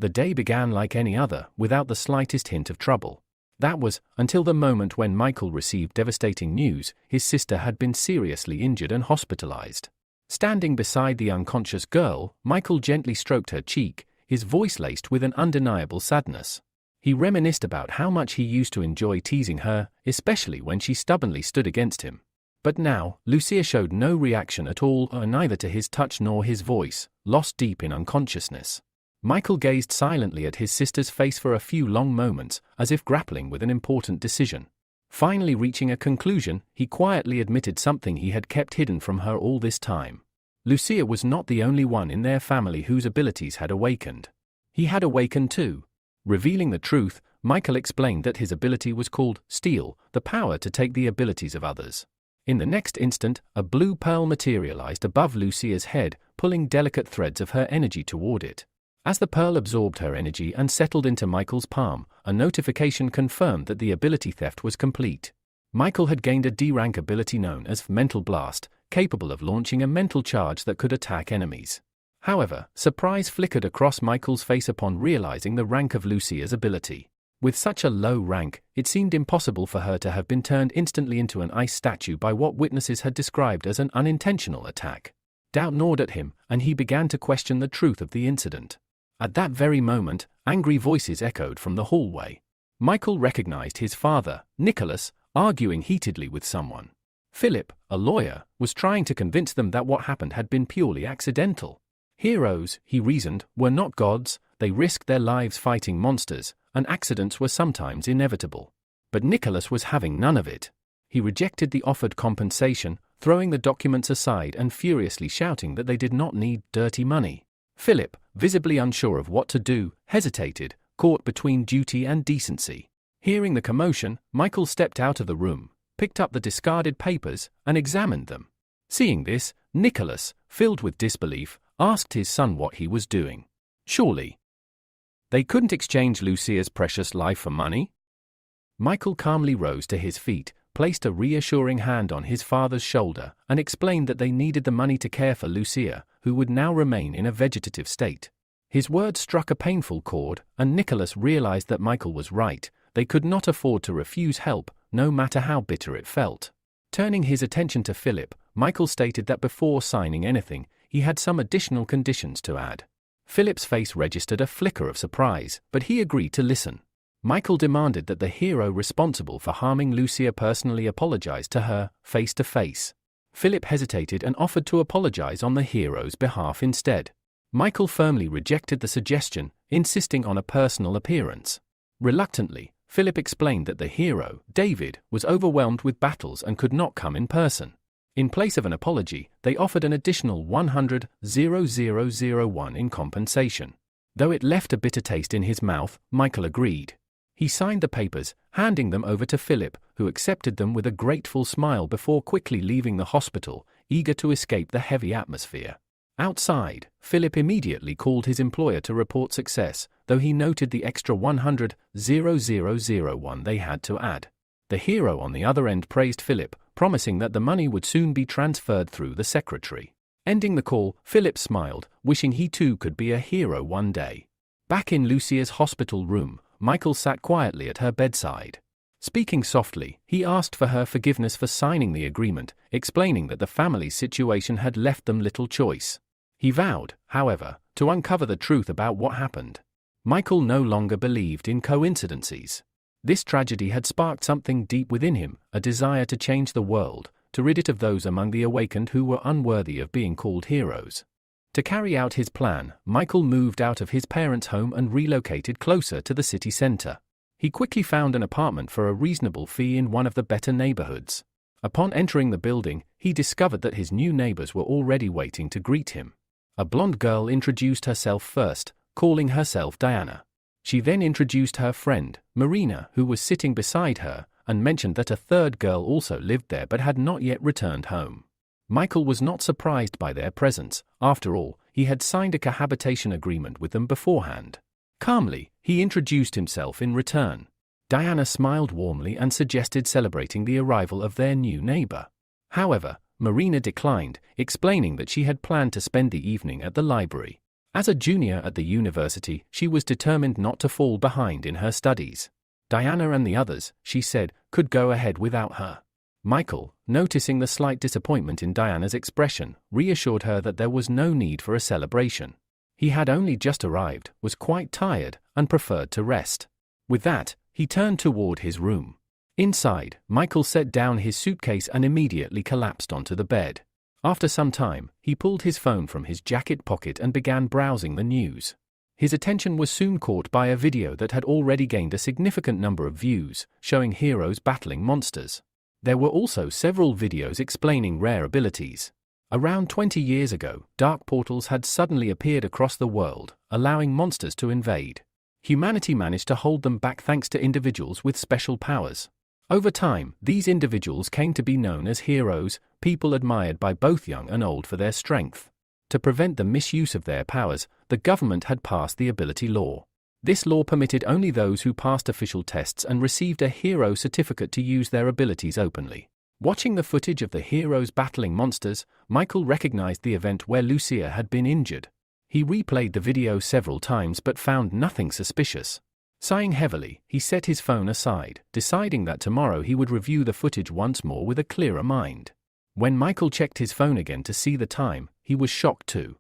The day began like any other, without the slightest hint of trouble. That was, until the moment when Michael received devastating news: his sister had been seriously injured and hospitalized. Standing beside the unconscious girl, Michael gently stroked her cheek, his voice laced with an undeniable sadness. He reminisced about how much he used to enjoy teasing her, especially when she stubbornly stood against him. But now, Lucia showed no reaction at all, neither to his touch nor his voice, lost deep in unconsciousness. Michael gazed silently at his sister's face for a few long moments, as if grappling with an important decision. Finally reaching a conclusion, he quietly admitted something he had kept hidden from her all this time. Lucia was not the only one in their family whose abilities had awakened. He had awakened too. Revealing the truth, Michael explained that his ability was called Steel, the power to take the abilities of others. In the next instant, a blue pearl materialized above Lucia's head, pulling delicate threads of her energy toward it. As the pearl absorbed her energy and settled into Michael's palm, a notification confirmed that the ability theft was complete. Michael had gained a D-rank ability known as Mental Blast, capable of launching a mental charge that could attack enemies. However, surprise flickered across Michael's face upon realizing the rank of Lucia's ability. With such a low rank, it seemed impossible for her to have been turned instantly into an ice statue by what witnesses had described as an unintentional attack. Doubt gnawed at him, and he began to question the truth of the incident. At that very moment, angry voices echoed from the hallway. Michael recognized his father, Nicholas, arguing heatedly with someone. Philip, a lawyer, was trying to convince them that what happened had been purely accidental. Heroes, he reasoned, were not gods, they risked their lives fighting monsters, and accidents were sometimes inevitable. But Nicholas was having none of it. He rejected the offered compensation, throwing the documents aside and furiously shouting that they did not need dirty money. Philip, visibly unsure of what to do, hesitated, caught between duty and decency. Hearing the commotion, Michael stepped out of the room, picked up the discarded papers, and examined them. Seeing this, Nicholas, filled with disbelief, asked his son what he was doing. Surely they couldn't exchange Lucia's precious life for money? Michael calmly rose to his feet, placed a reassuring hand on his father's shoulder, and explained that they needed the money to care for Lucia, who would now remain in a vegetative state. His words struck a painful chord, and Nicholas realized that Michael was right. They could not afford to refuse help, no matter how bitter it felt. Turning his attention to Philip, Michael stated that before signing anything, he had some additional conditions to add. Philip's face registered a flicker of surprise, but he agreed to listen. Michael demanded that the hero responsible for harming Lucia personally apologize to her, face to face. Philip hesitated and offered to apologize on the hero's behalf instead. Michael firmly rejected the suggestion, insisting on a personal appearance. Reluctantly, Philip explained that the hero, David, was overwhelmed with battles and could not come in person. In place of an apology, they offered an additional 100,001 in compensation. Though it left a bitter taste in his mouth, Michael agreed. He signed the papers, handing them over to Philip, who accepted them with a grateful smile before quickly leaving the hospital, eager to escape the heavy atmosphere. Outside, Philip immediately called his employer to report success, though he noted the extra 100,001 they had to add. The hero on the other end praised Philip, promising that the money would soon be transferred through the secretary. Ending the call, Philip smiled, wishing he too could be a hero one day. Back in Lucia's hospital room, Michael sat quietly at her bedside. Speaking softly, he asked for her forgiveness for signing the agreement, explaining that the family's situation had left them little choice. He vowed, however, to uncover the truth about what happened. Michael no longer believed in coincidences. This tragedy had sparked something deep within him, a desire to change the world, to rid it of those among the awakened who were unworthy of being called heroes. To carry out his plan, Michael moved out of his parents' home and relocated closer to the city center. He quickly found an apartment for a reasonable fee in one of the better neighborhoods. Upon entering the building, he discovered that his new neighbors were already waiting to greet him. A blonde girl introduced herself first, calling herself Diana. She then introduced her friend, Marina, who was sitting beside her, and mentioned that a third girl also lived there but had not yet returned home. Michael was not surprised by their presence. After all, he had signed a cohabitation agreement with them beforehand. Calmly, he introduced himself in return. Diana smiled warmly and suggested celebrating the arrival of their new neighbor. However, Marina declined, explaining that she had planned to spend the evening at the library. As a junior at the university, she was determined not to fall behind in her studies. Diana and the others, she said, could go ahead without her. Michael, noticing the slight disappointment in Diana's expression, reassured her that there was no need for a celebration. He had only just arrived, was quite tired, and preferred to rest. With that, he turned toward his room. Inside, Michael set down his suitcase and immediately collapsed onto the bed. After some time, he pulled his phone from his jacket pocket and began browsing the news. His attention was soon caught by a video that had already gained a significant number of views, showing heroes battling monsters. There were also several videos explaining rare abilities. Around 20 years ago, dark portals had suddenly appeared across the world, allowing monsters to invade. Humanity managed to hold them back thanks to individuals with special powers. Over time, these individuals came to be known as heroes, people admired by both young and old for their strength. To prevent the misuse of their powers, the government had passed the ability law. This law permitted only those who passed official tests and received a hero certificate to use their abilities openly. Watching the footage of the heroes battling monsters, Michael recognized the event where Lucia had been injured. He replayed the video several times but found nothing suspicious. Sighing heavily, he set his phone aside, deciding that tomorrow he would review the footage once more with a clearer mind. When Michael checked his phone again to see the time, he was shocked to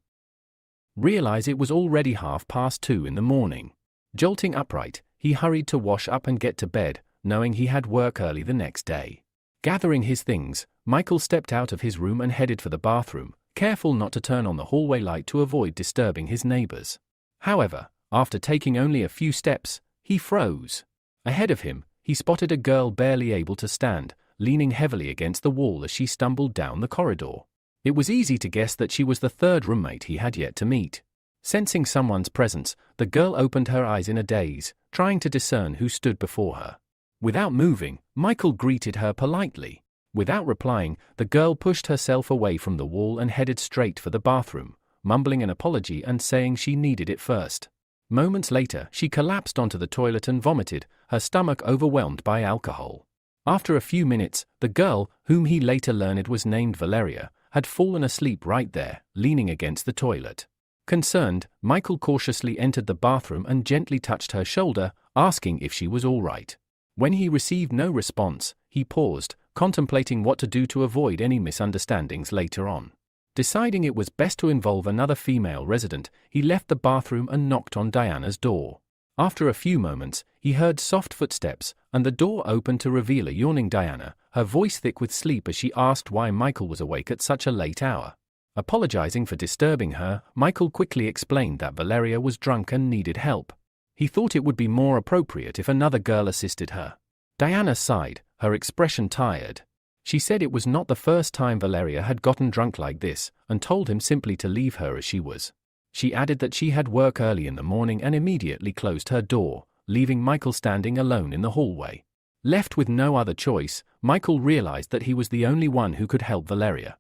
realize it was already 2:30 in the morning. Jolting upright, he hurried to wash up and get to bed, knowing he had work early the next day. Gathering his things, Michael stepped out of his room and headed for the bathroom, careful not to turn on the hallway light to avoid disturbing his neighbors. However, after taking only a few steps, he froze. Ahead of him, he spotted a girl barely able to stand, leaning heavily against the wall as she stumbled down the corridor. It was easy to guess that she was the third roommate he had yet to meet. Sensing someone's presence, the girl opened her eyes in a daze, trying to discern who stood before her. Without moving, Michael greeted her politely. Without replying, the girl pushed herself away from the wall and headed straight for the bathroom, mumbling an apology and saying she needed it first. Moments later, she collapsed onto the toilet and vomited, her stomach overwhelmed by alcohol. After a few minutes, the girl, whom he later learned was named Valeria, had fallen asleep right there, leaning against the toilet. Concerned, Michael cautiously entered the bathroom and gently touched her shoulder, asking if she was all right. When he received no response, he paused, contemplating what to do to avoid any misunderstandings later on. Deciding it was best to involve another female resident, he left the bathroom and knocked on Diana's door. After a few moments, he heard soft footsteps, and the door opened to reveal a yawning Diana, her voice thick with sleep as she asked why Michael was awake at such a late hour. Apologizing for disturbing her, Michael quickly explained that Valeria was drunk and needed help. He thought it would be more appropriate if another girl assisted her. Diana sighed, her expression tired. She said it was not the first time Valeria had gotten drunk like this, and told him simply to leave her as she was. She added that she had work early in the morning and immediately closed her door, leaving Michael standing alone in the hallway. Left with no other choice, Michael realized that he was the only one who could help Valeria.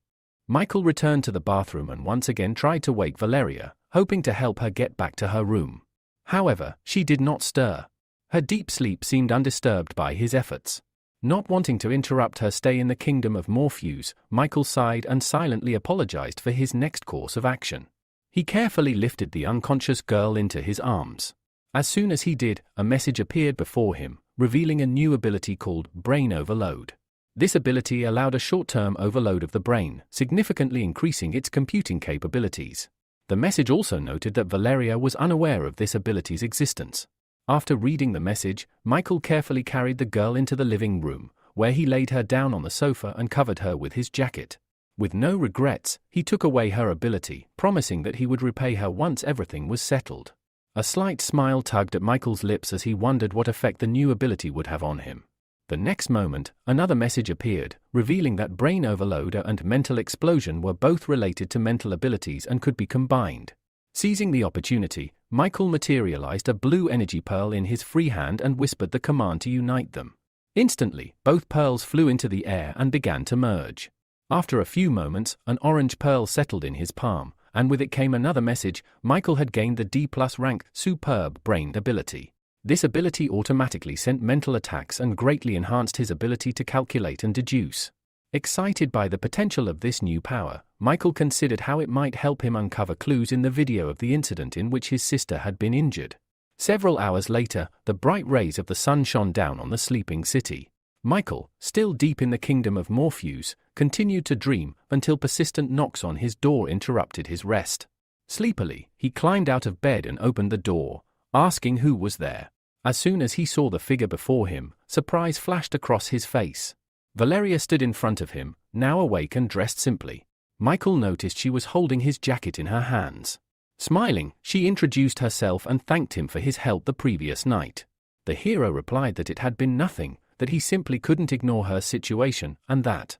Michael returned to the bathroom and once again tried to wake Valeria, hoping to help her get back to her room. However, she did not stir. Her deep sleep seemed undisturbed by his efforts. Not wanting to interrupt her stay in the kingdom of Morpheus, Michael sighed and silently apologized for his next course of action. He carefully lifted the unconscious girl into his arms. As soon as he did, a message appeared before him, revealing a new ability called Brain Overload. This ability allowed a short-term overload of the brain, significantly increasing its computing capabilities. The message also noted that Valeria was unaware of this ability's existence. After reading the message, Michael carefully carried the girl into the living room, where he laid her down on the sofa and covered her with his jacket. With no regrets, he took away her ability, promising that he would repay her once everything was settled. A slight smile tugged at Michael's lips as he wondered what effect the new ability would have on him. The next moment, another message appeared, revealing that Brain Overload and Mental Explosion were both related to mental abilities and could be combined. Seizing the opportunity, Michael materialized a blue energy pearl in his free hand and whispered the command to unite them. Instantly, both pearls flew into the air and began to merge. After a few moments, an orange pearl settled in his palm, and with it came another message: Michael had gained the D+ rank Superb Brain ability. This ability automatically sent mental attacks and greatly enhanced his ability to calculate and deduce. Excited by the potential of this new power, Michael considered how it might help him uncover clues in the video of the incident in which his sister had been injured. Several hours later, the bright rays of the sun shone down on the sleeping city. Michael, still deep in the kingdom of Morpheus, continued to dream until persistent knocks on his door interrupted his rest. Sleepily, he climbed out of bed and opened the door, asking who was there. As soon as he saw the figure before him, surprise flashed across his face. Valeria stood in front of him, now awake and dressed simply. Michael noticed she was holding his jacket in her hands. Smiling, she introduced herself and thanked him for his help the previous night. The hero replied that it had been nothing, that he simply couldn't ignore her situation, and that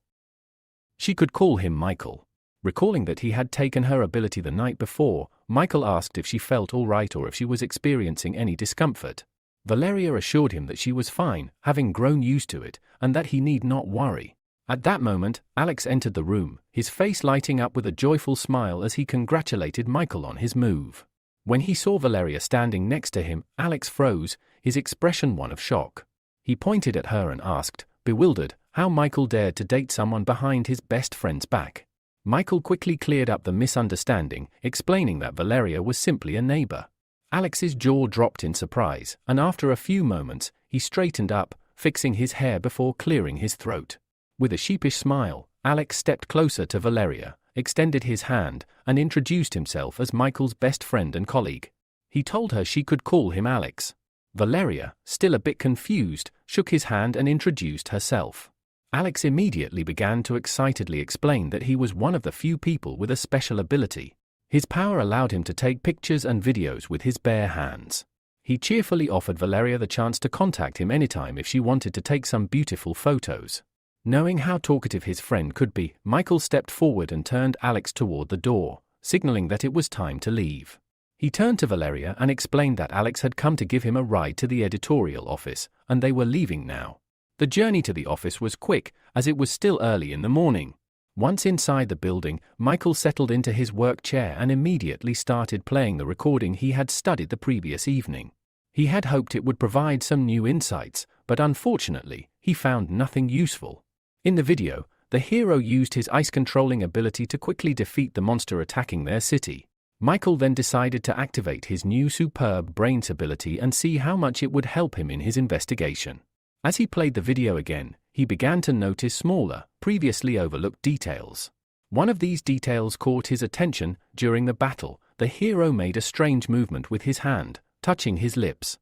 she could call him Michael. Recalling that he had taken her ability the night before, Michael asked if she felt all right or if she was experiencing any discomfort. Valeria assured him that she was fine, having grown used to it, and that he need not worry. At that moment, Alex entered the room, his face lighting up with a joyful smile as he congratulated Michael on his move. When he saw Valeria standing next to him, Alex froze, his expression one of shock. He pointed at her and asked, bewildered, how Michael dared to date someone behind his best friend's back. Michael quickly cleared up the misunderstanding, explaining that Valeria was simply a neighbor. Alex's jaw dropped in surprise, and after a few moments, he straightened up, fixing his hair before clearing his throat. With a sheepish smile, Alex stepped closer to Valeria, extended his hand, and introduced himself as Michael's best friend and colleague. He told her she could call him Alex. Valeria, still a bit confused, shook his hand and introduced herself. Alex immediately began to excitedly explain that he was one of the few people with a special ability. His power allowed him to take pictures and videos with his bare hands. He cheerfully offered Valeria the chance to contact him anytime if she wanted to take some beautiful photos. Knowing how talkative his friend could be, Michael stepped forward and turned Alex toward the door, signaling that it was time to leave. He turned to Valeria and explained that Alex had come to give him a ride to the editorial office, and they were leaving now. The journey to the office was quick, as it was still early in the morning. Once inside the building, Michael settled into his work chair and immediately started playing the recording he had studied the previous evening. He had hoped it would provide some new insights, but unfortunately, he found nothing useful. In the video, the hero used his ice-controlling ability to quickly defeat the monster attacking their city. Michael then decided to activate his new superb brains ability and see how much it would help him in his investigation. As he played the video again, he began to notice smaller, previously overlooked details. One of these details caught his attention. During the battle, the hero made a strange movement with his hand, touching his lips.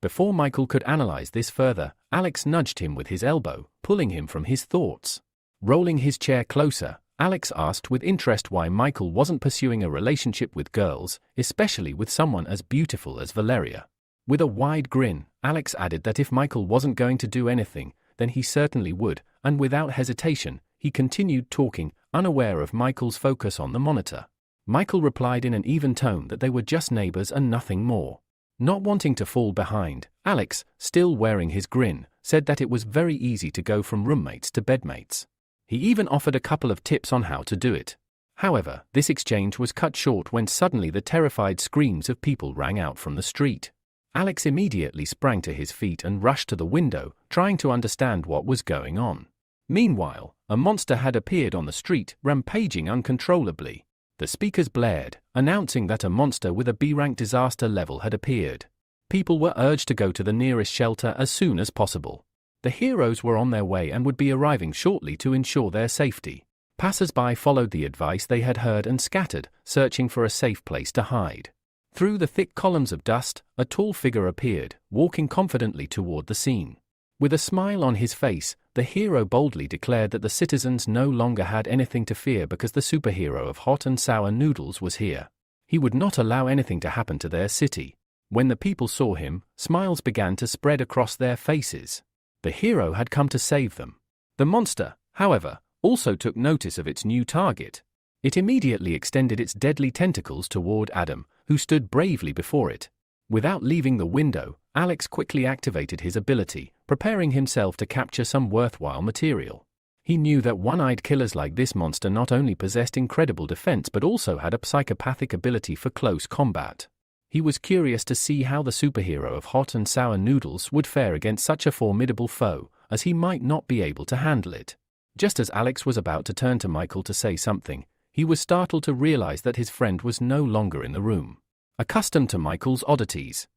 Before Michael could analyze this further, Alex nudged him with his elbow, pulling him from his thoughts. Rolling his chair closer, Alex asked with interest why Michael wasn't pursuing a relationship with girls, especially with someone as beautiful as Valeria. With a wide grin, Alex added that if Michael wasn't going to do anything, then he certainly would, and without hesitation, he continued talking, unaware of Michael's focus on the monitor. Michael replied in an even tone that they were just neighbors and nothing more. Not wanting to fall behind, Alex, still wearing his grin, said that it was very easy to go from roommates to bedmates. He even offered a couple of tips on how to do it. However, this exchange was cut short when suddenly the terrified screams of people rang out from the street. Alex immediately sprang to his feet and rushed to the window, trying to understand what was going on. Meanwhile, a monster had appeared on the street, rampaging uncontrollably. The speakers blared, announcing that a monster with a B-rank disaster level had appeared. People were urged to go to the nearest shelter as soon as possible. The heroes were on their way and would be arriving shortly to ensure their safety. Passers-by followed the advice they had heard and scattered, searching for a safe place to hide. Through the thick columns of dust, a tall figure appeared, walking confidently toward the scene. With a smile on his face, the hero boldly declared that the citizens no longer had anything to fear because the superhero of hot and sour noodles was here. He would not allow anything to happen to their city. When the people saw him, smiles began to spread across their faces. The hero had come to save them. The monster, however, also took notice of its new target. It immediately extended its deadly tentacles toward Adam, who stood bravely before it. Without leaving the window, Alex quickly activated his ability, preparing himself to capture some worthwhile material. He knew that one-eyed killers like this monster not only possessed incredible defense but also had a psychopathic ability for close combat. He was curious to see how the superhero of hot and sour noodles would fare against such a formidable foe, as he might not be able to handle it. Just as Alex was about to turn to Michael to say something, he was startled to realize that his friend was no longer in the room. Accustomed to Michael's oddities,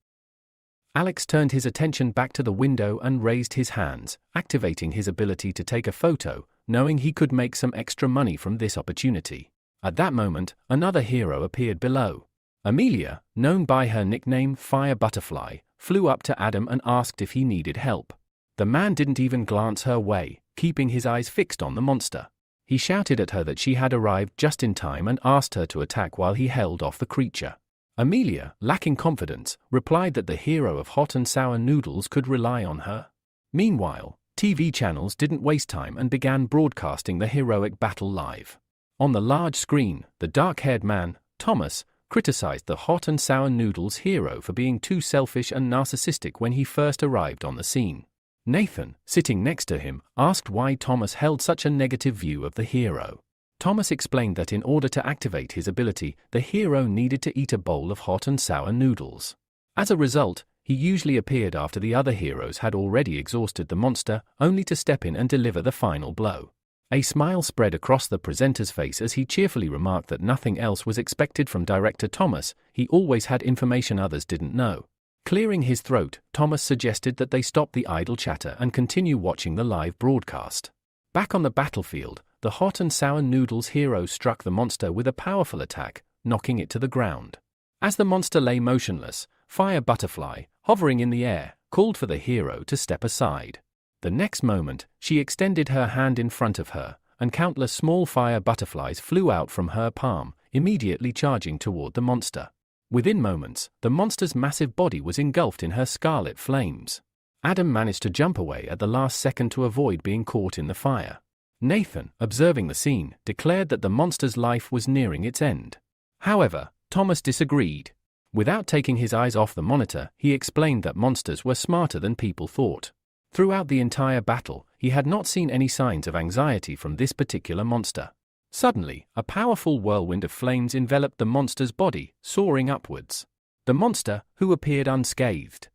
Alex turned his attention back to the window and raised his hands, activating his ability to take a photo, knowing he could make some extra money from this opportunity. At that moment, another hero appeared below. Amelia, known by her nickname Fire Butterfly, flew up to Adam and asked if he needed help. The man didn't even glance her way, keeping his eyes fixed on the monster. He shouted at her that she had arrived just in time and asked her to attack while he held off the creature. Amelia, lacking confidence, replied that the hero of hot and sour noodles could rely on her. Meanwhile, TV channels didn't waste time and began broadcasting the heroic battle live. On the large screen, the dark-haired man, Thomas, criticized the hot and sour noodles hero for being too selfish and narcissistic when he first arrived on the scene. Nathan, sitting next to him, asked why Thomas held such a negative view of the hero. Thomas explained that in order to activate his ability, the hero needed to eat a bowl of hot and sour noodles. As a result, he usually appeared after the other heroes had already exhausted the monster, only to step in and deliver the final blow. A smile spread across the presenter's face as he cheerfully remarked that nothing else was expected from director Thomas. He always had information others didn't know. Clearing his throat, Thomas suggested that they stop the idle chatter and continue watching the live broadcast. Back on the battlefield, the hot and sour noodles hero struck the monster with a powerful attack, knocking it to the ground. As the monster lay motionless, Fire Butterfly, hovering in the air, called for the hero to step aside. The next moment, she extended her hand in front of her, and countless small fire butterflies flew out from her palm, immediately charging toward the monster. Within moments, the monster's massive body was engulfed in her scarlet flames. Adam managed to jump away at the last second to avoid being caught in the fire. Nathan, observing the scene, declared that the monster's life was nearing its end. However, Thomas disagreed. Without taking his eyes off the monitor, he explained that monsters were smarter than people thought. Throughout the entire battle, he had not seen any signs of anxiety from this particular monster. Suddenly, a powerful whirlwind of flames enveloped the monster's body, soaring upwards. The monster, who appeared unscathed,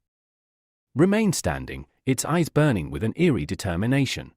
remained standing, its eyes burning with an eerie determination.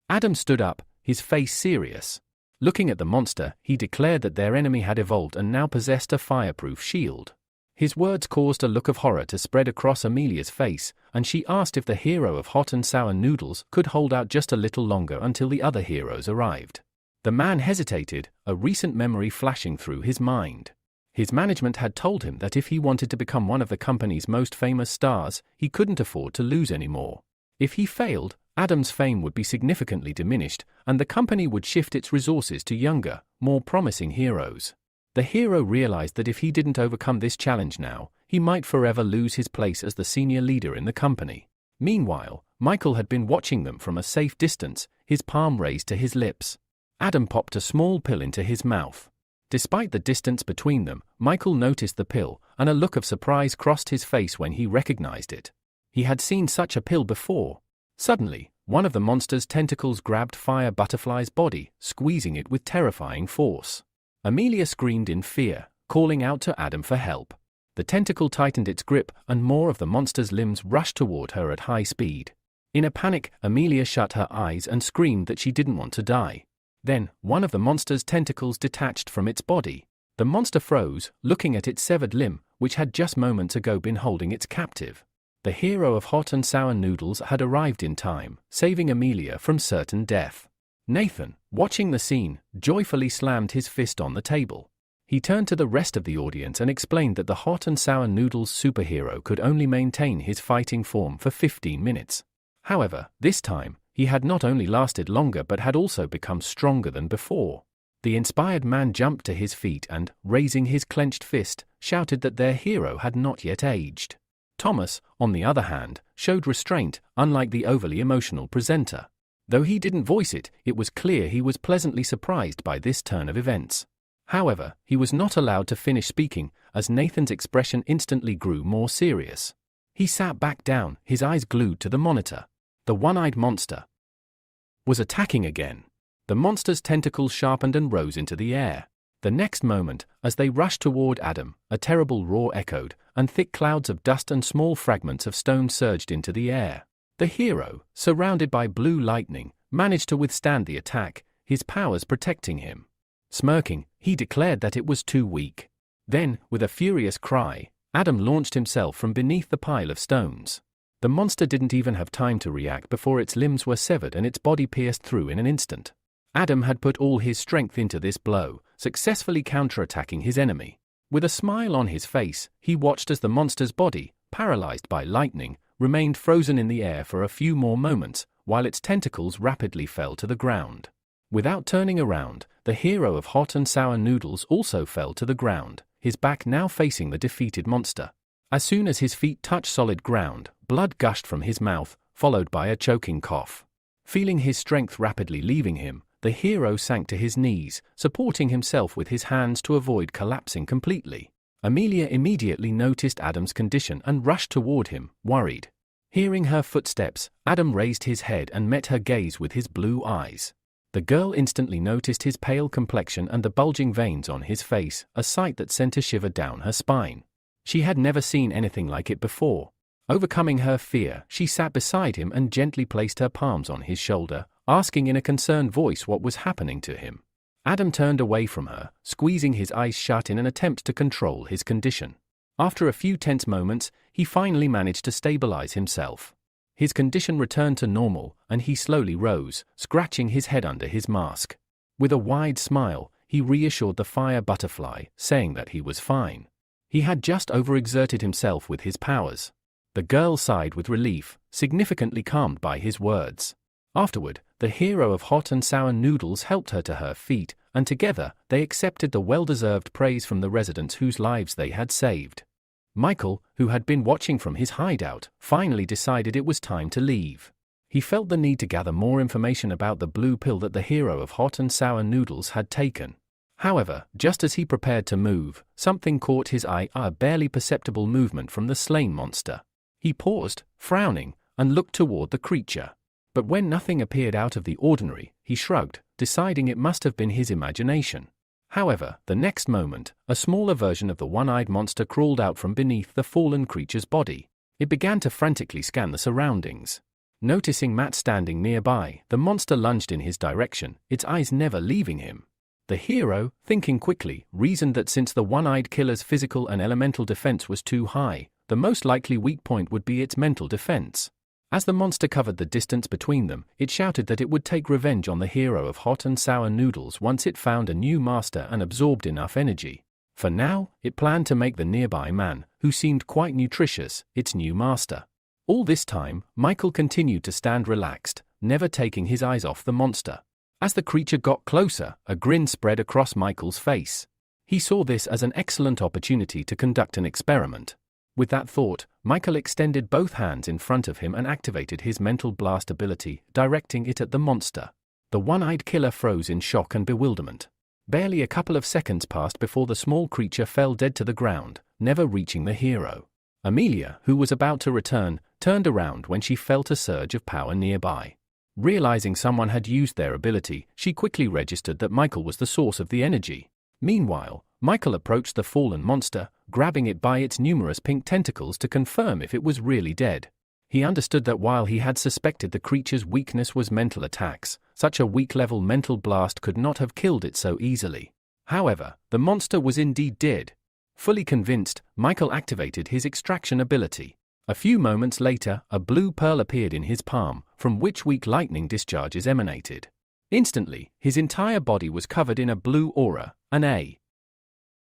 Adam stood up, his face serious. Looking at the monster, he declared that their enemy had evolved and now possessed a fireproof shield. His words caused a look of horror to spread across Amelia's face, and she asked if the hero of hot and sour noodles could hold out just a little longer until the other heroes arrived. The man hesitated, a recent memory flashing through his mind. His management had told him that if he wanted to become one of the company's most famous stars, he couldn't afford to lose anymore. If he failed, Adam's fame would be significantly diminished, and the company would shift its resources to younger, more promising heroes. The hero realized that if he didn't overcome this challenge now, he might forever lose his place as the senior leader in the company. Meanwhile, Michael had been watching them from a safe distance, his palm raised to his lips. Adam popped a small pill into his mouth. Despite the distance between them, Michael noticed the pill, and a look of surprise crossed his face when he recognized it. He had seen such a pill before. Suddenly, one of the monster's tentacles grabbed Fire Butterfly's body, squeezing it with terrifying force. Amelia screamed in fear, calling out to Adam for help. The tentacle tightened its grip, and more of the monster's limbs rushed toward her at high speed. In a panic, Amelia shut her eyes and screamed that she didn't want to die. Then, one of the monster's tentacles detached from its body. The monster froze, looking at its severed limb, which had just moments ago been holding its captive. The hero of hot and sour noodles had arrived in time, saving Amelia from certain death. Nathan, watching the scene, joyfully slammed his fist on the table. He turned to the rest of the audience and explained that the hot and sour noodles superhero could only maintain his fighting form for 15 minutes. However, this time, he had not only lasted longer but had also become stronger than before. The inspired man jumped to his feet and, raising his clenched fist, shouted that their hero had not yet aged. Thomas, on the other hand, showed restraint, unlike the overly emotional presenter. Though he didn't voice it, it was clear he was pleasantly surprised by this turn of events. However, he was not allowed to finish speaking, as Nathan's expression instantly grew more serious. He sat back down, his eyes glued to the monitor. The one-eyed monster was attacking again. The monster's tentacles sharpened and rose into the air. The next moment, as they rushed toward Adam, a terrible roar echoed, and thick clouds of dust and small fragments of stone surged into the air. The hero, surrounded by blue lightning, managed to withstand the attack, his powers protecting him. Smirking, he declared that it was too weak. Then, with a furious cry, Adam launched himself from beneath the pile of stones. The monster didn't even have time to react before its limbs were severed and its body pierced through in an instant. Adam had put all his strength into this blow, successfully counterattacking his enemy. With a smile on his face, he watched as the monster's body, paralyzed by lightning, remained frozen in the air for a few more moments, while its tentacles rapidly fell to the ground. Without turning around, the hero of hot and sour noodles also fell to the ground, his back now facing the defeated monster. As soon as his feet touched solid ground, blood gushed from his mouth, followed by a choking cough. Feeling his strength rapidly leaving him, the hero sank to his knees, supporting himself with his hands to avoid collapsing completely. Amelia immediately noticed Adam's condition and rushed toward him, worried. Hearing her footsteps, Adam raised his head and met her gaze with his blue eyes. The girl instantly noticed his pale complexion and the bulging veins on his face, a sight that sent a shiver down her spine. She had never seen anything like it before. Overcoming her fear, she sat beside him and gently placed her palms on his shoulder, asking in a concerned voice what was happening to him. Adam turned away from her, squeezing his eyes shut in an attempt to control his condition. After a few tense moments, he finally managed to stabilize himself. His condition returned to normal, and he slowly rose, scratching his head under his mask. With a wide smile, he reassured the fire butterfly, saying that he was fine. He had just overexerted himself with his powers. The girl sighed with relief, significantly calmed by his words. Afterward, the hero of hot and sour noodles helped her to her feet, and together, they accepted the well-deserved praise from the residents whose lives they had saved. Michael, who had been watching from his hideout, finally decided it was time to leave. He felt the need to gather more information about the blue pill that the hero of hot and sour noodles had taken. However, just as he prepared to move, something caught his eye, a barely perceptible movement from the slain monster. He paused, frowning, and looked toward the creature. But when nothing appeared out of the ordinary, he shrugged, deciding it must have been his imagination. However, the next moment, a smaller version of the one-eyed monster crawled out from beneath the fallen creature's body. It began to frantically scan the surroundings. Noticing Matt standing nearby, the monster lunged in his direction, its eyes never leaving him. The hero, thinking quickly, reasoned that since the one-eyed killer's physical and elemental defense was too high, the most likely weak point would be its mental defense. As the monster covered the distance between them, it shouted that it would take revenge on the hero of hot and sour noodles once it found a new master and absorbed enough energy. For now, it planned to make the nearby man, who seemed quite nutritious, its new master. All this time, Michael continued to stand relaxed, never taking his eyes off the monster. As the creature got closer, a grin spread across Michael's face. He saw this as an excellent opportunity to conduct an experiment. With that thought, Michael extended both hands in front of him and activated his mental blast ability, directing it at the monster. The one-eyed killer froze in shock and bewilderment. Barely a couple of seconds passed before the small creature fell dead to the ground, never reaching the hero. Amelia, who was about to return, turned around when she felt a surge of power nearby. Realizing someone had used their ability, she quickly registered that Michael was the source of the energy. Meanwhile, Michael approached the fallen monster, grabbing it by its numerous pink tentacles to confirm if it was really dead. He understood that while he had suspected the creature's weakness was mental attacks, such a weak-level mental blast could not have killed it so easily. However, the monster was indeed dead. Fully convinced, Michael activated his extraction ability. A few moments later, a blue pearl appeared in his palm, from which weak lightning discharges emanated. Instantly, his entire body was covered in a blue aura. An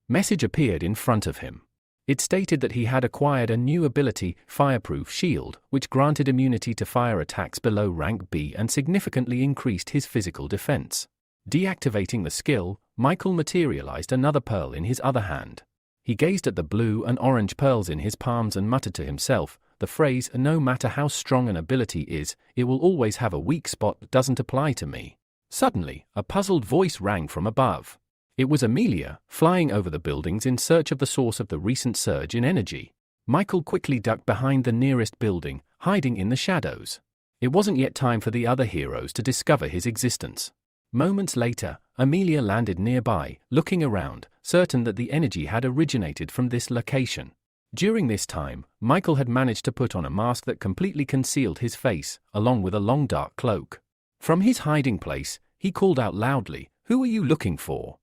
message appeared in front of him. It stated that he had acquired a new ability, Fireproof Shield, which granted immunity to fire attacks below rank B and significantly increased his physical defense. Deactivating the skill, Michael materialized another pearl in his other hand. He gazed at the blue and orange pearls in his palms and muttered to himself, the phrase, "No matter how strong an ability is, it will always have a weak spot," doesn't apply to me. Suddenly, a puzzled voice rang from above. It was Amelia, flying over the buildings in search of the source of the recent surge in energy. Michael quickly ducked behind the nearest building, hiding in the shadows. It wasn't yet time for the other heroes to discover his existence. Moments later, Amelia landed nearby, looking around, certain that the energy had originated from this location. During this time, Michael had managed to put on a mask that completely concealed his face, along with a long dark cloak. From his hiding place, he called out loudly, "Who are you looking for?"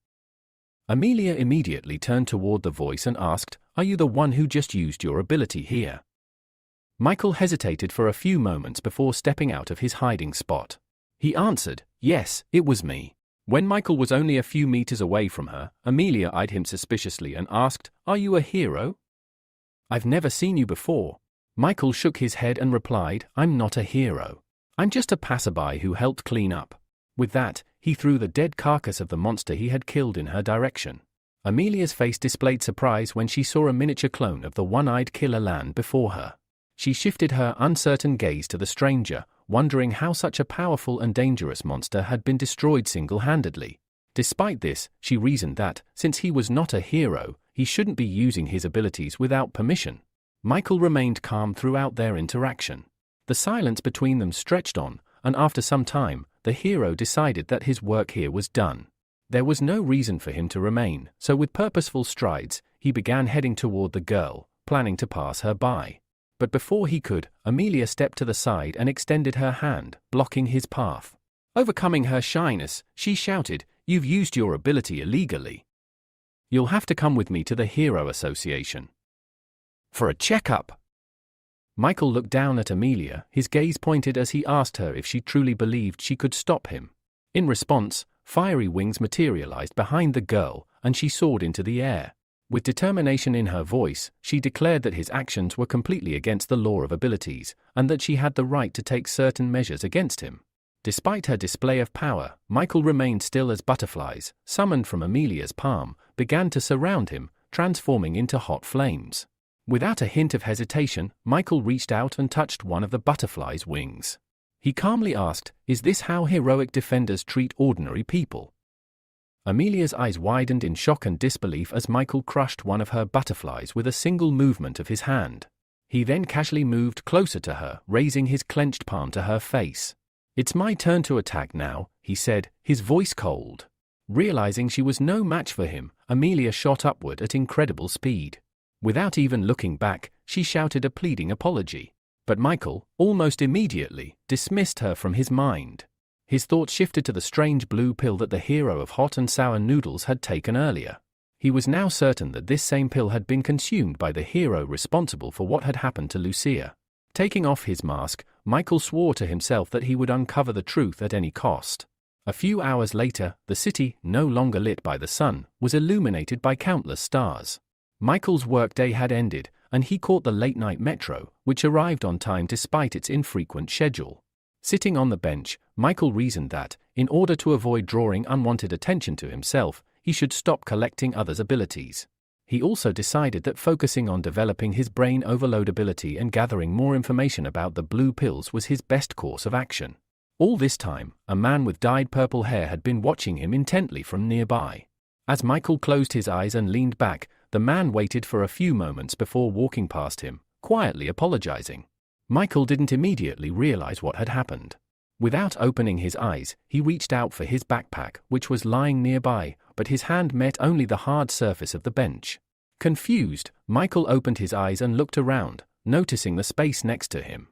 Amelia immediately turned toward the voice and asked, "Are you the one who just used your ability here?" Michael hesitated for a few moments before stepping out of his hiding spot. He answered, "Yes, it was me." When Michael was only a few meters away from her, Amelia eyed him suspiciously and asked, "Are you a hero?" "I've never seen you before." Michael shook his head and replied, "I'm not a hero. I'm just a passerby who helped clean up." With that, he threw the dead carcass of the monster he had killed in her direction. Amelia's face displayed surprise when she saw a miniature clone of the one-eyed killer land before her. She shifted her uncertain gaze to the stranger, wondering how such a powerful and dangerous monster had been destroyed single-handedly. Despite this, she reasoned that, since he was not a hero, he shouldn't be using his abilities without permission. Michael remained calm throughout their interaction. The silence between them stretched on, and after some time, the hero decided that his work here was done. There was no reason for him to remain, so with purposeful strides, he began heading toward the girl, planning to pass her by. But before he could, Amelia stepped to the side and extended her hand, blocking his path. Overcoming her shyness, she shouted, "You've used your ability illegally. You'll have to come with me to the Hero Association for a checkup." Michael looked down at Amelia, his gaze pointed as he asked her if she truly believed she could stop him. In response, fiery wings materialized behind the girl, and she soared into the air. With determination in her voice, she declared that his actions were completely against the law of abilities, and that she had the right to take certain measures against him. Despite her display of power, Michael remained still as butterflies, summoned from Amelia's palm, began to surround him, transforming into hot flames. Without a hint of hesitation, Michael reached out and touched one of the butterfly's wings. He calmly asked, "Is this how heroic defenders treat ordinary people?" Amelia's eyes widened in shock and disbelief as Michael crushed one of her butterflies with a single movement of his hand. He then casually moved closer to her, raising his clenched palm to her face. "It's my turn to attack now," he said, his voice cold. Realizing she was no match for him, Amelia shot upward at incredible speed. Without even looking back, she shouted a pleading apology. But Michael, almost immediately, dismissed her from his mind. His thoughts shifted to the strange blue pill that the hero of hot and sour noodles had taken earlier. He was now certain that this same pill had been consumed by the hero responsible for what had happened to Lucia. Taking off his mask, Michael swore to himself that he would uncover the truth at any cost. A few hours later, the city, no longer lit by the sun, was illuminated by countless stars. Michael's workday had ended, and he caught the late-night metro, which arrived on time despite its infrequent schedule. Sitting on the bench, Michael reasoned that, in order to avoid drawing unwanted attention to himself, he should stop collecting others' abilities. He also decided that focusing on developing his brain overload ability and gathering more information about the blue pills was his best course of action. All this time, a man with dyed purple hair had been watching him intently from nearby. As Michael closed his eyes and leaned back, the man waited for a few moments before walking past him, quietly apologizing. Michael didn't immediately realize what had happened. Without opening his eyes, he reached out for his backpack, which was lying nearby, but his hand met only the hard surface of the bench. Confused, Michael opened his eyes and looked around, noticing the space next to him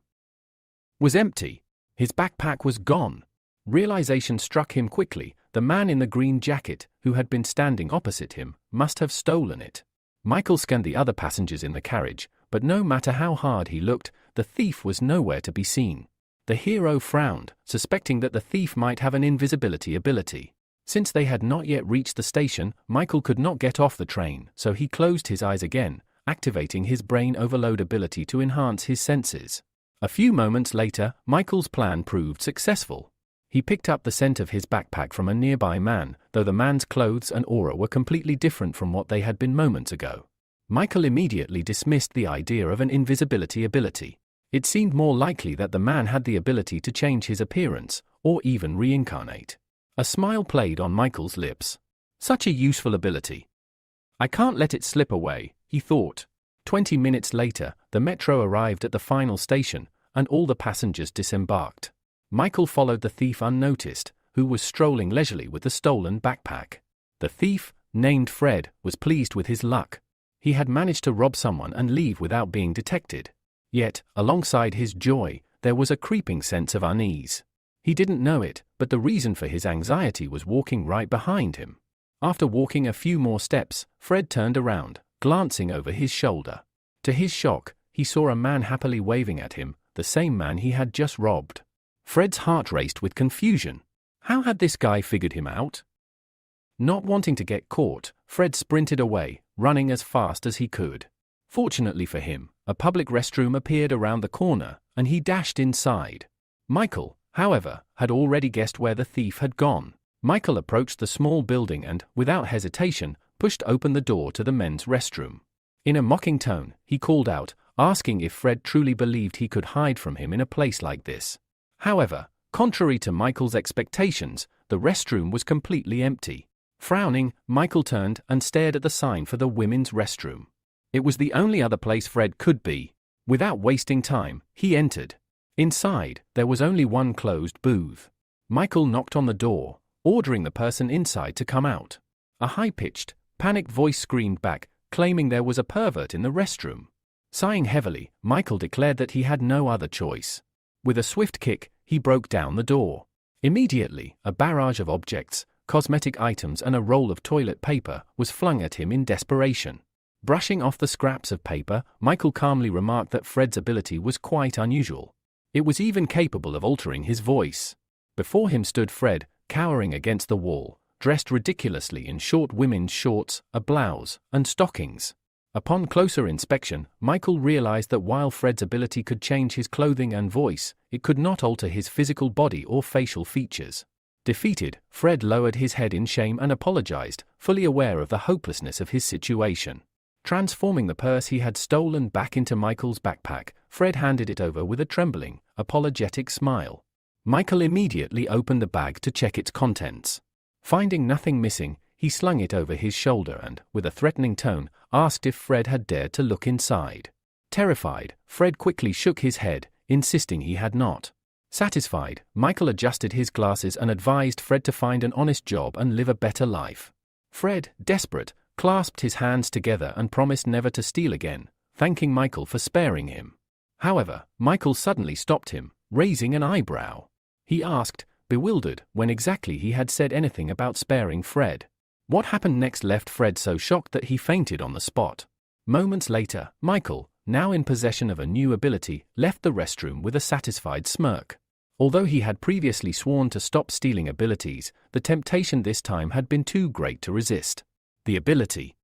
was empty. His backpack was gone. Realization struck him quickly. The man in the green jacket, who had been standing opposite him, must have stolen it. Michael scanned the other passengers in the carriage, but no matter how hard he looked, the thief was nowhere to be seen. The hero frowned, suspecting that the thief might have an invisibility ability. Since they had not yet reached the station, Michael could not get off the train, so he closed his eyes again, activating his brain overload ability to enhance his senses. A few moments later, Michael's plan proved successful. He picked up the scent of his backpack from a nearby man, though the man's clothes and aura were completely different from what they had been moments ago. Michael immediately dismissed the idea of an invisibility ability. It seemed more likely that the man had the ability to change his appearance, or even reincarnate. A smile played on Michael's lips. Such a useful ability. I can't let it slip away, he thought. 20 minutes later, the metro arrived at the final station, and all the passengers disembarked. Michael followed the thief unnoticed, who was strolling leisurely with the stolen backpack. The thief, named Fred, was pleased with his luck. He had managed to rob someone and leave without being detected. Yet, alongside his joy, there was a creeping sense of unease. He didn't know it, but the reason for his anxiety was walking right behind him. After walking a few more steps, Fred turned around, glancing over his shoulder. To his shock, he saw a man happily waving at him, the same man he had just robbed. Fred's heart raced with confusion. How had this guy figured him out? Not wanting to get caught, Fred sprinted away, running as fast as he could. Fortunately for him, a public restroom appeared around the corner, and he dashed inside. Michael, however, had already guessed where the thief had gone. Michael approached the small building and, without hesitation, pushed open the door to the men's restroom. In a mocking tone, he called out, asking if Fred truly believed he could hide from him in a place like this. However, contrary to Michael's expectations, the restroom was completely empty. Frowning, Michael turned and stared at the sign for the women's restroom. It was the only other place Fred could be. Without wasting time, he entered. Inside, there was only one closed booth. Michael knocked on the door, ordering the person inside to come out. A high-pitched, panicked voice screamed back, claiming there was a pervert in the restroom. Sighing heavily, Michael declared that he had no other choice. With a swift kick, he broke down the door. Immediately, a barrage of objects, cosmetic items and a roll of toilet paper was flung at him in desperation. Brushing off the scraps of paper, Michael calmly remarked that Fred's ability was quite unusual. It was even capable of altering his voice. Before him stood Fred, cowering against the wall, dressed ridiculously in short women's shorts, a blouse, and stockings. Upon closer inspection, Michael realized that while Fred's ability could change his clothing and voice, it could not alter his physical body or facial features. Defeated, Fred lowered his head in shame and apologized, fully aware of the hopelessness of his situation. Transforming the purse he had stolen back into Michael's backpack, Fred handed it over with a trembling, apologetic smile. Michael immediately opened the bag to check its contents. Finding nothing missing, he slung it over his shoulder and, with a threatening tone, asked if Fred had dared to look inside. Terrified, Fred quickly shook his head, insisting he had not. Satisfied, Michael adjusted his glasses and advised Fred to find an honest job and live a better life. Fred, desperate, clasped his hands together and promised never to steal again, thanking Michael for sparing him. However, Michael suddenly stopped him, raising an eyebrow. He asked, bewildered, when exactly he had said anything about sparing Fred. What happened next left Fred so shocked that he fainted on the spot. Moments later, Michael, now in possession of a new ability, left the restroom with a satisfied smirk. Although he had previously sworn to stop stealing abilities, the temptation this time had been too great to resist. The ability,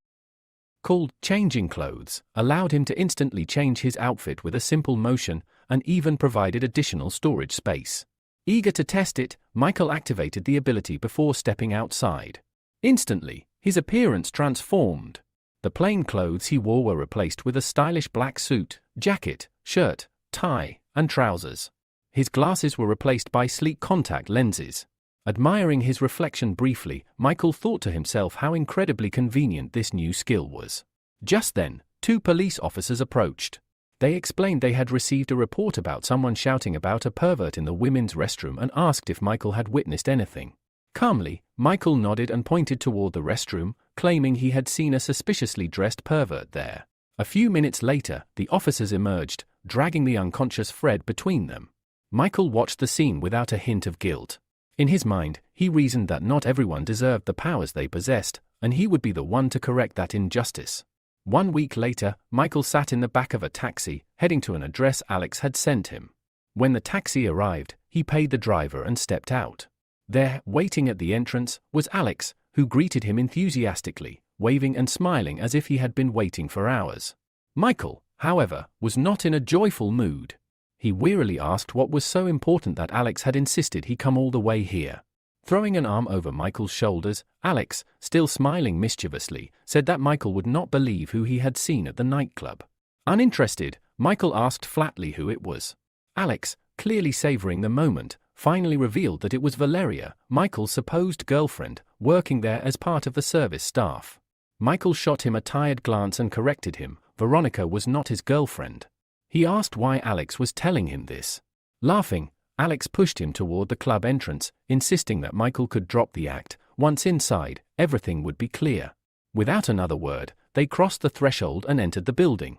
called changing clothes, allowed him to instantly change his outfit with a simple motion and even provided additional storage space. Eager to test it, Michael activated the ability before stepping outside. Instantly, his appearance transformed. The plain clothes he wore were replaced with a stylish black suit, jacket, shirt, tie, and trousers. His glasses were replaced by sleek contact lenses. Admiring his reflection briefly, Michael thought to himself how incredibly convenient this new skill was. Just then, two police officers approached. They explained they had received a report about someone shouting about a pervert in the women's restroom and asked if Michael had witnessed anything. Calmly, Michael nodded and pointed toward the restroom, claiming he had seen a suspiciously dressed pervert there. A few minutes later, the officers emerged, dragging the unconscious Fred between them. Michael watched the scene without a hint of guilt. In his mind, he reasoned that not everyone deserved the powers they possessed, and he would be the one to correct that injustice. 1 week later, Michael sat in the back of a taxi, heading to an address Alex had sent him. When the taxi arrived, he paid the driver and stepped out. There, waiting at the entrance, was Alex, who greeted him enthusiastically, waving and smiling as if he had been waiting for hours. Michael, however, was not in a joyful mood. He wearily asked what was so important that Alex had insisted he come all the way here. Throwing an arm over Michael's shoulders, Alex, still smiling mischievously, said that Michael would not believe who he had seen at the nightclub. Uninterested, Michael asked flatly who it was. Alex, clearly savoring the moment, finally revealed that it was Valeria, Michael's supposed girlfriend, working there as part of the service staff. Michael shot him a tired glance and corrected him. Veronica was not his girlfriend. He asked why Alex was telling him this. Laughing, Alex pushed him toward the club entrance, insisting that Michael could drop the act. Once inside, everything would be clear. Without another word, they crossed the threshold and entered the building.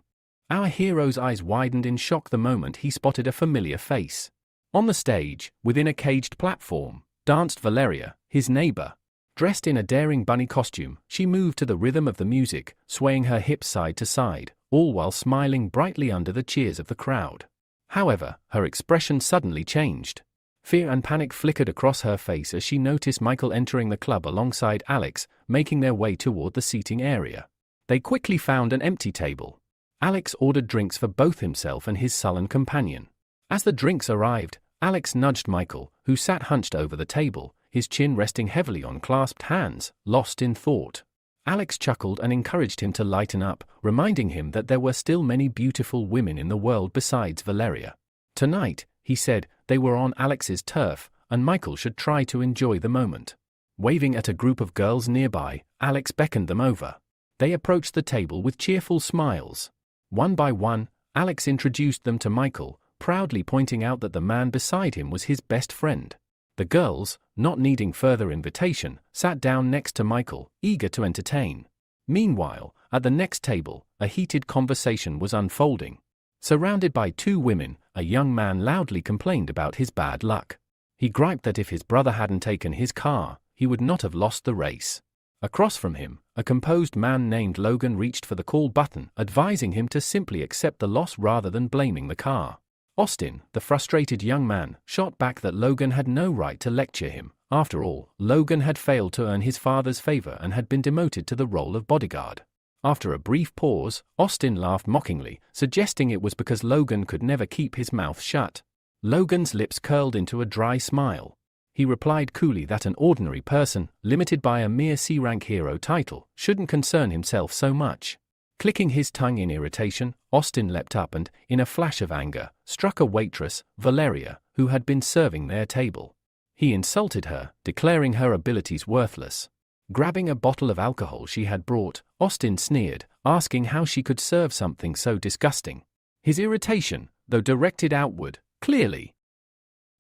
Our hero's eyes widened in shock the moment he spotted a familiar face. On the stage, within a caged platform, danced Valeria, his neighbor. Dressed in a daring bunny costume, she moved to the rhythm of the music, swaying her hips side to side, all while smiling brightly under the cheers of the crowd. However, her expression suddenly changed. Fear and panic flickered across her face as she noticed Michael entering the club alongside Alex, making their way toward the seating area. They quickly found an empty table. Alex ordered drinks for both himself and his sullen companion. As the drinks arrived, Alex nudged Michael, who sat hunched over the table, his chin resting heavily on clasped hands, lost in thought. Alex chuckled and encouraged him to lighten up, reminding him that there were still many beautiful women in the world besides Valeria. Tonight, he said, they were on Alex's turf, and Michael should try to enjoy the moment. Waving at a group of girls nearby, Alex beckoned them over. They approached the table with cheerful smiles. One by one, Alex introduced them to Michael, proudly pointing out that the man beside him was his best friend. The girls, not needing further invitation, sat down next to Michael, eager to entertain. Meanwhile, at the next table, a heated conversation was unfolding. Surrounded by two women, a young man loudly complained about his bad luck. He griped that if his brother hadn't taken his car, he would not have lost the race. Across from him, a composed man named Logan reached for the call button, advising him to simply accept the loss rather than blaming the car. Austin, the frustrated young man, shot back that Logan had no right to lecture him. After all, Logan had failed to earn his father's favor and had been demoted to the role of bodyguard. After a brief pause, Austin laughed mockingly, suggesting it was because Logan could never keep his mouth shut. Logan's lips curled into a dry smile. He replied coolly that an ordinary person, limited by a mere C-rank hero title, shouldn't concern himself so much. Clicking his tongue in irritation, Austin leapt up and, in a flash of anger, struck a waitress, Valeria, who had been serving their table. He insulted her, declaring her abilities worthless. Grabbing a bottle of alcohol she had brought, Austin sneered, asking how she could serve something so disgusting. His irritation, though directed outward, clearly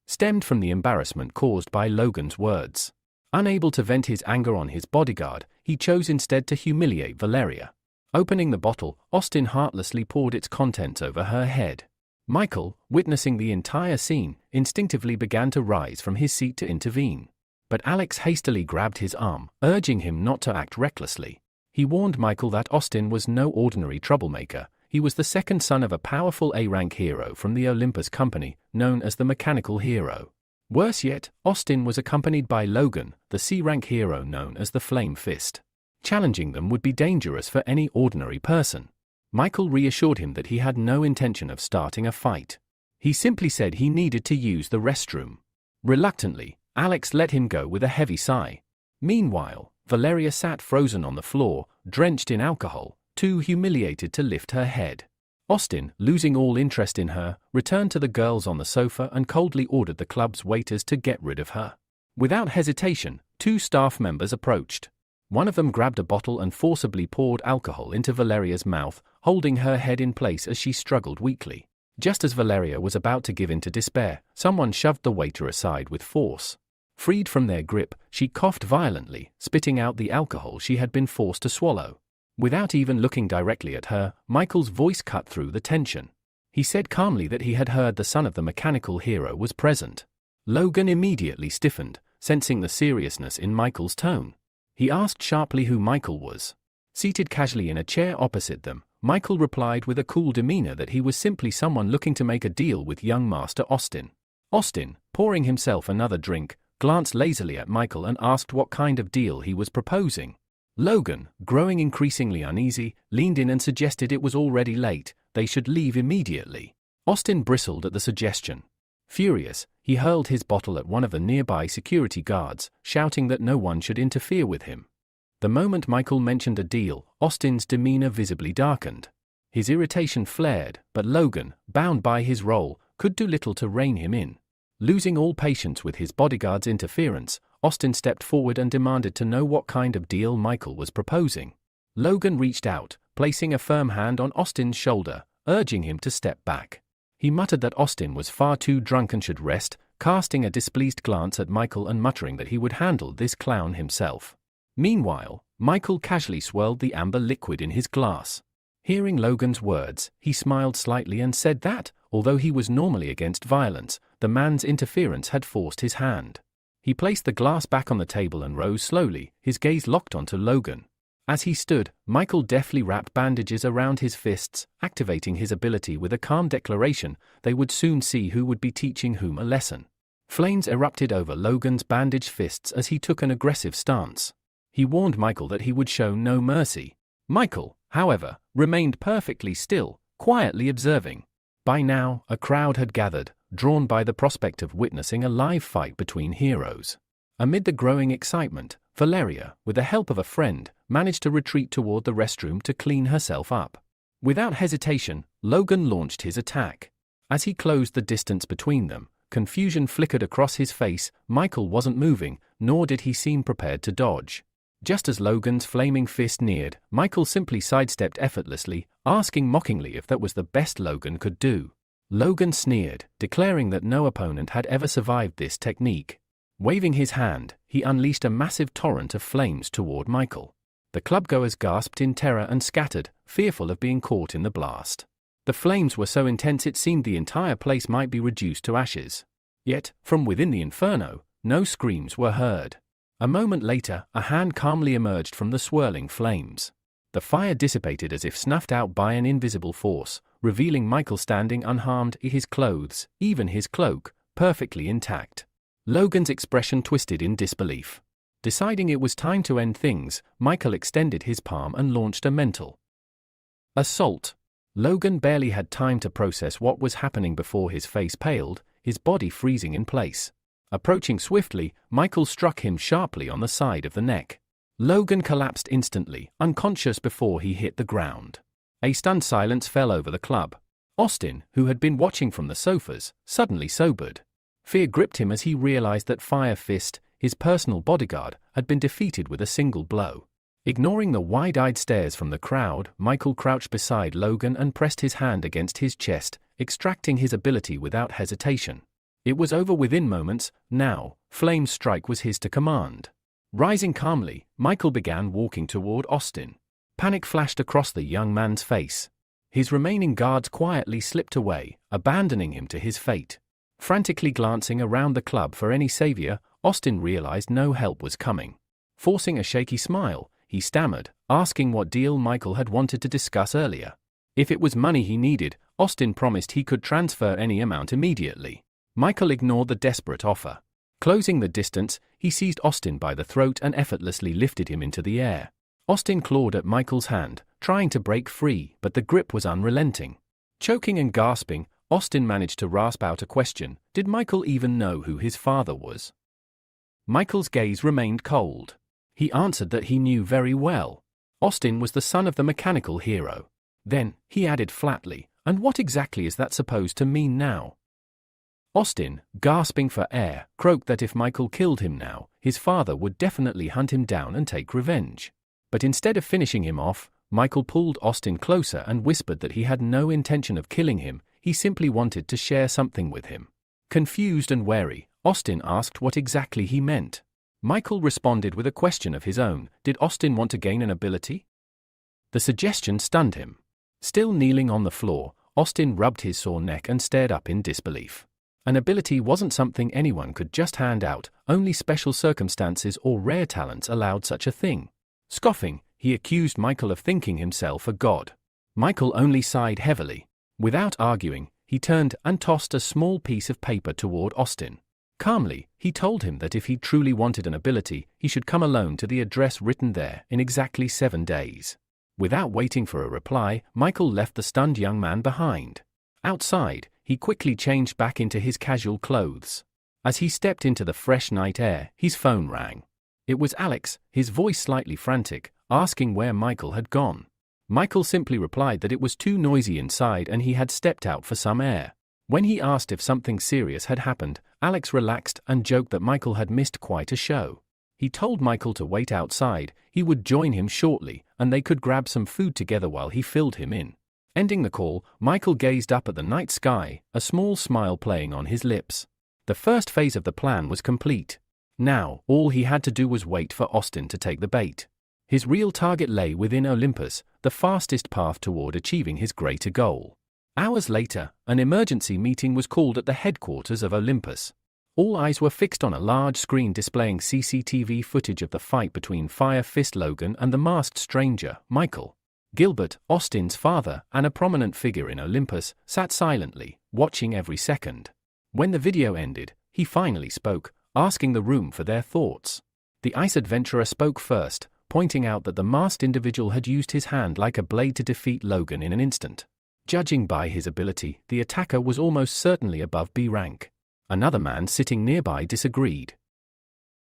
stemmed from the embarrassment caused by Logan's words. Unable to vent his anger on his bodyguard, he chose instead to humiliate Valeria. Opening the bottle, Austin heartlessly poured its contents over her head. Michael, witnessing the entire scene, instinctively began to rise from his seat to intervene. But Alex hastily grabbed his arm, urging him not to act recklessly. He warned Michael that Austin was no ordinary troublemaker. He was the second son of a powerful A-rank hero from the Olympus Company, known as the Mechanical Hero. Worse yet, Austin was accompanied by Logan, the C-rank hero known as the Flame Fist. Challenging them would be dangerous for any ordinary person. Michael reassured him that he had no intention of starting a fight. He simply said he needed to use the restroom. Reluctantly, Alex let him go with a heavy sigh. Meanwhile, Valeria sat frozen on the floor, drenched in alcohol, too humiliated to lift her head. Austin, losing all interest in her, returned to the girls on the sofa and coldly ordered the club's waiters to get rid of her. Without hesitation, two staff members approached. One of them grabbed a bottle and forcibly poured alcohol into Valeria's mouth, holding her head in place as she struggled weakly. Just as Valeria was about to give in to despair, someone shoved the waiter aside with force. Freed from their grip, she coughed violently, spitting out the alcohol she had been forced to swallow. Without even looking directly at her, Michael's voice cut through the tension. He said calmly that he had heard the son of the mechanical hero was present. Logan immediately stiffened, sensing the seriousness in Michael's tone. He asked sharply who Michael was. Seated casually in a chair opposite them, Michael replied with a cool demeanor that he was simply someone looking to make a deal with young Master Austin. Austin, pouring himself another drink, glanced lazily at Michael and asked what kind of deal he was proposing. Logan, growing increasingly uneasy, leaned in and suggested it was already late, they should leave immediately. Austin bristled at the suggestion. Furious, he hurled his bottle at one of the nearby security guards, shouting that no one should interfere with him. The moment Michael mentioned a deal, Austin's demeanor visibly darkened. His irritation flared, but Logan, bound by his role, could do little to rein him in. Losing all patience with his bodyguard's interference, Austin stepped forward and demanded to know what kind of deal Michael was proposing. Logan reached out, placing a firm hand on Austin's shoulder, urging him to step back. He muttered that Austin was far too drunk and should rest, casting a displeased glance at Michael and muttering that he would handle this clown himself. Meanwhile, Michael casually swirled the amber liquid in his glass. Hearing Logan's words, he smiled slightly and said that, although he was normally against violence, the man's interference had forced his hand. He placed the glass back on the table and rose slowly, his gaze locked onto Logan. As he stood, Michael deftly wrapped bandages around his fists, activating his ability with a calm declaration they would soon see who would be teaching whom a lesson. Flames erupted over Logan's bandaged fists as he took an aggressive stance. He warned Michael that he would show no mercy. Michael, however, remained perfectly still, quietly observing. By now, a crowd had gathered, drawn by the prospect of witnessing a live fight between heroes. Amid the growing excitement, Valeria, with the help of a friend, managed to retreat toward the restroom to clean herself up. Without hesitation, Logan launched his attack. As he closed the distance between them, confusion flickered across his face. Michael wasn't moving, nor did he seem prepared to dodge. Just as Logan's flaming fist neared, Michael simply sidestepped effortlessly, asking mockingly if that was the best Logan could do. Logan sneered, declaring that no opponent had ever survived this technique. Waving his hand, he unleashed a massive torrent of flames toward Michael. The clubgoers gasped in terror and scattered, fearful of being caught in the blast. The flames were so intense it seemed the entire place might be reduced to ashes. Yet, from within the inferno, no screams were heard. A moment later, a hand calmly emerged from the swirling flames. The fire dissipated as if snuffed out by an invisible force, revealing Michael standing unharmed, his clothes, even his cloak, perfectly intact. Logan's expression twisted in disbelief. Deciding it was time to end things, Michael extended his palm and launched a mental assault. Logan barely had time to process what was happening before his face paled, his body freezing in place. Approaching swiftly, Michael struck him sharply on the side of the neck. Logan collapsed instantly, unconscious before he hit the ground. A stunned silence fell over the club. Austin, who had been watching from the sofas, suddenly sobered. Fear gripped him as he realized that Fire Fist, his personal bodyguard, had been defeated with a single blow. Ignoring the wide-eyed stares from the crowd, Michael crouched beside Logan and pressed his hand against his chest, extracting his ability without hesitation. It was over within moments. Now, Flame's strike was his to command. Rising calmly, Michael began walking toward Austin. Panic flashed across the young man's face. His remaining guards quietly slipped away, abandoning him to his fate. Frantically glancing around the club for any savior, Austin realized no help was coming. Forcing a shaky smile, he stammered, asking what deal Michael had wanted to discuss earlier. If it was money he needed, Austin promised he could transfer any amount immediately. Michael ignored the desperate offer. Closing the distance, he seized Austin by the throat and effortlessly lifted him into the air. Austin clawed at Michael's hand, trying to break free, but the grip was unrelenting. Choking and gasping, Austin managed to rasp out a question. Did Michael even know who his father was? Michael's gaze remained cold. He answered that he knew very well. Austin was the son of the mechanical hero. Then, he added flatly, and what exactly is that supposed to mean now? Austin, gasping for air, croaked that if Michael killed him now, his father would definitely hunt him down and take revenge. But instead of finishing him off, Michael pulled Austin closer and whispered that he had no intention of killing him, he simply wanted to share something with him. Confused and wary, Austin asked what exactly he meant. Michael responded with a question of his own. Did Austin want to gain an ability? The suggestion stunned him. Still kneeling on the floor, Austin rubbed his sore neck and stared up in disbelief. An ability wasn't something anyone could just hand out, only special circumstances or rare talents allowed such a thing. Scoffing, he accused Michael of thinking himself a god. Michael only sighed heavily. Without arguing, he turned and tossed a small piece of paper toward Austin. Calmly, he told him that if he truly wanted an ability, he should come alone to the address written there in exactly 7 days. Without waiting for a reply, Michael left the stunned young man behind. Outside, he quickly changed back into his casual clothes. As he stepped into the fresh night air, his phone rang. It was Alex, his voice slightly frantic, asking where Michael had gone. Michael simply replied that it was too noisy inside and he had stepped out for some air. When he asked if something serious had happened, Alex relaxed and joked that Michael had missed quite a show. He told Michael to wait outside, he would join him shortly, and they could grab some food together while he filled him in. Ending the call, Michael gazed up at the night sky, a small smile playing on his lips. The first phase of the plan was complete. Now, all he had to do was wait for Austin to take the bait. His real target lay within Olympus, the fastest path toward achieving his greater goal. Hours later, an emergency meeting was called at the headquarters of Olympus. All eyes were fixed on a large screen displaying CCTV footage of the fight between Fire Fist Logan and the masked stranger, Michael. Gilbert, Austin's father, and a prominent figure in Olympus, sat silently, watching every second. When the video ended, he finally spoke, asking the room for their thoughts. The ice adventurer spoke first, pointing out that the masked individual had used his hand like a blade to defeat Logan in an instant. Judging by his ability, the attacker was almost certainly above B rank. Another man sitting nearby disagreed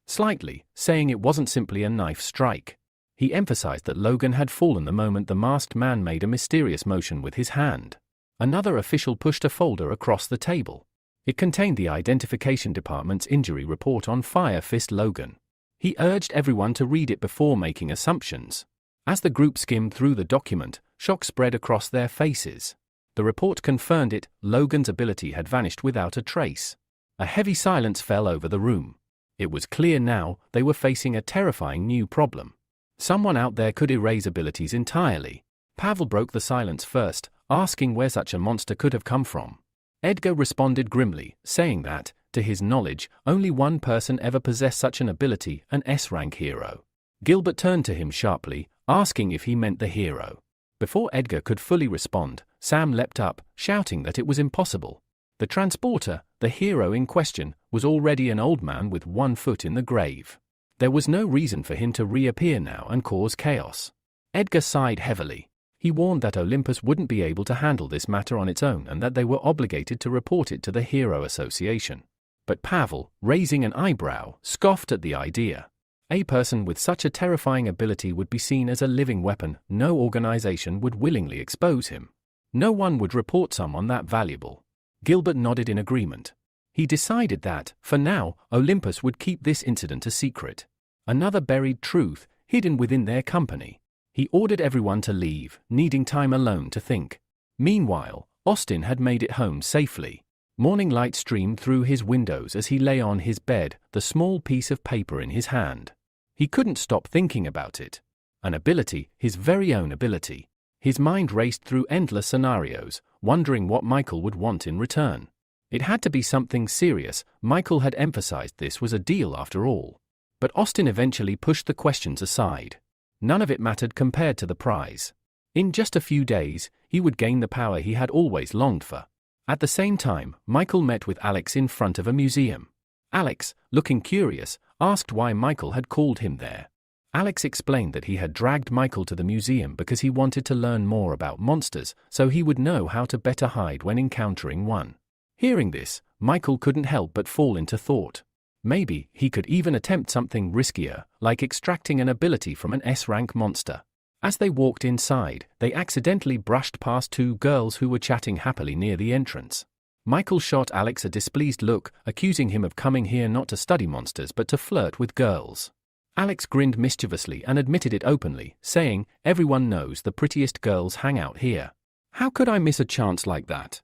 slightly, saying it wasn't simply a knife strike. He emphasized that Logan had fallen the moment the masked man made a mysterious motion with his hand. Another official pushed a folder across the table. It contained the Identification Department's injury report on Fire Fist Logan. He urged everyone to read it before making assumptions. As the group skimmed through the document, shock spread across their faces. The report confirmed it: Logan's ability had vanished without a trace. A heavy silence fell over the room. It was clear now they were facing a terrifying new problem. Someone out there could erase abilities entirely. Pavel broke the silence first, asking where such a monster could have come from. Edgar responded grimly, saying that, to his knowledge, only one person ever possessed such an ability, an S-rank hero. Gilbert turned to him sharply, asking if he meant the hero. Before Edgar could fully respond, Sam leapt up, shouting that it was impossible. The transporter, the hero in question, was already an old man with one foot in the grave. There was no reason for him to reappear now and cause chaos. Edgar sighed heavily. He warned that Olympus wouldn't be able to handle this matter on its own and that they were obligated to report it to the Hero Association. But Pavel, raising an eyebrow, scoffed at the idea. A person with such a terrifying ability would be seen as a living weapon. No organization would willingly expose him. No one would report someone that valuable. Gilbert nodded in agreement. He decided that, for now, Olympus would keep this incident a secret. Another buried truth, hidden within their company. He ordered everyone to leave, needing time alone to think. Meanwhile, Austin had made it home safely. Morning light streamed through his windows as he lay on his bed, the small piece of paper in his hand. He couldn't stop thinking about it. An ability, his very own ability. His mind raced through endless scenarios, wondering what Michael would want in return. It had to be something serious. Michael had emphasized this was a deal after all. But Austin eventually pushed the questions aside. None of it mattered compared to the prize. In just a few days, he would gain the power he had always longed for. At the same time, Michael met with Alex in front of a museum. Alex, looking curious, asked why Michael had called him there. Alex explained that he had dragged Michael to the museum because he wanted to learn more about monsters, so he would know how to better hide when encountering one. Hearing this, Michael couldn't help but fall into thought. Maybe he could even attempt something riskier, like extracting an ability from an S-rank monster. As they walked inside, they accidentally brushed past two girls who were chatting happily near the entrance. Michael shot Alex a displeased look, accusing him of coming here not to study monsters but to flirt with girls. Alex grinned mischievously and admitted it openly, saying, "Everyone knows the prettiest girls hang out here. How could I miss a chance like that?"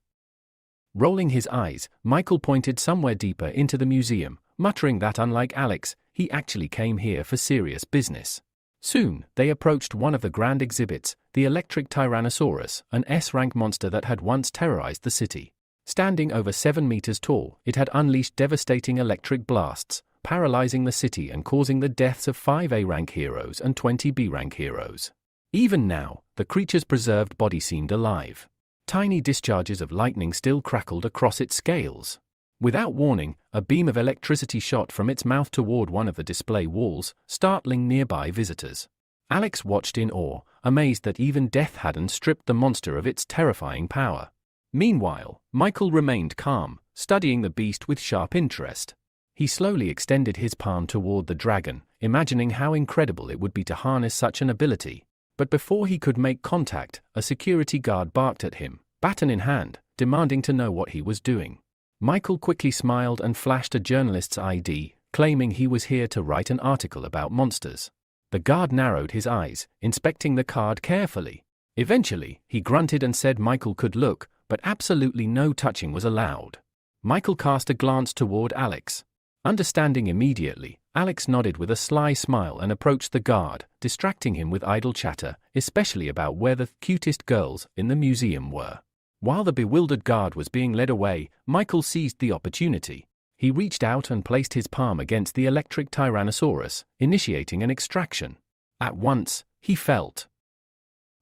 Rolling his eyes, Michael pointed somewhere deeper into the museum, muttering that unlike Alex, he actually came here for serious business. Soon, they approached one of the grand exhibits, the electric Tyrannosaurus, an S-rank monster that had once terrorized the city. Standing over 7 meters tall, it had unleashed devastating electric blasts, paralyzing the city and causing the deaths of 5 A-rank heroes and 20 B-rank heroes. Even now, the creature's preserved body seemed alive. Tiny discharges of lightning still crackled across its scales. Without warning, a beam of electricity shot from its mouth toward one of the display walls, startling nearby visitors. Alex watched in awe, amazed that even death hadn't stripped the monster of its terrifying power. Meanwhile, Michael remained calm, studying the beast with sharp interest. He slowly extended his palm toward the dragon, imagining how incredible it would be to harness such an ability. But before he could make contact, a security guard barked at him, baton in hand, demanding to know what he was doing. Michael quickly smiled and flashed a journalist's ID, claiming he was here to write an article about monsters. The guard narrowed his eyes, inspecting the card carefully. Eventually, he grunted and said Michael could look, but absolutely no touching was allowed. Michael cast a glance toward Alex. Understanding immediately, Alex nodded with a sly smile and approached the guard, distracting him with idle chatter, especially about where the cutest girls in the museum were. While the bewildered guard was being led away, Michael seized the opportunity. He reached out and placed his palm against the electric Tyrannosaurus, initiating an extraction. At once, he felt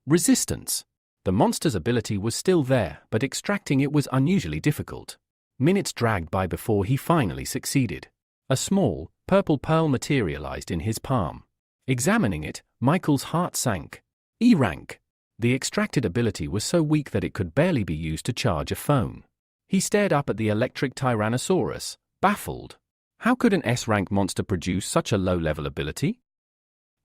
resistance. The monster's ability was still there, but extracting it was unusually difficult. Minutes dragged by before he finally succeeded. A small, purple pearl materialized in his palm. Examining it, Michael's heart sank. E rank. The extracted ability was so weak that it could barely be used to charge a phone. He stared up at the electric Tyrannosaurus, baffled. How could an S-rank monster produce such a low-level ability?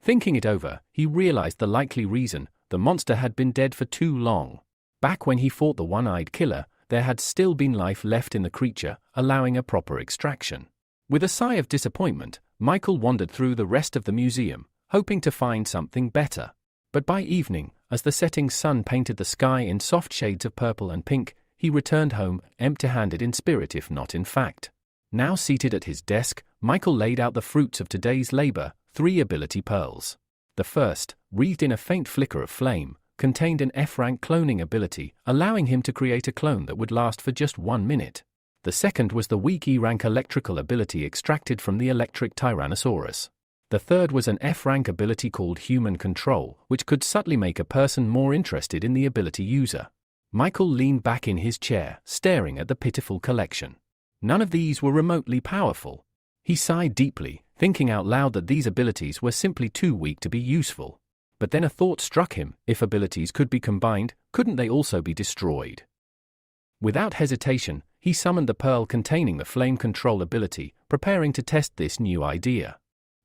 Thinking it over, he realized the likely reason: the monster had been dead for too long. Back when he fought the one-eyed killer, there had still been life left in the creature, allowing a proper extraction. With a sigh of disappointment, Michael wandered through the rest of the museum, hoping to find something better. But by evening, as the setting sun painted the sky in soft shades of purple and pink, he returned home, empty-handed in spirit if not in fact. Now seated at his desk, Michael laid out the fruits of today's labor: 3 ability pearls. The first, wreathed in a faint flicker of flame, contained an F-rank cloning ability, allowing him to create a clone that would last for just 1 minute. The second was the weak E-rank electrical ability extracted from the electric Tyrannosaurus. The third was an F-rank ability called human control, which could subtly make a person more interested in the ability user. Michael leaned back in his chair, staring at the pitiful collection. None of these were remotely powerful. He sighed deeply, thinking out loud that these abilities were simply too weak to be useful. But then a thought struck him: if abilities could be combined, couldn't they also be destroyed? Without hesitation, he summoned the pearl containing the flame control ability, preparing to test this new idea.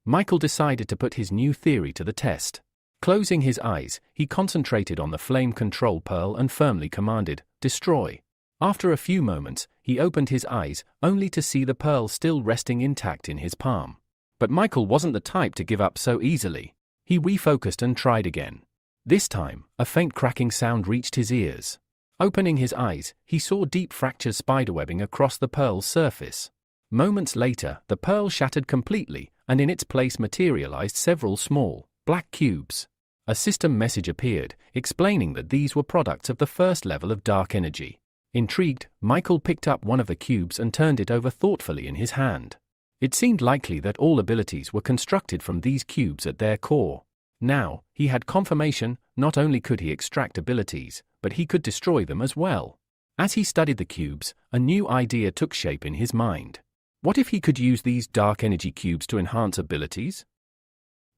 Michael decided to put his new theory to the test. Closing his eyes, he concentrated on the flame control pearl and firmly commanded, "Destroy." After a few moments, he opened his eyes, only to see the pearl still resting intact in his palm. But Michael wasn't the type to give up so easily. He refocused and tried again. This time, a faint cracking sound reached his ears. Opening his eyes, he saw deep fractures spiderwebbing across the pearl's surface. Moments later, the pearl shattered completely, and in its place materialized several small, black cubes. A system message appeared, explaining that these were products of the first level of dark energy. Intrigued, Michael picked up one of the cubes and turned it over thoughtfully in his hand. It seemed likely that all abilities were constructed from these cubes at their core. Now, he had confirmation: not only could he extract abilities, but he could destroy them as well. As he studied the cubes, a new idea took shape in his mind. What if he could use these dark energy cubes to enhance abilities?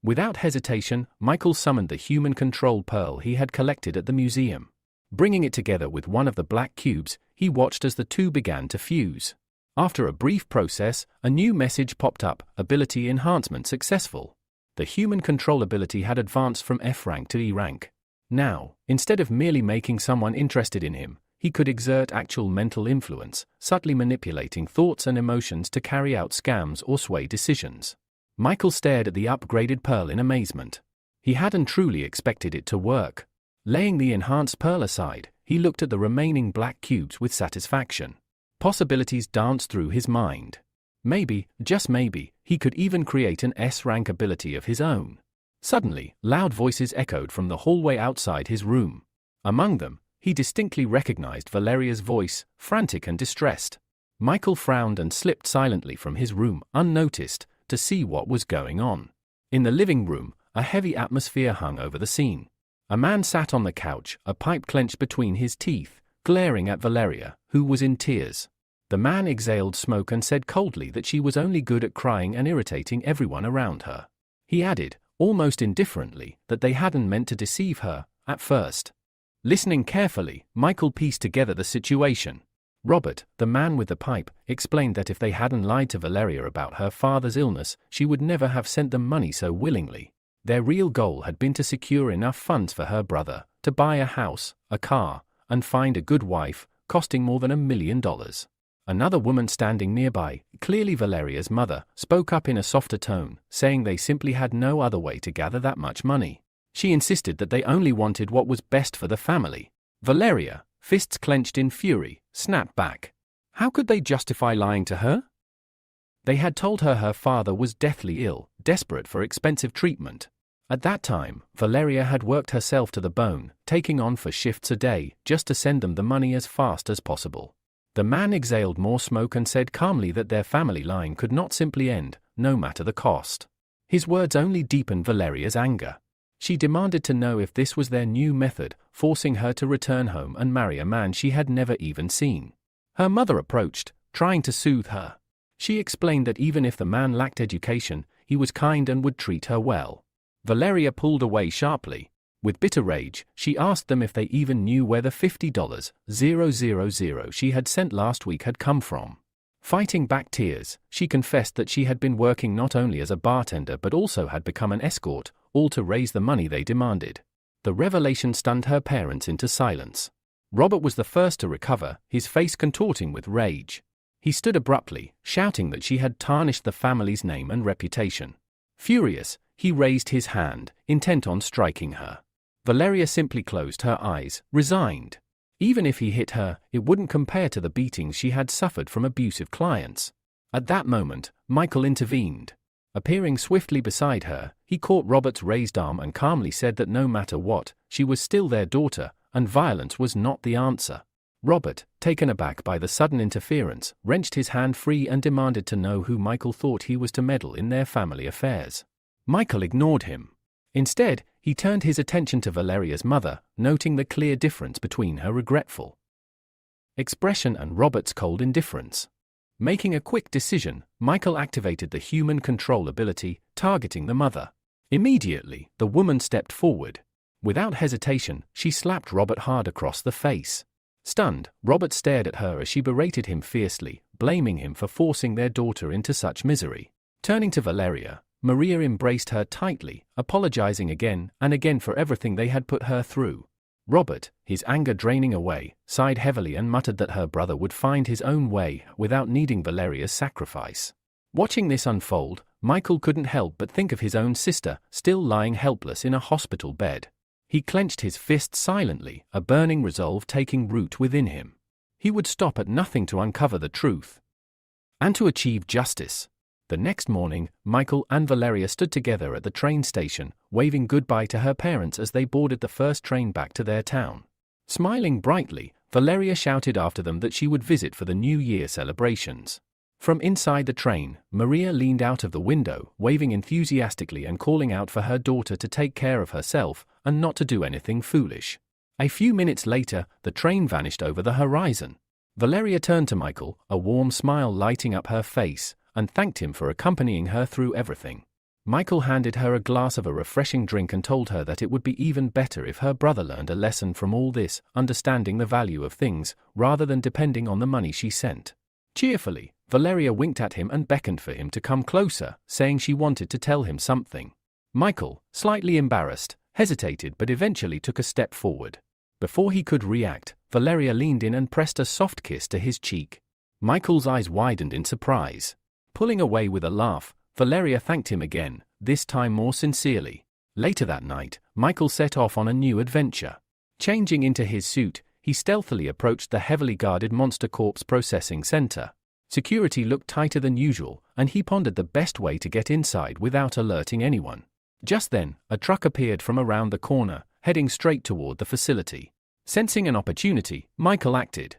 Without hesitation, Michael summoned the human control pearl he had collected at the museum. Bringing it together with one of the black cubes, he watched as the two began to fuse. After a brief process, a new message popped up: ability enhancement successful. The human control ability had advanced from F-rank to E-rank. Now, instead of merely making someone interested in him, he could exert actual mental influence, subtly manipulating thoughts and emotions to carry out scams or sway decisions. Michael stared at the upgraded pearl in amazement. He hadn't truly expected it to work. Laying the enhanced pearl aside, he looked at the remaining black cubes with satisfaction. Possibilities danced through his mind. Maybe, just maybe, he could even create an S-rank ability of his own. Suddenly, loud voices echoed from the hallway outside his room. Among them, he distinctly recognized Valeria's voice, frantic and distressed. Michael frowned and slipped silently from his room, unnoticed, to see what was going on. In the living room, a heavy atmosphere hung over the scene. A man sat on the couch, a pipe clenched between his teeth, glaring at Valeria, who was in tears. The man exhaled smoke and said coldly that she was only good at crying and irritating everyone around her. He added, almost indifferently, that they hadn't meant to deceive her, at first. Listening carefully, Michael pieced together the situation. Robert, the man with the pipe, explained that if they hadn't lied to Valeria about her father's illness, she would never have sent them money so willingly. Their real goal had been to secure enough funds for her brother, to buy a house, a car, and find a good wife, costing more than $1 million. Another woman standing nearby, clearly Valeria's mother, spoke up in a softer tone, saying they simply had no other way to gather that much money. She insisted that they only wanted what was best for the family. Valeria, fists clenched in fury, snapped back. How could they justify lying to her? They had told her her father was deathly ill, desperate for expensive treatment. At that time, Valeria had worked herself to the bone, taking on 4 shifts a day, just to send them the money as fast as possible. The man exhaled more smoke and said calmly that their family line could not simply end, no matter the cost. His words only deepened Valeria's anger. She demanded to know if this was their new method, forcing her to return home and marry a man she had never even seen. Her mother approached, trying to soothe her. She explained that even if the man lacked education, he was kind and would treat her well. Valeria pulled away sharply. With bitter rage, she asked them if they even knew where the $50,000 she had sent last week had come from. Fighting back tears, she confessed that she had been working not only as a bartender but also had become an escort, all to raise the money they demanded. The revelation stunned her parents into silence. Robert was the first to recover, his face contorting with rage. He stood abruptly, shouting that she had tarnished the family's name and reputation. Furious, he raised his hand, intent on striking her. Valeria simply closed her eyes, resigned. Even if he hit her, it wouldn't compare to the beatings she had suffered from abusive clients. At that moment, Michael intervened. Appearing swiftly beside her, he caught Robert's raised arm and calmly said that no matter what, she was still their daughter, and violence was not the answer. Robert, taken aback by the sudden interference, wrenched his hand free and demanded to know who Michael thought he was to meddle in their family affairs. Michael ignored him. Instead, he turned his attention to Valeria's mother, noting the clear difference between her regretful expression and Robert's cold indifference. Making a quick decision, Michael activated the human control ability, targeting the mother. Immediately, the woman stepped forward. Without hesitation, she slapped Robert hard across the face. Stunned, Robert stared at her as she berated him fiercely, blaming him for forcing their daughter into such misery. Turning to Valeria, Maria embraced her tightly, apologizing again and again for everything they had put her through. Robert, his anger draining away, sighed heavily and muttered that her brother would find his own way without needing Valeria's sacrifice. Watching this unfold, Michael couldn't help but think of his own sister, still lying helpless in a hospital bed. He clenched his fist silently, a burning resolve taking root within him. He would stop at nothing to uncover the truth and to achieve justice. The next morning, Michael and Valeria stood together at the train station, waving goodbye to her parents as they boarded the first train back to their town. Smiling brightly, Valeria shouted after them that she would visit for the New Year celebrations. From inside the train, Maria leaned out of the window, waving enthusiastically and calling out for her daughter to take care of herself and not to do anything foolish. A few minutes later, the train vanished over the horizon. Valeria turned to Michael, a warm smile lighting up her face, and thanked him for accompanying her through everything. Michael handed her a glass of a refreshing drink and told her that it would be even better if her brother learned a lesson from all this, understanding the value of things, rather than depending on the money she sent. Cheerfully, Valeria winked at him and beckoned for him to come closer, saying she wanted to tell him something. Michael, slightly embarrassed, hesitated but eventually took a step forward. Before he could react, Valeria leaned in and pressed a soft kiss to his cheek. Michael's eyes widened in surprise. Pulling away with a laugh, Valeria thanked him again, this time more sincerely. Later that night, Michael set off on a new adventure. Changing into his suit, he stealthily approached the heavily guarded Monster Corp's processing center. Security looked tighter than usual, and he pondered the best way to get inside without alerting anyone. Just then, a truck appeared from around the corner, heading straight toward the facility. Sensing an opportunity, Michael acted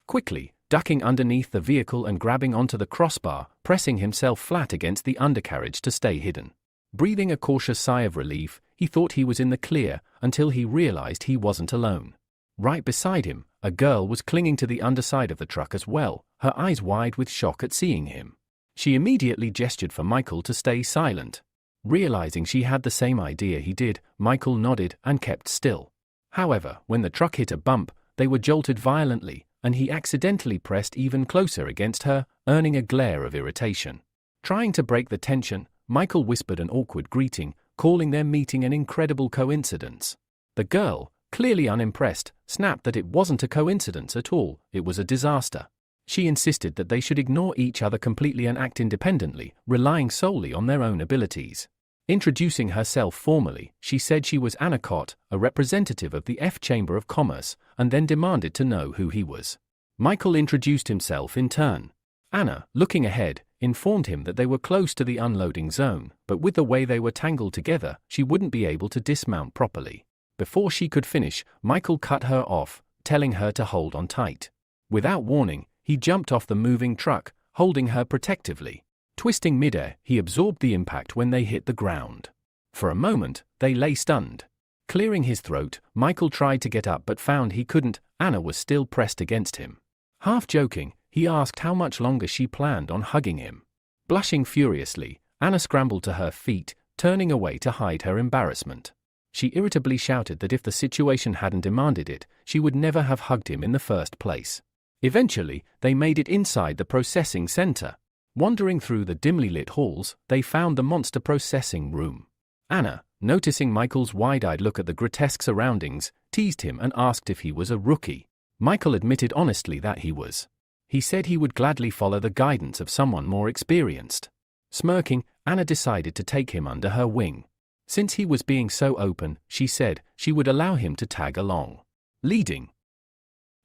quickly, ducking underneath the vehicle and grabbing onto the crossbar, pressing himself flat against the undercarriage to stay hidden. Breathing a cautious sigh of relief, he thought he was in the clear, until he realized he wasn't alone. Right beside him, a girl was clinging to the underside of the truck as well, her eyes wide with shock at seeing him. She immediately gestured for Michael to stay silent. Realizing she had the same idea he did, Michael nodded and kept still. However, when the truck hit a bump, they were jolted violently, and he accidentally pressed even closer against her, earning a glare of irritation. Trying to break the tension, Michael whispered an awkward greeting, calling their meeting an incredible coincidence. The girl, clearly unimpressed, snapped that it wasn't a coincidence at all, it was a disaster. She insisted that they should ignore each other completely and act independently, relying solely on their own abilities. Introducing herself formally, she said she was Anna Cott, a representative of the F Chamber of Commerce, and then demanded to know who he was. Michael introduced himself in turn. Anna, looking ahead, informed him that they were close to the unloading zone, but with the way they were tangled together, she wouldn't be able to dismount properly. Before she could finish, Michael cut her off, telling her to hold on tight. Without warning, he jumped off the moving truck, holding her protectively. Twisting midair, he absorbed the impact when they hit the ground. For a moment, they lay stunned. Clearing his throat, Michael tried to get up but found he couldn't. Anna was still pressed against him. Half joking, he asked how much longer she planned on hugging him. Blushing furiously, Anna scrambled to her feet, turning away to hide her embarrassment. She irritably shouted that if the situation hadn't demanded it, she would never have hugged him in the first place. Eventually, they made it inside the processing center. Wandering through the dimly lit halls, they found the monster processing room. Anna, noticing Michael's wide-eyed look at the grotesque surroundings, teased him and asked if he was a rookie. Michael admitted honestly that he was. He said he would gladly follow the guidance of someone more experienced. Smirking, Anna decided to take him under her wing. Since he was being so open, she said she would allow him to tag along. Leading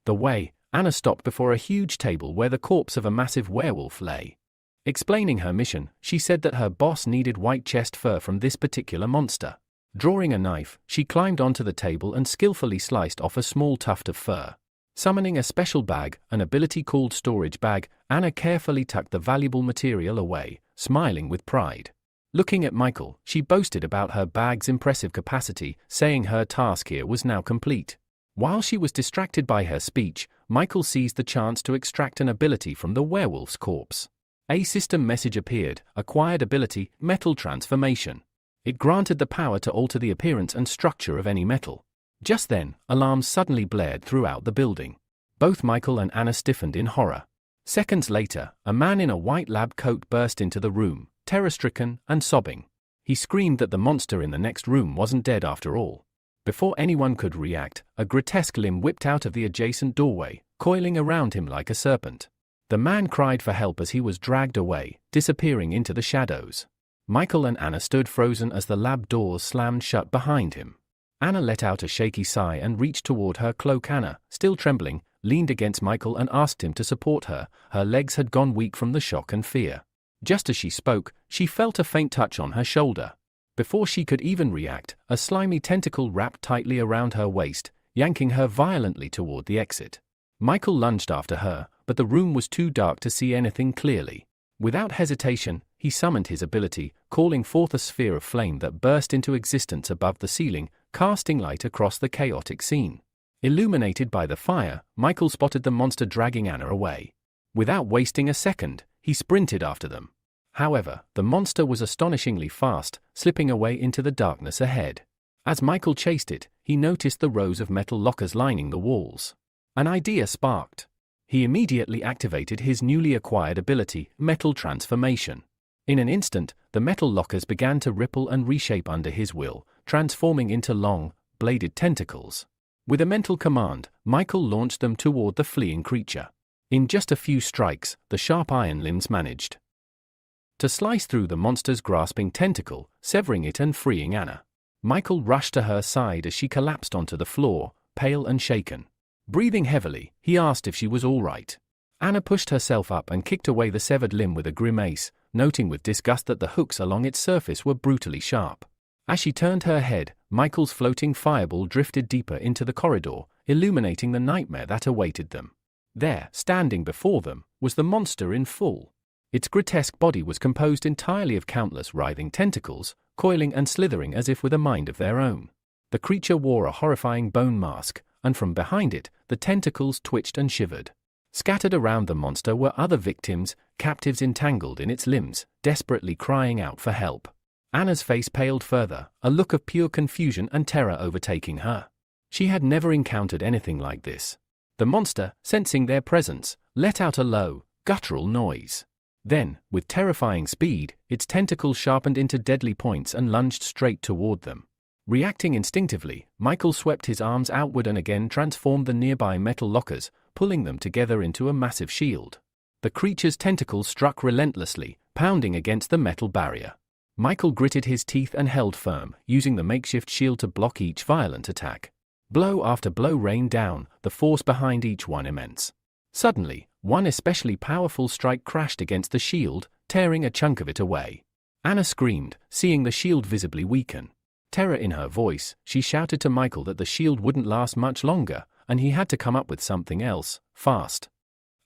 the way, Anna stopped before a huge table where the corpse of a massive werewolf lay. Explaining her mission, she said that her boss needed white chest fur from this particular monster. Drawing a knife, she climbed onto the table and skillfully sliced off a small tuft of fur. Summoning a special bag, an ability called storage bag, Anna carefully tucked the valuable material away, smiling with pride. Looking at Michael, she boasted about her bag's impressive capacity, saying her task here was now complete. While she was distracted by her speech, Michael seized the chance to extract an ability from the werewolf's corpse. A system message appeared, acquired ability, metal transformation. It granted the power to alter the appearance and structure of any metal. Just then, alarms suddenly blared throughout the building. Both Michael and Anna stiffened in horror. Seconds later, a man in a white lab coat burst into the room, terror-stricken and sobbing. He screamed that the monster in the next room wasn't dead after all. Before anyone could react, a grotesque limb whipped out of the adjacent doorway, coiling around him like a serpent. The man cried for help as he was dragged away, disappearing into the shadows. Michael and Anna stood frozen as the lab doors slammed shut behind him. Anna let out a shaky sigh and reached toward her cloak. Anna, still trembling, leaned against Michael and asked him to support her. Her legs had gone weak from the shock and fear. Just as she spoke, she felt a faint touch on her shoulder. Before she could even react, a slimy tentacle wrapped tightly around her waist, yanking her violently toward the exit. Michael lunged after her, but the room was too dark to see anything clearly. Without hesitation, he summoned his ability, calling forth a sphere of flame that burst into existence above the ceiling, casting light across the chaotic scene. Illuminated by the fire, Michael spotted the monster dragging Anna away. Without wasting a second, he sprinted after them. However, the monster was astonishingly fast, slipping away into the darkness ahead. As Michael chased it, he noticed the rows of metal lockers lining the walls. An idea sparked. He immediately activated his newly acquired ability, metal transformation. In an instant, the metal lockers began to ripple and reshape under his will, transforming into long, bladed tentacles. With a mental command, Michael launched them toward the fleeing creature. In just a few strikes, the sharp iron limbs managed to slice through the monster's grasping tentacle, severing it and freeing Anna. Michael rushed to her side as she collapsed onto the floor, pale and shaken. Breathing heavily, he asked if she was all right. Anna pushed herself up and kicked away the severed limb with a grimace, noting with disgust that the hooks along its surface were brutally sharp. As she turned her head, Michael's floating fireball drifted deeper into the corridor, illuminating the nightmare that awaited them. There, standing before them, was the monster in full. Its grotesque body was composed entirely of countless writhing tentacles, coiling and slithering as if with a mind of their own. The creature wore a horrifying bone mask, and from behind it, the tentacles twitched and shivered. Scattered around the monster were other victims, captives entangled in its limbs, desperately crying out for help. Anna's face paled further, a look of pure confusion and terror overtaking her. She had never encountered anything like this. The monster, sensing their presence, let out a low, guttural noise. Then, with terrifying speed, its tentacles sharpened into deadly points and lunged straight toward them. Reacting instinctively, Michael swept his arms outward and again transformed the nearby metal lockers, pulling them together into a massive shield. The creature's tentacles struck relentlessly, pounding against the metal barrier. Michael gritted his teeth and held firm, using the makeshift shield to block each violent attack. Blow after blow rained down, the force behind each one immense. Suddenly, one especially powerful strike crashed against the shield, tearing a chunk of it away. Anna screamed, seeing the shield visibly weaken. Terror in her voice, she shouted to Michael that the shield wouldn't last much longer, and he had to come up with something else, fast.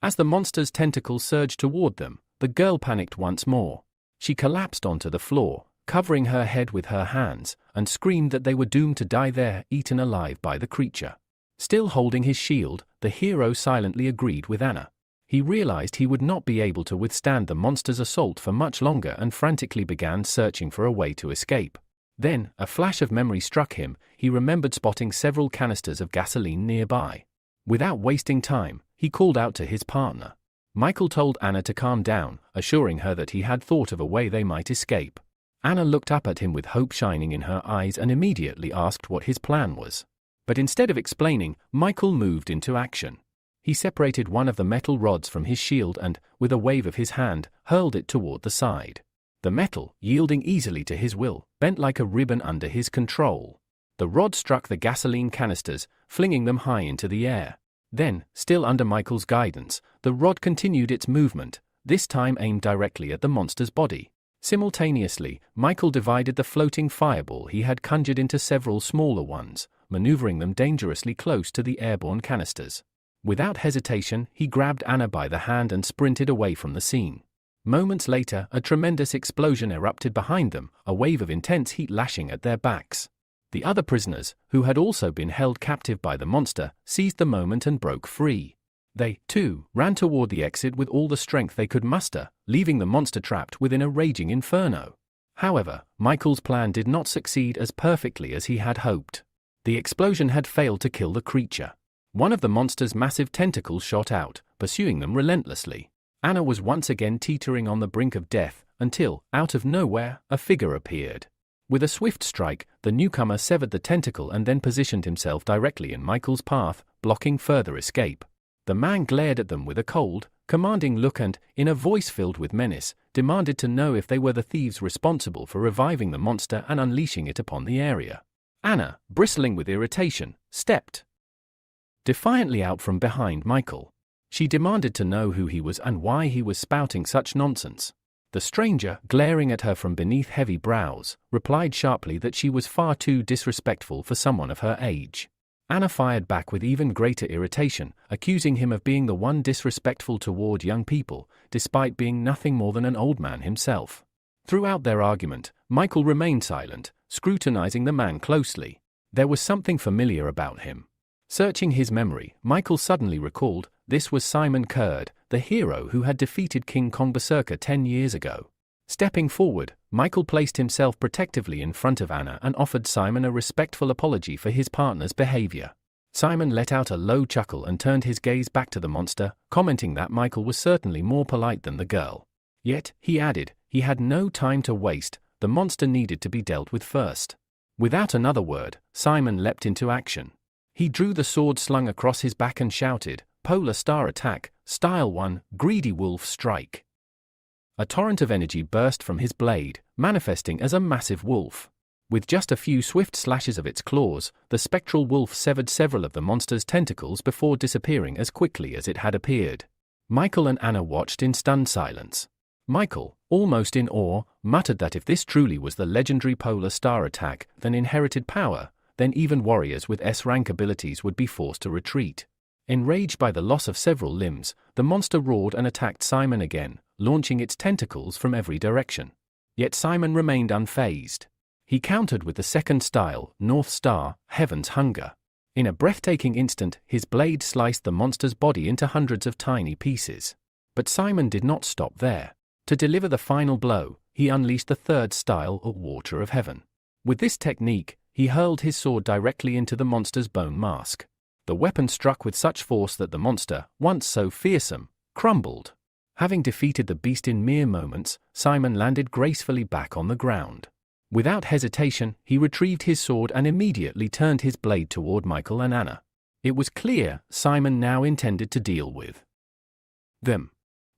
As the monster's tentacles surged toward them, the girl panicked once more. She collapsed onto the floor, covering her head with her hands, and screamed that they were doomed to die there, eaten alive by the creature. Still holding his shield, the hero silently agreed with Anna. He realized he would not be able to withstand the monster's assault for much longer and frantically began searching for a way to escape. Then, a flash of memory struck him. He remembered spotting several canisters of gasoline nearby. Without wasting time, he called out to his partner. Michael told Anna to calm down, assuring her that he had thought of a way they might escape. Anna looked up at him with hope shining in her eyes and immediately asked what his plan was. But instead of explaining, Michael moved into action. He separated one of the metal rods from his shield and, with a wave of his hand, hurled it toward the side. The metal, yielding easily to his will, bent like a ribbon under his control. The rod struck the gasoline canisters, flinging them high into the air. Then, still under Michael's guidance, the rod continued its movement, this time aimed directly at the monster's body. Simultaneously, Michael divided the floating fireball he had conjured into several smaller ones, maneuvering them dangerously close to the airborne canisters. Without hesitation, he grabbed Anna by the hand and sprinted away from the scene. Moments later, a tremendous explosion erupted behind them, a wave of intense heat lashing at their backs. The other prisoners, who had also been held captive by the monster, seized the moment and broke free. They, too, ran toward the exit with all the strength they could muster, leaving the monster trapped within a raging inferno. However, Michael's plan did not succeed as perfectly as he had hoped. The explosion had failed to kill the creature. One of the monster's massive tentacles shot out, pursuing them relentlessly. Anna was once again teetering on the brink of death, until, out of nowhere, a figure appeared. With a swift strike, the newcomer severed the tentacle and then positioned himself directly in Michael's path, blocking further escape. The man glared at them with a cold, commanding look and, in a voice filled with menace, demanded to know if they were the thieves responsible for reviving the monster and unleashing it upon the area. Anna, bristling with irritation, stepped defiantly out from behind Michael. She demanded to know who he was and why he was spouting such nonsense. The stranger, glaring at her from beneath heavy brows, replied sharply that she was far too disrespectful for someone of her age. Anna fired back with even greater irritation, accusing him of being the one disrespectful toward young people, despite being nothing more than an old man himself. Throughout their argument, Michael remained silent, scrutinizing the man closely. There was something familiar about him. Searching his memory, Michael suddenly recalled, this was Simon Kurd, the hero who had defeated King Kong Berserker 10 years ago. Stepping forward, Michael placed himself protectively in front of Anna and offered Simon a respectful apology for his partner's behavior. Simon let out a low chuckle and turned his gaze back to the monster, commenting that Michael was certainly more polite than the girl. Yet, he added, he had no time to waste, the monster needed to be dealt with first. Without another word, Simon leapt into action. He drew the sword slung across his back and shouted, "Polar Star Attack, Style 1, Greedy Wolf Strike." A torrent of energy burst from his blade, manifesting as a massive wolf. With just a few swift slashes of its claws, the spectral wolf severed several of the monster's tentacles before disappearing as quickly as it had appeared. Michael and Anna watched in stunned silence. Michael, almost in awe, muttered that if this truly was the legendary Polar Star Attack, then inherited power, then even warriors with S-rank abilities would be forced to retreat. Enraged by the loss of several limbs, the monster roared and attacked Simon again, launching its tentacles from every direction. Yet Simon remained unfazed. He countered with the second style, North Star, Heaven's Hunger. In a breathtaking instant, his blade sliced the monster's body into hundreds of tiny pieces. But Simon did not stop there. To deliver the final blow, he unleashed the third style, or Water of Heaven. With this technique, he hurled his sword directly into the monster's bone mask. The weapon struck with such force that the monster, once so fearsome, crumbled. Having defeated the beast in mere moments, Simon landed gracefully back on the ground. Without hesitation, he retrieved his sword and immediately turned his blade toward Michael and Anna. It was clear Simon now intended to deal with them.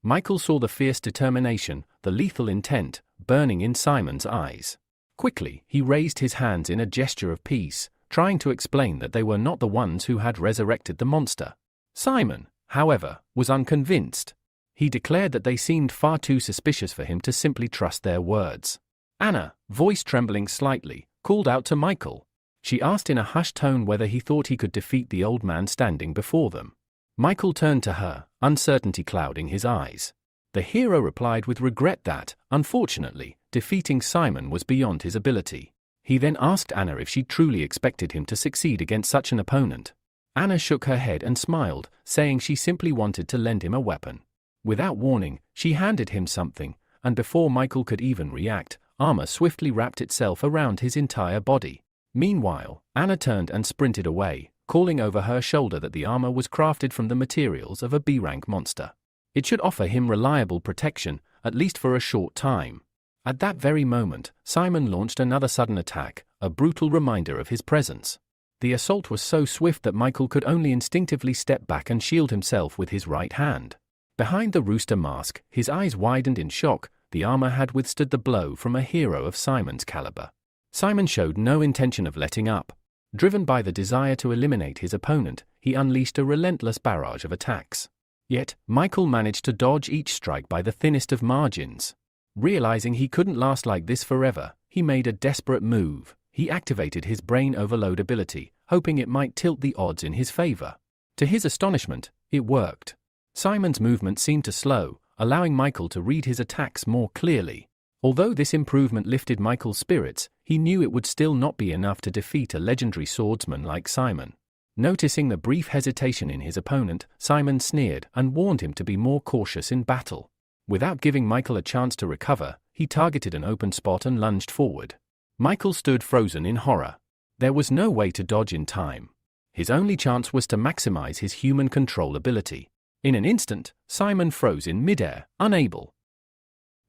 Michael saw the fierce determination, the lethal intent, burning in Simon's eyes. Quickly, he raised his hands in a gesture of peace, trying to explain that they were not the ones who had resurrected the monster. Simon, however, was unconvinced. He declared that they seemed far too suspicious for him to simply trust their words. Anna, voice trembling slightly, called out to Michael. She asked in a hushed tone whether he thought he could defeat the old man standing before them. Michael turned to her, uncertainty clouding his eyes. The hero replied with regret that, unfortunately, defeating Simon was beyond his ability. He then asked Anna if she truly expected him to succeed against such an opponent. Anna shook her head and smiled, saying she simply wanted to lend him a weapon. Without warning, she handed him something, and before Michael could even react, armor swiftly wrapped itself around his entire body. Meanwhile, Anna turned and sprinted away, calling over her shoulder that the armor was crafted from the materials of a B-rank monster. It should offer him reliable protection, at least for a short time. At that very moment, Simon launched another sudden attack, a brutal reminder of his presence. The assault was so swift that Michael could only instinctively step back and shield himself with his right hand. Behind the rooster mask, his eyes widened in shock. The armor had withstood the blow from a hero of Simon's caliber. Simon showed no intention of letting up. Driven by the desire to eliminate his opponent, he unleashed a relentless barrage of attacks. Yet, Michael managed to dodge each strike by the thinnest of margins. Realizing he couldn't last like this forever, he made a desperate move. He activated his brain overload ability, hoping it might tilt the odds in his favor. To his astonishment, it worked. Simon's movement seemed to slow, allowing Michael to read his attacks more clearly. Although this improvement lifted Michael's spirits, he knew it would still not be enough to defeat a legendary swordsman like Simon. Noticing the brief hesitation in his opponent, Simon sneered and warned him to be more cautious in battle. Without giving Michael a chance to recover, he targeted an open spot and lunged forward. Michael stood frozen in horror. There was no way to dodge in time. His only chance was to maximize his human control ability. In an instant, Simon froze in midair, unable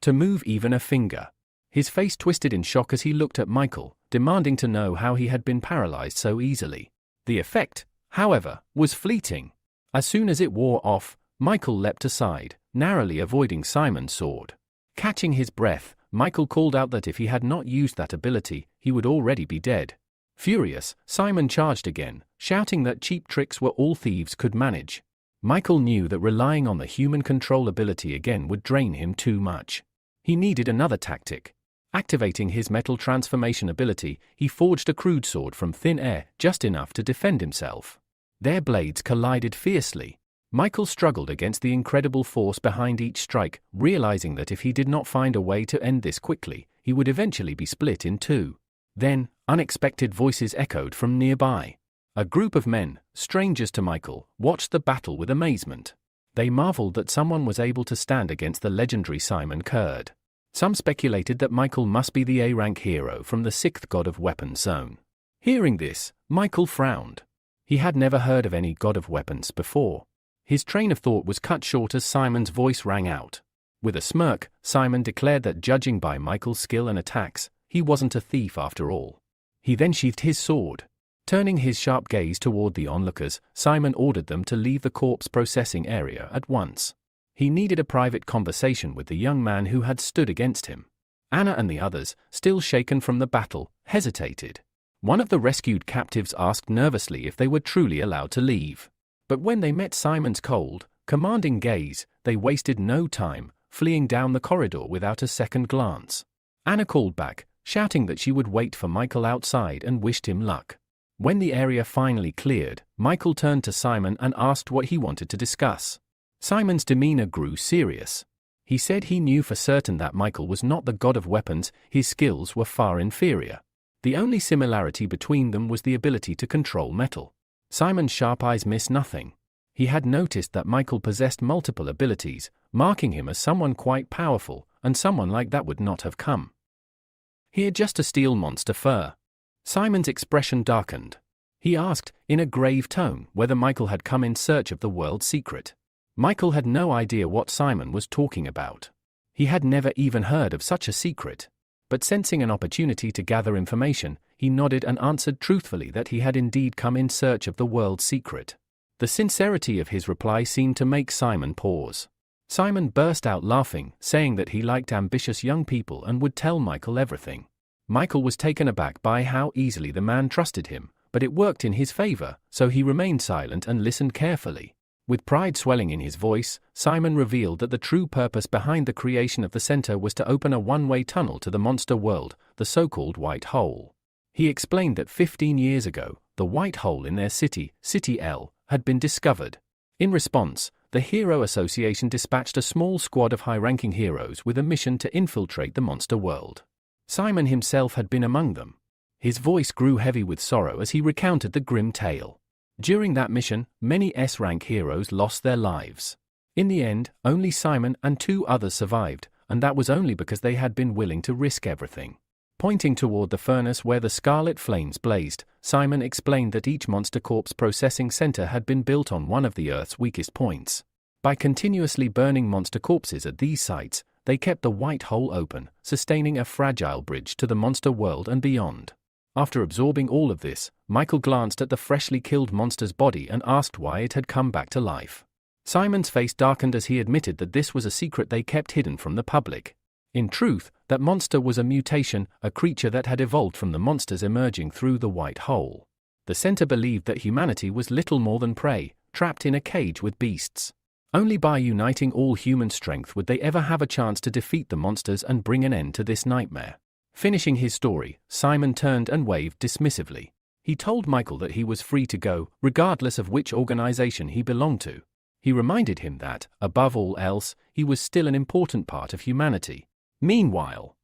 to move even a finger. His face twisted in shock as he looked at Michael, demanding to know how he had been paralyzed so easily. The effect, however, was fleeting. As soon as it wore off, Michael leapt aside, narrowly avoiding Simon's sword. Catching his breath, Michael called out that if he had not used that ability, he would already be dead. Furious, Simon charged again, shouting that cheap tricks were all thieves could manage. Michael knew that relying on the human control ability again would drain him too much. He needed another tactic. Activating his metal transformation ability, he forged a crude sword from thin air, just enough to defend himself. Their blades collided fiercely. Michael struggled against the incredible force behind each strike, realizing that if he did not find a way to end this quickly, he would eventually be split in two. Then, unexpected voices echoed from nearby. A group of men, strangers to Michael, watched the battle with amazement. They marveled that someone was able to stand against the legendary Simon Kurd. Some speculated that Michael must be the A-rank hero from the 6th God of Weapons zone. Hearing this, Michael frowned. He had never heard of any God of Weapons before. His train of thought was cut short as Simon's voice rang out. With a smirk, Simon declared that judging by Michael's skill and attacks, he wasn't a thief after all. He then sheathed his sword. Turning his sharp gaze toward the onlookers, Simon ordered them to leave the corpse processing area at once. He needed a private conversation with the young man who had stood against him. Anna and the others, still shaken from the battle, hesitated. One of the rescued captives asked nervously if they were truly allowed to leave. But when they met Simon's cold, commanding gaze, they wasted no time, fleeing down the corridor without a second glance. Anna called back, shouting that she would wait for Michael outside and wished him luck. When the area finally cleared, Michael turned to Simon and asked what he wanted to discuss. Simon's demeanor grew serious. He said he knew for certain that Michael was not the God of Weapons, his skills were far inferior. The only similarity between them was the ability to control metal. Simon's sharp eyes missed nothing. He had noticed that Michael possessed multiple abilities, marking him as someone quite powerful, and someone like that would not have come here just to steal monster fur. Simon's expression darkened. He asked, in a grave tone, whether Michael had come in search of the world's secret. Michael had no idea what Simon was talking about. He had never even heard of such a secret. But sensing an opportunity to gather information, he nodded and answered truthfully that he had indeed come in search of the world's secret. The sincerity of his reply seemed to make Simon pause. Simon burst out laughing, saying that he liked ambitious young people and would tell Michael everything. Michael was taken aback by how easily the man trusted him, but it worked in his favor, so he remained silent and listened carefully. With pride swelling in his voice, Simon revealed that the true purpose behind the creation of the center was to open a one-way tunnel to the monster world, the so-called White Hole. He explained that 15 years ago, the White Hole in their city, City L, had been discovered. In response, the Hero Association dispatched a small squad of high-ranking heroes with a mission to infiltrate the monster world. Simon himself had been among them. His voice grew heavy with sorrow as he recounted the grim tale. During that mission, many S-rank heroes lost their lives. In the end, only Simon and 2 others survived, and that was only because they had been willing to risk everything. Pointing toward the furnace where the scarlet flames blazed, Simon explained that each monster corpse processing center had been built on one of the Earth's weakest points. By continuously burning monster corpses at these sites, they kept the White Hole open, sustaining a fragile bridge to the monster world and beyond. After absorbing all of this, Michael glanced at the freshly killed monster's body and asked why it had come back to life. Simon's face darkened as he admitted that this was a secret they kept hidden from the public. In truth, that monster was a mutation, a creature that had evolved from the monsters emerging through the White Hole. The center believed that humanity was little more than prey, trapped in a cage with beasts. Only by uniting all human strength would they ever have a chance to defeat the monsters and bring an end to this nightmare. Finishing his story, Simon turned and waved dismissively. He told Michael that he was free to go, regardless of which organization he belonged to. He reminded him that, above all else, he was still an important part of humanity. Meanwhile,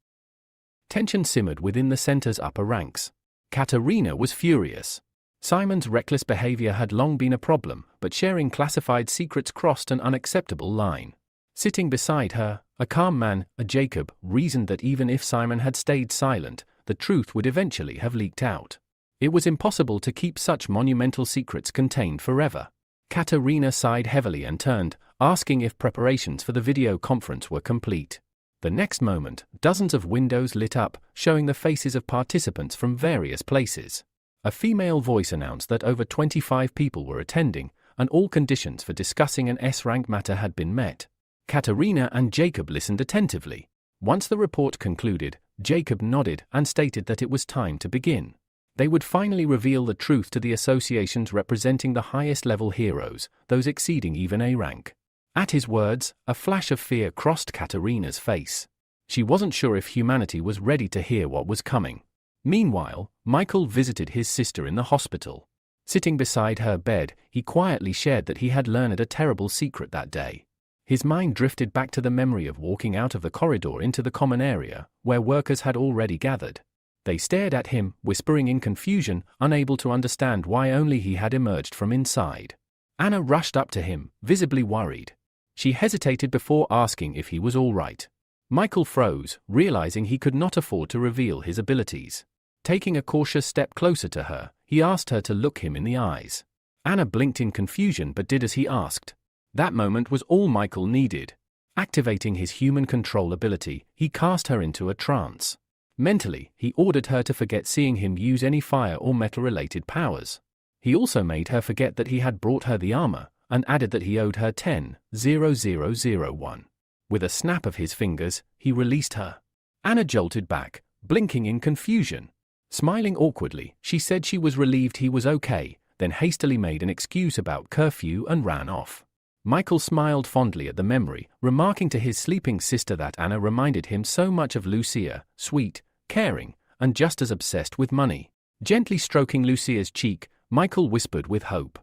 tension simmered within the center's upper ranks. Katerina was furious. Simon's reckless behavior had long been a problem, but sharing classified secrets crossed an unacceptable line. Sitting beside her, a calm man, Jacob, reasoned that even if Simon had stayed silent, the truth would eventually have leaked out. It was impossible to keep such monumental secrets contained forever. Katerina sighed heavily and turned, asking if preparations for the video conference were complete. The next moment, dozens of windows lit up, showing the faces of participants from various places. A female voice announced that over 25 people were attending, and all conditions for discussing an S-rank matter had been met. Katerina and Jacob listened attentively. Once the report concluded, Jacob nodded and stated that it was time to begin. They would finally reveal the truth to the associations representing the highest-level heroes, those exceeding even A rank. At his words, a flash of fear crossed Katerina's face. She wasn't sure if humanity was ready to hear what was coming. Meanwhile, Michael visited his sister in the hospital. Sitting beside her bed, he quietly shared that he had learned a terrible secret that day. His mind drifted back to the memory of walking out of the corridor into the common area, where workers had already gathered. They stared at him, whispering in confusion, unable to understand why only he had emerged from inside. Anna rushed up to him, visibly worried. She hesitated before asking if he was all right. Michael froze, realizing he could not afford to reveal his abilities. Taking a cautious step closer to her, he asked her to look him in the eyes. Anna blinked in confusion but did as he asked. That moment was all Michael needed. Activating his human control ability, he cast her into a trance. Mentally, he ordered her to forget seeing him use any fire or metal-related powers. He also made her forget that he had brought her the armor, and added that he owed her 10,000,001. With a snap of his fingers, he released her. Anna jolted back, blinking in confusion. Smiling awkwardly, she said she was relieved he was okay, then hastily made an excuse about curfew and ran off. Michael smiled fondly at the memory, remarking to his sleeping sister that Anna reminded him so much of Lucia, sweet, caring, and just as obsessed with money. Gently stroking Lucia's cheek, Michael whispered with hope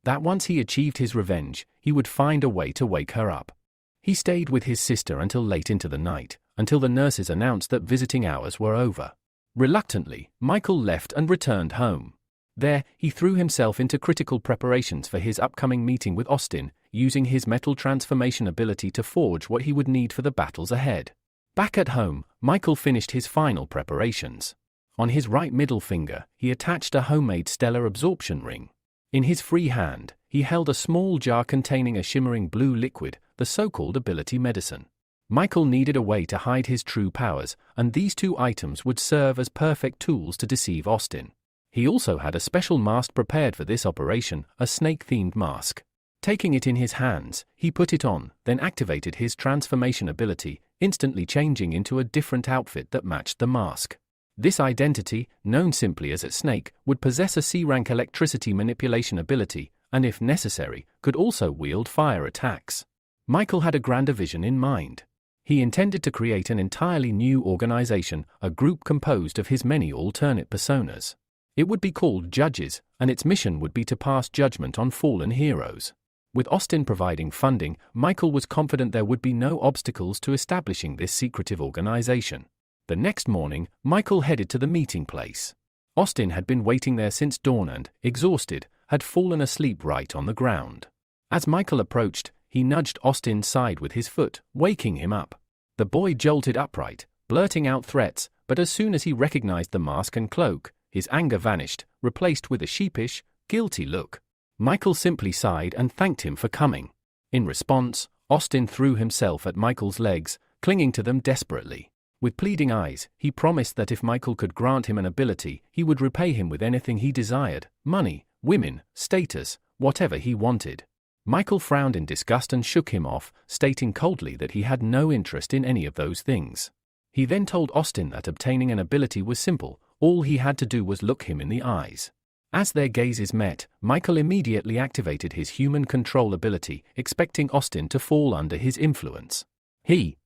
that once he achieved his revenge, he would find a way to wake her up. He stayed with his sister until late into the night, until the nurses announced that visiting hours were over. Reluctantly, Michael left and returned home. There, he threw himself into critical preparations for his upcoming meeting with Austin, using his metal transformation ability to forge what he would need for the battles ahead. Back at home, Michael finished his final preparations. On his right middle finger, he attached a homemade stellar absorption ring. In his free hand, he held a small jar containing a shimmering blue liquid, the so-called ability medicine. Michael needed a way to hide his true powers, and these 2 items would serve as perfect tools to deceive Austin. He also had a special mask prepared for this operation, a snake-themed mask. Taking it in his hands, he put it on, then activated his transformation ability, instantly changing into a different outfit that matched the mask. This identity, known simply as a snake, would possess a C-rank electricity manipulation ability, and if necessary, could also wield fire attacks. Michael had a grander vision in mind. He intended to create an entirely new organization, a group composed of his many alternate personas. It would be called Judges, and its mission would be to pass judgment on fallen heroes. With Austin providing funding, Michael was confident there would be no obstacles to establishing this secretive organization. The next morning, Michael headed to the meeting place. Austin had been waiting there since dawn and, exhausted, had fallen asleep right on the ground. As Michael approached, he nudged Austin's side with his foot, waking him up. The boy jolted upright, blurting out threats, but as soon as he recognized the mask and cloak, his anger vanished, replaced with a sheepish, guilty look. Michael simply sighed and thanked him for coming. In response, Austin threw himself at Michael's legs, clinging to them desperately. With pleading eyes, he promised that if Michael could grant him an ability, he would repay him with anything he desired: money, women, status, whatever he wanted. Michael frowned in disgust and shook him off, stating coldly that he had no interest in any of those things. He then told Austin that obtaining an ability was simple, all he had to do was look him in the eyes. As their gazes met, Michael immediately activated his human control ability, expecting Austin to fall under his influence. He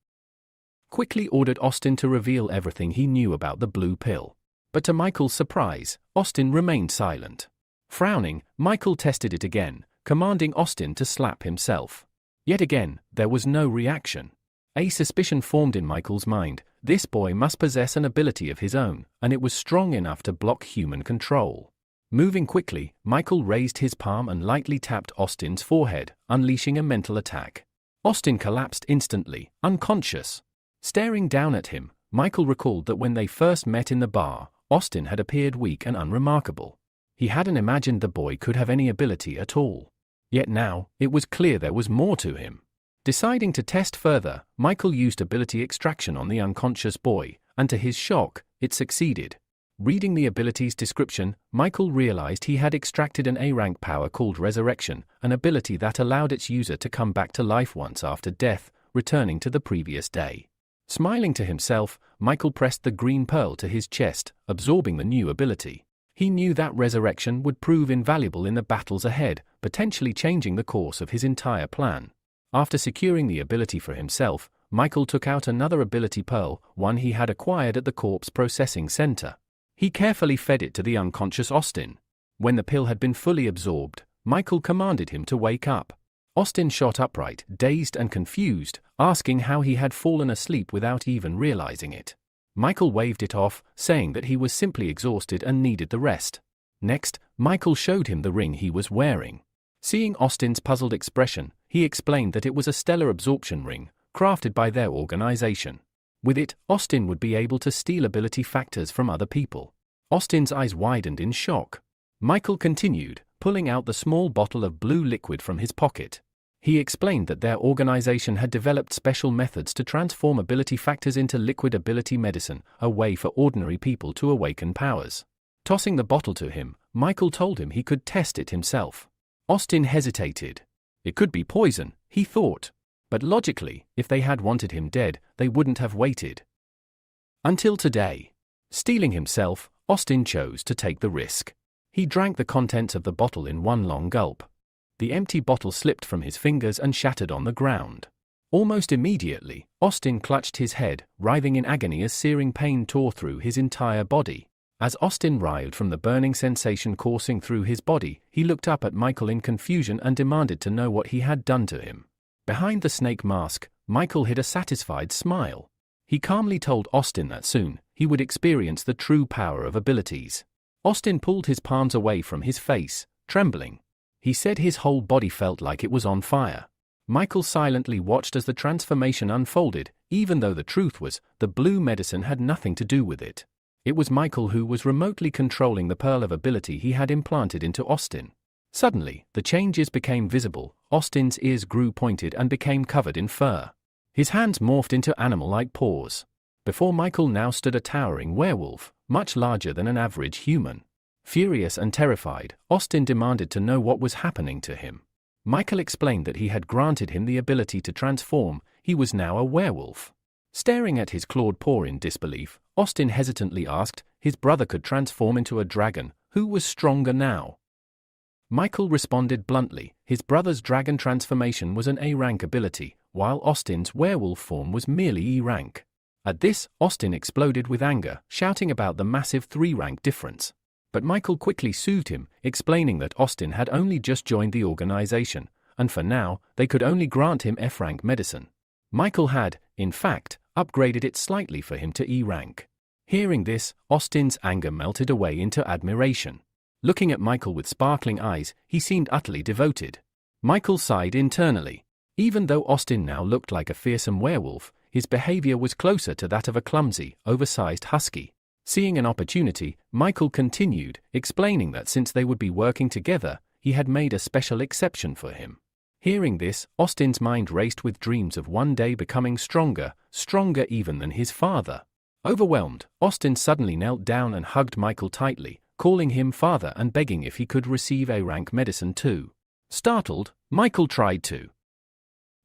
quickly ordered Austin to reveal everything he knew about the blue pill. But to Michael's surprise, Austin remained silent. Frowning, Michael tested it again, commanding Austin to slap himself. Yet again, there was no reaction. A suspicion formed in Michael's mind: this boy must possess an ability of his own, and it was strong enough to block human control. Moving quickly, Michael raised his palm and lightly tapped Austin's forehead, unleashing a mental attack. Austin collapsed instantly, unconscious. Staring down at him, Michael recalled that when they first met in the bar, Austin had appeared weak and unremarkable. He hadn't imagined the boy could have any ability at all. Yet now, it was clear there was more to him. Deciding to test further, Michael used ability extraction on the unconscious boy, and to his shock, it succeeded. Reading the ability's description, Michael realized he had extracted an A-rank power called Resurrection, an ability that allowed its user to come back to life once after death, returning to the previous day. Smiling to himself, Michael pressed the green pearl to his chest, absorbing the new ability. He knew that Resurrection would prove invaluable in the battles ahead, potentially changing the course of his entire plan. After securing the ability for himself, Michael took out another ability pearl, one he had acquired at the corpse processing center. He carefully fed it to the unconscious Austin. When the pill had been fully absorbed, Michael commanded him to wake up. Austin shot upright, dazed and confused, asking how he had fallen asleep without even realizing it. Michael waved it off, saying that he was simply exhausted and needed the rest. Next, Michael showed him the ring he was wearing. Seeing Austin's puzzled expression, he explained that it was a stellar absorption ring, crafted by their organization. With it, Austin would be able to steal ability factors from other people. Austin's eyes widened in shock. Michael continued, pulling out the small bottle of blue liquid from his pocket. He explained that their organization had developed special methods to transform ability factors into liquid ability medicine, a way for ordinary people to awaken powers. Tossing the bottle to him, Michael told him he could test it himself. Austin hesitated. It could be poison, he thought. But logically, if they had wanted him dead, they wouldn't have waited until today. Steeling himself, Austin chose to take the risk. He drank the contents of the bottle in one long gulp. The empty bottle slipped from his fingers and shattered on the ground. Almost immediately, Austin clutched his head, writhing in agony as searing pain tore through his entire body. As Austin writhed from the burning sensation coursing through his body, he looked up at Michael in confusion and demanded to know what he had done to him. Behind the snake mask, Michael hid a satisfied smile. He calmly told Austin that soon, he would experience the true power of abilities. Austin pulled his palms away from his face, trembling. He said his whole body felt like it was on fire. Michael silently watched as the transformation unfolded, even though the truth was, the blue medicine had nothing to do with it. It was Michael who was remotely controlling the pearl of ability he had implanted into Austin. Suddenly, the changes became visible. Austin's ears grew pointed and became covered in fur. His hands morphed into animal-like paws. Before Michael now stood a towering werewolf, much larger than an average human. Furious and terrified, Austin demanded to know what was happening to him. Michael explained that he had granted him the ability to transform. He was now a werewolf. Staring at his clawed paw in disbelief, Austin hesitantly asked, his brother could transform into a dragon, who was stronger now? Michael responded bluntly. His brother's dragon transformation was an A-rank ability, while Austin's werewolf form was merely E-rank. At this, Austin exploded with anger, shouting about the massive 3-rank difference. But Michael quickly soothed him, explaining that Austin had only just joined the organization, and for now, they could only grant him F-rank medicine. Michael had, in fact, upgraded it slightly for him to E-rank. Hearing this, Austin's anger melted away into admiration. Looking at Michael with sparkling eyes, he seemed utterly devoted. Michael sighed internally. Even though Austin now looked like a fearsome werewolf, his behavior was closer to that of a clumsy, oversized husky. Seeing an opportunity, Michael continued, explaining that since they would be working together, he had made a special exception for him. Hearing this, Austin's mind raced with dreams of one day becoming stronger, stronger even than his father. Overwhelmed, Austin suddenly knelt down and hugged Michael tightly, calling him father and begging if he could receive A-rank medicine too. Startled, Michael tried to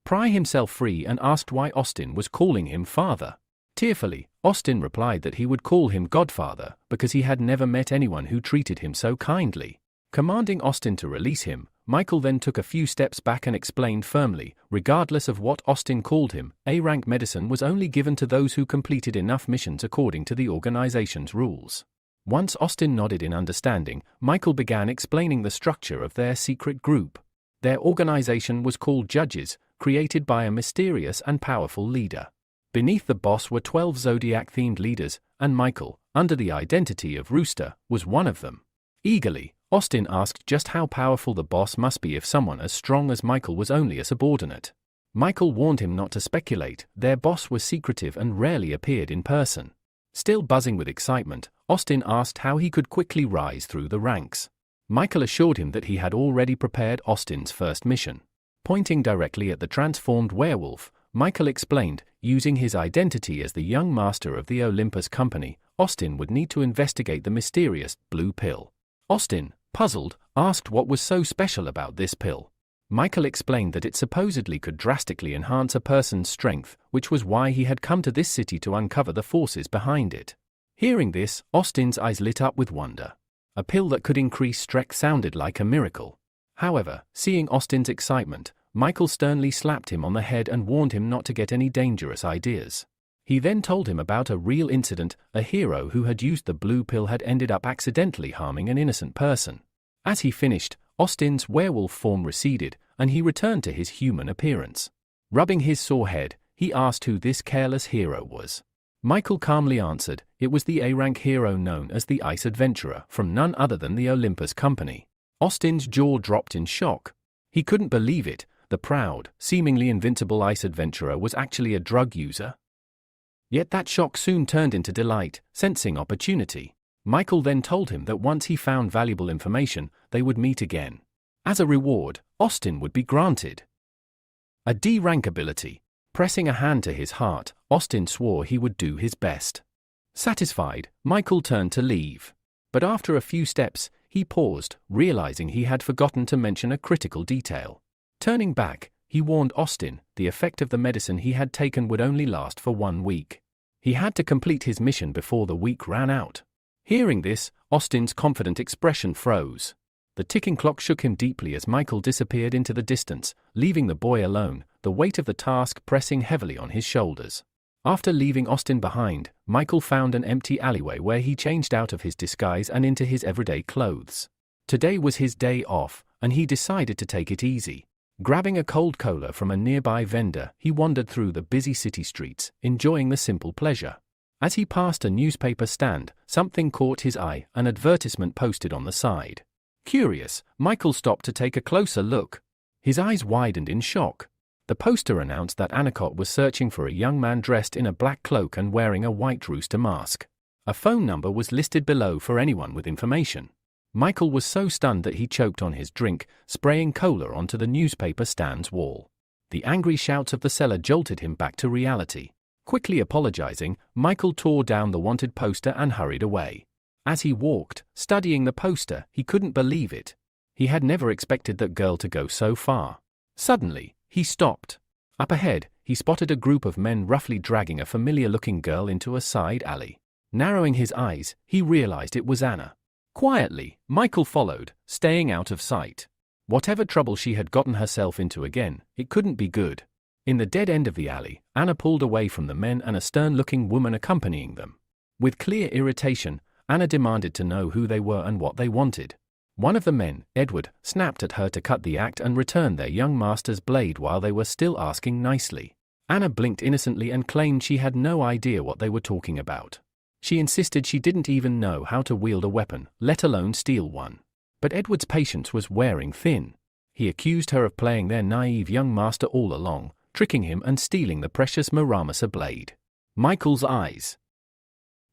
pry himself free and asked why Austin was calling him father. Tearfully, Austin replied that he would call him Godfather because he had never met anyone who treated him so kindly. Commanding Austin to release him, Michael then took a few steps back and explained firmly, regardless of what Austin called him, A-rank medicine was only given to those who completed enough missions according to the organization's rules. Once Austin nodded in understanding, Michael began explaining the structure of their secret group. Their organization was called Judges, created by a mysterious and powerful leader. Beneath the boss were 12 Zodiac-themed leaders, and Michael, under the identity of Rooster, was one of them. Eagerly, Austin asked just how powerful the boss must be if someone as strong as Michael was only a subordinate. Michael warned him not to speculate. Their boss was secretive and rarely appeared in person. Still buzzing with excitement, Austin asked how he could quickly rise through the ranks. Michael assured him that he had already prepared Austin's first mission. Pointing directly at the transformed werewolf, Michael explained, using his identity as the young master of the Olympus Company, Austin would need to investigate the mysterious blue pill. Austin, puzzled, asked what was so special about this pill. Michael explained that it supposedly could drastically enhance a person's strength, which was why he had come to this city to uncover the forces behind it. Hearing this, Austin's eyes lit up with wonder. A pill that could increase strength sounded like a miracle. However, seeing Austin's excitement, Michael sternly slapped him on the head and warned him not to get any dangerous ideas. He then told him about a real incident. A hero who had used the blue pill had ended up accidentally harming an innocent person. As he finished, Austin's werewolf form receded, and he returned to his human appearance. Rubbing his sore head, he asked who this careless hero was. Michael calmly answered, it was the A-rank hero known as the Ice Adventurer, from none other than the Olympus Company. Austin's jaw dropped in shock. He couldn't believe it. The proud, seemingly invincible Ice Adventurer was actually a drug user. Yet that shock soon turned into delight, sensing opportunity. Michael then told him that once he found valuable information, they would meet again. As a reward, Austin would be granted a D-rank ability. Pressing a hand to his heart, Austin swore he would do his best. Satisfied, Michael turned to leave. But after a few steps, he paused, realizing he had forgotten to mention a critical detail. Turning back, he warned Austin the effect of the medicine he had taken would only last for 1 week. He had to complete his mission before the week ran out. Hearing this, Austin's confident expression froze. The ticking clock shook him deeply as Michael disappeared into the distance, leaving the boy alone, the weight of the task pressing heavily on his shoulders. After leaving Austin behind, Michael found an empty alleyway where he changed out of his disguise and into his everyday clothes. Today was his day off, and he decided to take it easy. Grabbing a cold cola from a nearby vendor, he wandered through the busy city streets, enjoying the simple pleasure. As he passed a newspaper stand, something caught his eye, an advertisement posted on the side. Curious, Michael stopped to take a closer look. His eyes widened in shock. The poster announced that Anacott was searching for a young man dressed in a black cloak and wearing a white rooster mask. A phone number was listed below for anyone with information. Michael was so stunned that he choked on his drink, spraying cola onto the newspaper stand's wall. The angry shouts of the seller jolted him back to reality. Quickly apologizing, Michael tore down the wanted poster and hurried away. As he walked, studying the poster, he couldn't believe it. He had never expected that girl to go so far. Suddenly, he stopped. Up ahead, he spotted a group of men roughly dragging a familiar-looking girl into a side alley. Narrowing his eyes, he realized it was Anna. Quietly, Michael followed, staying out of sight. Whatever trouble she had gotten herself into again, it couldn't be good. In the dead end of the alley, Anna pulled away from the men and a stern-looking woman accompanying them. With clear irritation, Anna demanded to know who they were and what they wanted. One of the men, Edward, snapped at her to cut the act and return their young master's blade while they were still asking nicely. Anna blinked innocently and claimed she had no idea what they were talking about. She insisted she didn't even know how to wield a weapon, let alone steal one. But Edward's patience was wearing thin. He accused her of playing their naive young master all along, tricking him and stealing the precious Muramasa blade. Michael's eyes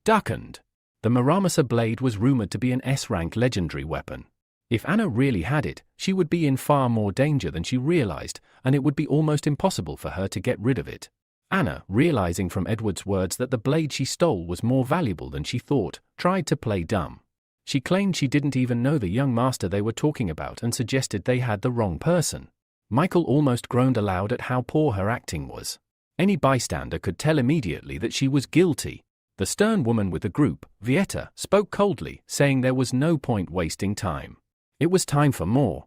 darkened. The Muramasa blade was rumored to be an S-rank legendary weapon. If Anna really had it, she would be in far more danger than she realized, and it would be almost impossible for her to get rid of it. Anna, realizing from Edward's words that the blade she stole was more valuable than she thought, tried to play dumb. She claimed she didn't even know the young master they were talking about and suggested they had the wrong person. Michael almost groaned aloud at how poor her acting was. Any bystander could tell immediately that she was guilty. The stern woman with the group, Vieta, spoke coldly, saying there was no point wasting time. It was time for more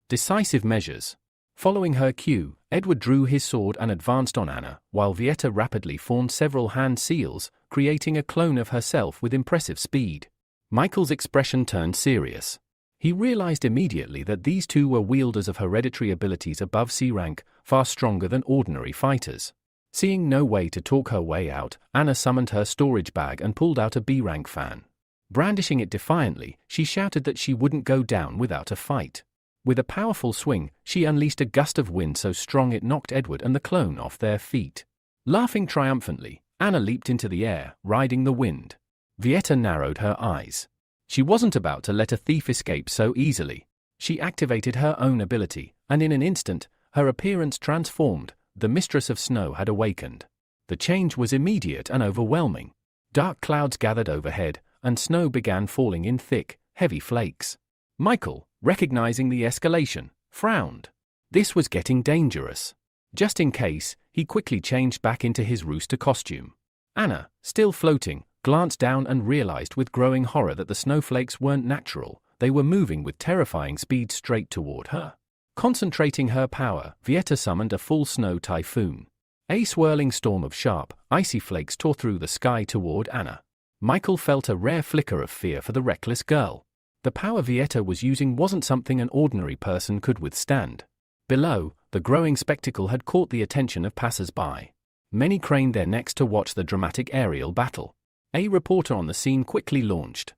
decisive measures. Following her cue, Edward drew his sword and advanced on Anna, while Vieta rapidly formed several hand seals, creating a clone of herself with impressive speed. Michael's expression turned serious. He realized immediately that these two were wielders of hereditary abilities above C rank, far stronger than ordinary fighters. Seeing no way to talk her way out, Anna summoned her storage bag and pulled out a B-rank fan. Brandishing it defiantly, she shouted that she wouldn't go down without a fight. With a powerful swing, she unleashed a gust of wind so strong it knocked Edward and the clone off their feet. Laughing triumphantly, Anna leaped into the air, riding the wind. Vieta narrowed her eyes. She wasn't about to let a thief escape so easily. She activated her own ability, and in an instant, her appearance transformed. The Mistress of Snow had awakened. The change was immediate and overwhelming. Dark clouds gathered overhead, and snow began falling in thick, heavy flakes. Michael, recognizing the escalation, frowned. This was getting dangerous. Just in case, he quickly changed back into his rooster costume. Anna, still floating, glanced down and realized with growing horror that the snowflakes weren't natural, they were moving with terrifying speed straight toward her. Concentrating her power, Vieta summoned a full snow typhoon. A swirling storm of sharp, icy flakes tore through the sky toward Anna. Michael felt a rare flicker of fear for the reckless girl. The power Vieta was using wasn't something an ordinary person could withstand. Below, the growing spectacle had caught the attention of passers-by. Many craned their necks to watch the dramatic aerial battle. A reporter on the scene quickly launched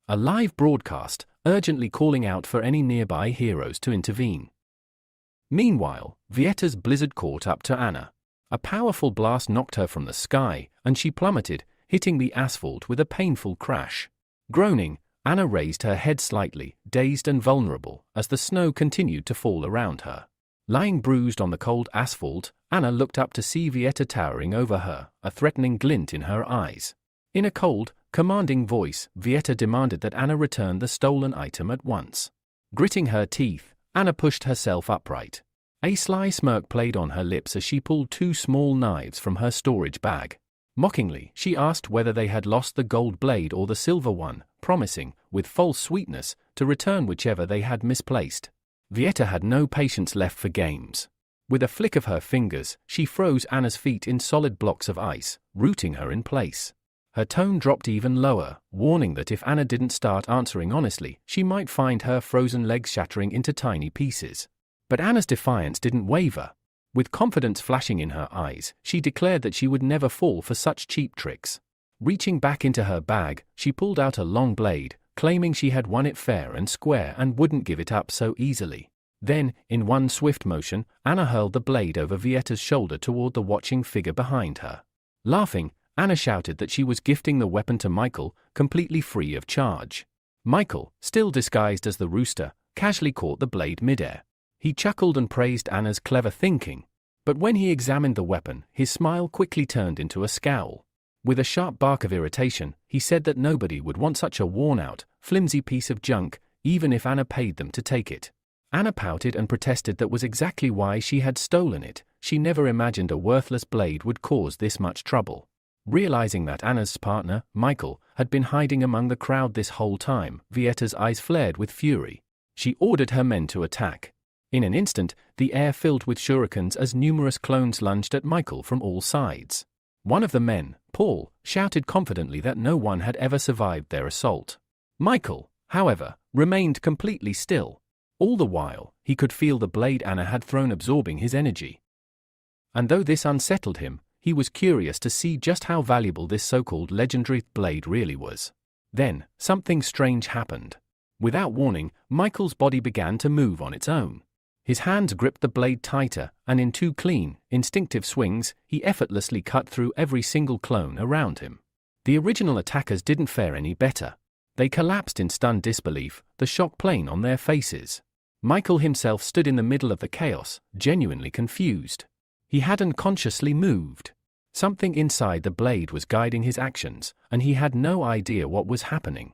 a live broadcast, urgently calling out for any nearby heroes to intervene. Meanwhile, Vieta's blizzard caught up to Anna. A powerful blast knocked her from the sky, and she plummeted, hitting the asphalt with a painful crash. Groaning, Anna raised her head slightly, dazed and vulnerable, as the snow continued to fall around her. Lying bruised on the cold asphalt, Anna looked up to see Vieta towering over her, a threatening glint in her eyes. In a cold, commanding voice, Vieta demanded that Anna return the stolen item at once. Gritting her teeth, Anna pushed herself upright. A sly smirk played on her lips as she pulled two small knives from her storage bag. Mockingly, she asked whether they had lost the gold blade or the silver one, promising, with false sweetness, to return whichever they had misplaced. Vieta had no patience left for games. With a flick of her fingers, she froze Anna's feet in solid blocks of ice, rooting her in place. Her tone dropped even lower, warning that if Anna didn't start answering honestly, she might find her frozen legs shattering into tiny pieces. But Anna's defiance didn't waver. With confidence flashing in her eyes, she declared that she would never fall for such cheap tricks. Reaching back into her bag, she pulled out a long blade, claiming she had won it fair and square and wouldn't give it up so easily. Then, in one swift motion, Anna hurled the blade over Vieta's shoulder toward the watching figure behind her. Laughing, Anna shouted that she was gifting the weapon to Michael, completely free of charge. Michael, still disguised as the rooster, casually caught the blade midair. He chuckled and praised Anna's clever thinking. But when he examined the weapon, his smile quickly turned into a scowl. With a sharp bark of irritation, he said that nobody would want such a worn-out, flimsy piece of junk, even if Anna paid them to take it. Anna pouted and protested that was exactly why she had stolen it. She never imagined a worthless blade would cause this much trouble. Realizing that Anna's partner, Michael, had been hiding among the crowd this whole time. Vietta's eyes flared with fury. She ordered her men to attack. In an instant, the air filled with shurikens as numerous clones lunged at Michael from all sides. One of the men, Paul, shouted confidently that no one had ever survived their assault. Michael, however, remained completely still. All the while, he could feel the blade Anna had thrown absorbing his energy. And though this unsettled him, he was curious to see just how valuable this so-called legendary blade really was. Then, something strange happened. Without warning, Michael's body began to move on its own. His hands gripped the blade tighter, and in two clean, instinctive swings, he effortlessly cut through every single clone around him. The original attackers didn't fare any better. They collapsed in stunned disbelief, the shock plain on their faces. Michael himself stood in the middle of the chaos, genuinely confused. He hadn't consciously moved. Something inside the blade was guiding his actions, and he had no idea what was happening.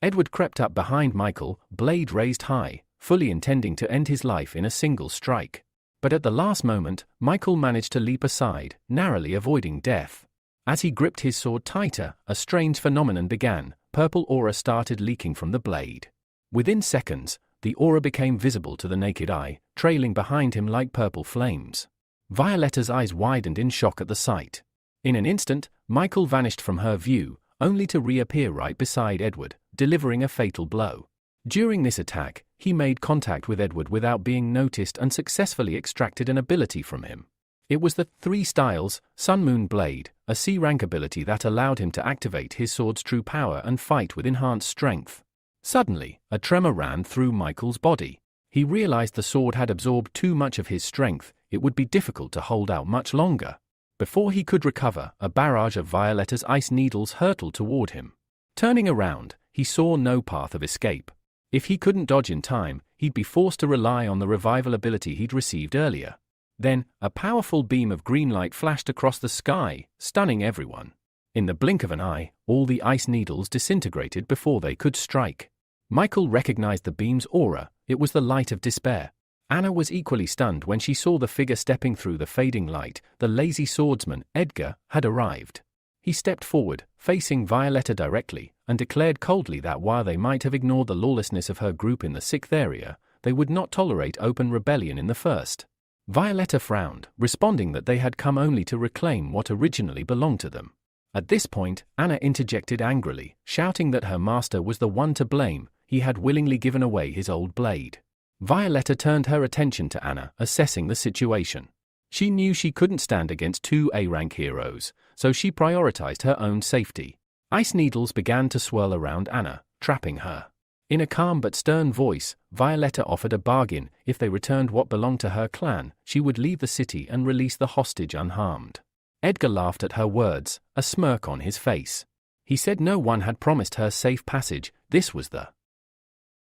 Edward crept up behind Michael, blade raised high, fully intending to end his life in a single strike. But at the last moment, Michael managed to leap aside, narrowly avoiding death. As he gripped his sword tighter, a strange phenomenon began. Purple aura started leaking from the blade. Within seconds, the aura became visible to the naked eye, trailing behind him like purple flames. Violetta's eyes widened in shock at the sight. In an instant, Michael vanished from her view, only to reappear right beside Edward, delivering a fatal blow. During this attack, he made contact with Edward without being noticed and successfully extracted an ability from him. It was the 3 Styles, Sun Moon Blade, a C-rank ability that allowed him to activate his sword's true power and fight with enhanced strength. Suddenly, a tremor ran through Michael's body. He realized the sword had absorbed too much of his strength. It would be difficult to hold out much longer. Before he could recover, a barrage of Violetta's ice needles hurtled toward him. Turning around, he saw no path of escape. If he couldn't dodge in time, he'd be forced to rely on the revival ability he'd received earlier. Then, a powerful beam of green light flashed across the sky, stunning everyone. In the blink of an eye, all the ice needles disintegrated before they could strike. Michael recognized the beam's aura. It was the light of despair. Anna was equally stunned when she saw the figure stepping through the fading light. The lazy swordsman, Edgar, had arrived. He stepped forward, facing Violetta directly, and declared coldly that while they might have ignored the lawlessness of her group in the 6th area, they would not tolerate open rebellion in the 1st. Violetta frowned, responding that they had come only to reclaim what originally belonged to them. At this point, Anna interjected angrily, shouting that her master was the one to blame. He had willingly given away his old blade. Violetta turned her attention to Anna, assessing the situation. She knew she couldn't stand against 2 A-rank heroes, so she prioritized her own safety. Ice needles began to swirl around Anna, trapping her. In a calm but stern voice, Violetta offered a bargain. If they returned what belonged to her clan, she would leave the city and release the hostage unharmed. Edgar laughed at her words, a smirk on his face. He said no one had promised her safe passage. This was the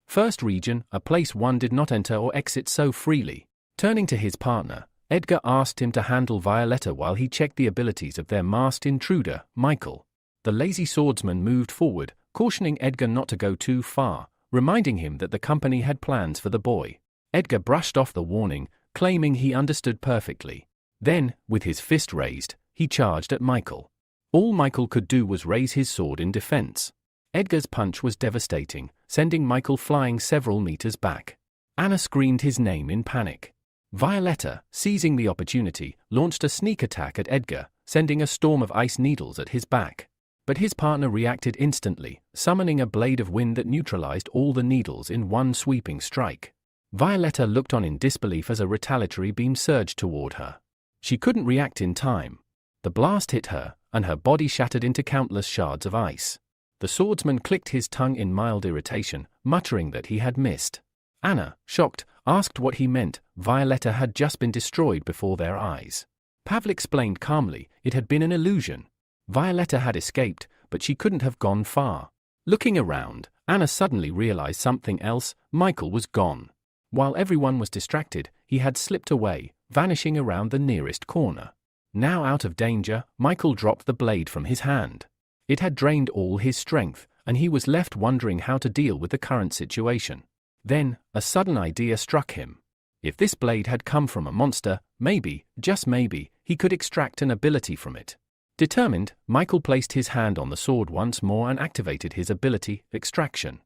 1st region, a place one did not enter or exit so freely. Turning to his partner, Edgar asked him to handle Violetta while he checked the abilities of their masked intruder, Michael. The lazy swordsman moved forward, cautioning Edgar not to go too far, reminding him that the company had plans for the boy. Edgar brushed off the warning, claiming he understood perfectly. Then, with his fist raised, he charged at Michael. All Michael could do was raise his sword in defense. Edgar's punch was devastating, sending Michael flying several meters back. Anna screamed his name in panic. Violetta, seizing the opportunity, launched a sneak attack at Edgar, sending a storm of ice needles at his back. But his partner reacted instantly, summoning a blade of wind that neutralized all the needles in one sweeping strike. Violetta looked on in disbelief as a retaliatory beam surged toward her. She couldn't react in time. The blast hit her, and her body shattered into countless shards of ice. The swordsman clicked his tongue in mild irritation, muttering that he had missed. Anna, shocked, asked what he meant. Violetta had just been destroyed before their eyes. Pavel explained calmly, it had been an illusion. Violetta had escaped, but she couldn't have gone far. Looking around, Anna suddenly realized something else. Michael was gone. While everyone was distracted, he had slipped away, vanishing around the nearest corner. Now out of danger, Michael dropped the blade from his hand. It had drained all his strength, and he was left wondering how to deal with the current situation. Then, a sudden idea struck him. If this blade had come from a monster, maybe, just maybe, he could extract an ability from it. Determined, Michael placed his hand on the sword once more and activated his ability, Extraction.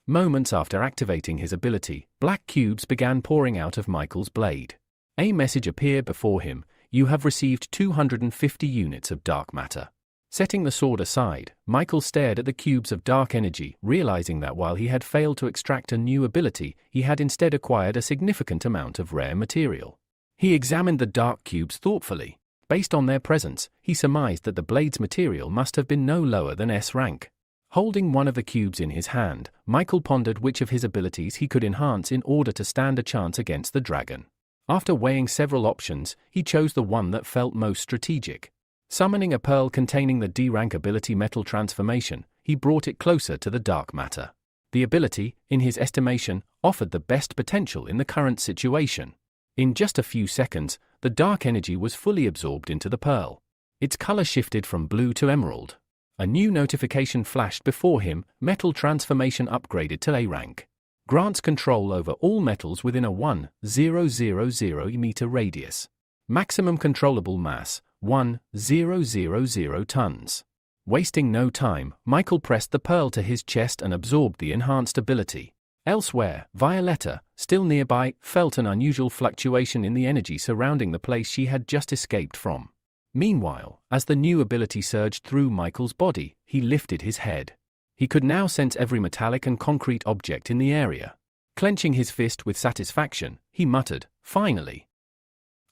Moments after activating his ability, black cubes began pouring out of Michael's blade. A message appeared before him: "You have received 250 units of dark matter." Setting the sword aside, Michael stared at the cubes of dark energy, realizing that while he had failed to extract a new ability, he had instead acquired a significant amount of rare material. He examined the dark cubes thoughtfully. Based on their presence, he surmised that the blade's material must have been no lower than S rank. Holding one of the cubes in his hand, Michael pondered which of his abilities he could enhance in order to stand a chance against the dragon. After weighing several options, he chose the one that felt most strategic. Summoning a pearl containing the D-rank ability Metal Transformation, he brought it closer to the dark matter. The ability, in his estimation, offered the best potential in the current situation. In just a few seconds, the dark energy was fully absorbed into the pearl. Its color shifted from blue to emerald. A new notification flashed before him: Metal Transformation upgraded to A rank. Grants control over all metals within a 1,000 meter radius. Maximum controllable mass, 1,000 tons. Wasting no time, Michael pressed the pearl to his chest and absorbed the enhanced ability. Elsewhere, Violetta, still nearby, felt an unusual fluctuation in the energy surrounding the place she had just escaped from. Meanwhile, as the new ability surged through Michael's body, he lifted his head. He could now sense every metallic and concrete object in the area. Clenching his fist with satisfaction, he muttered, "Finally!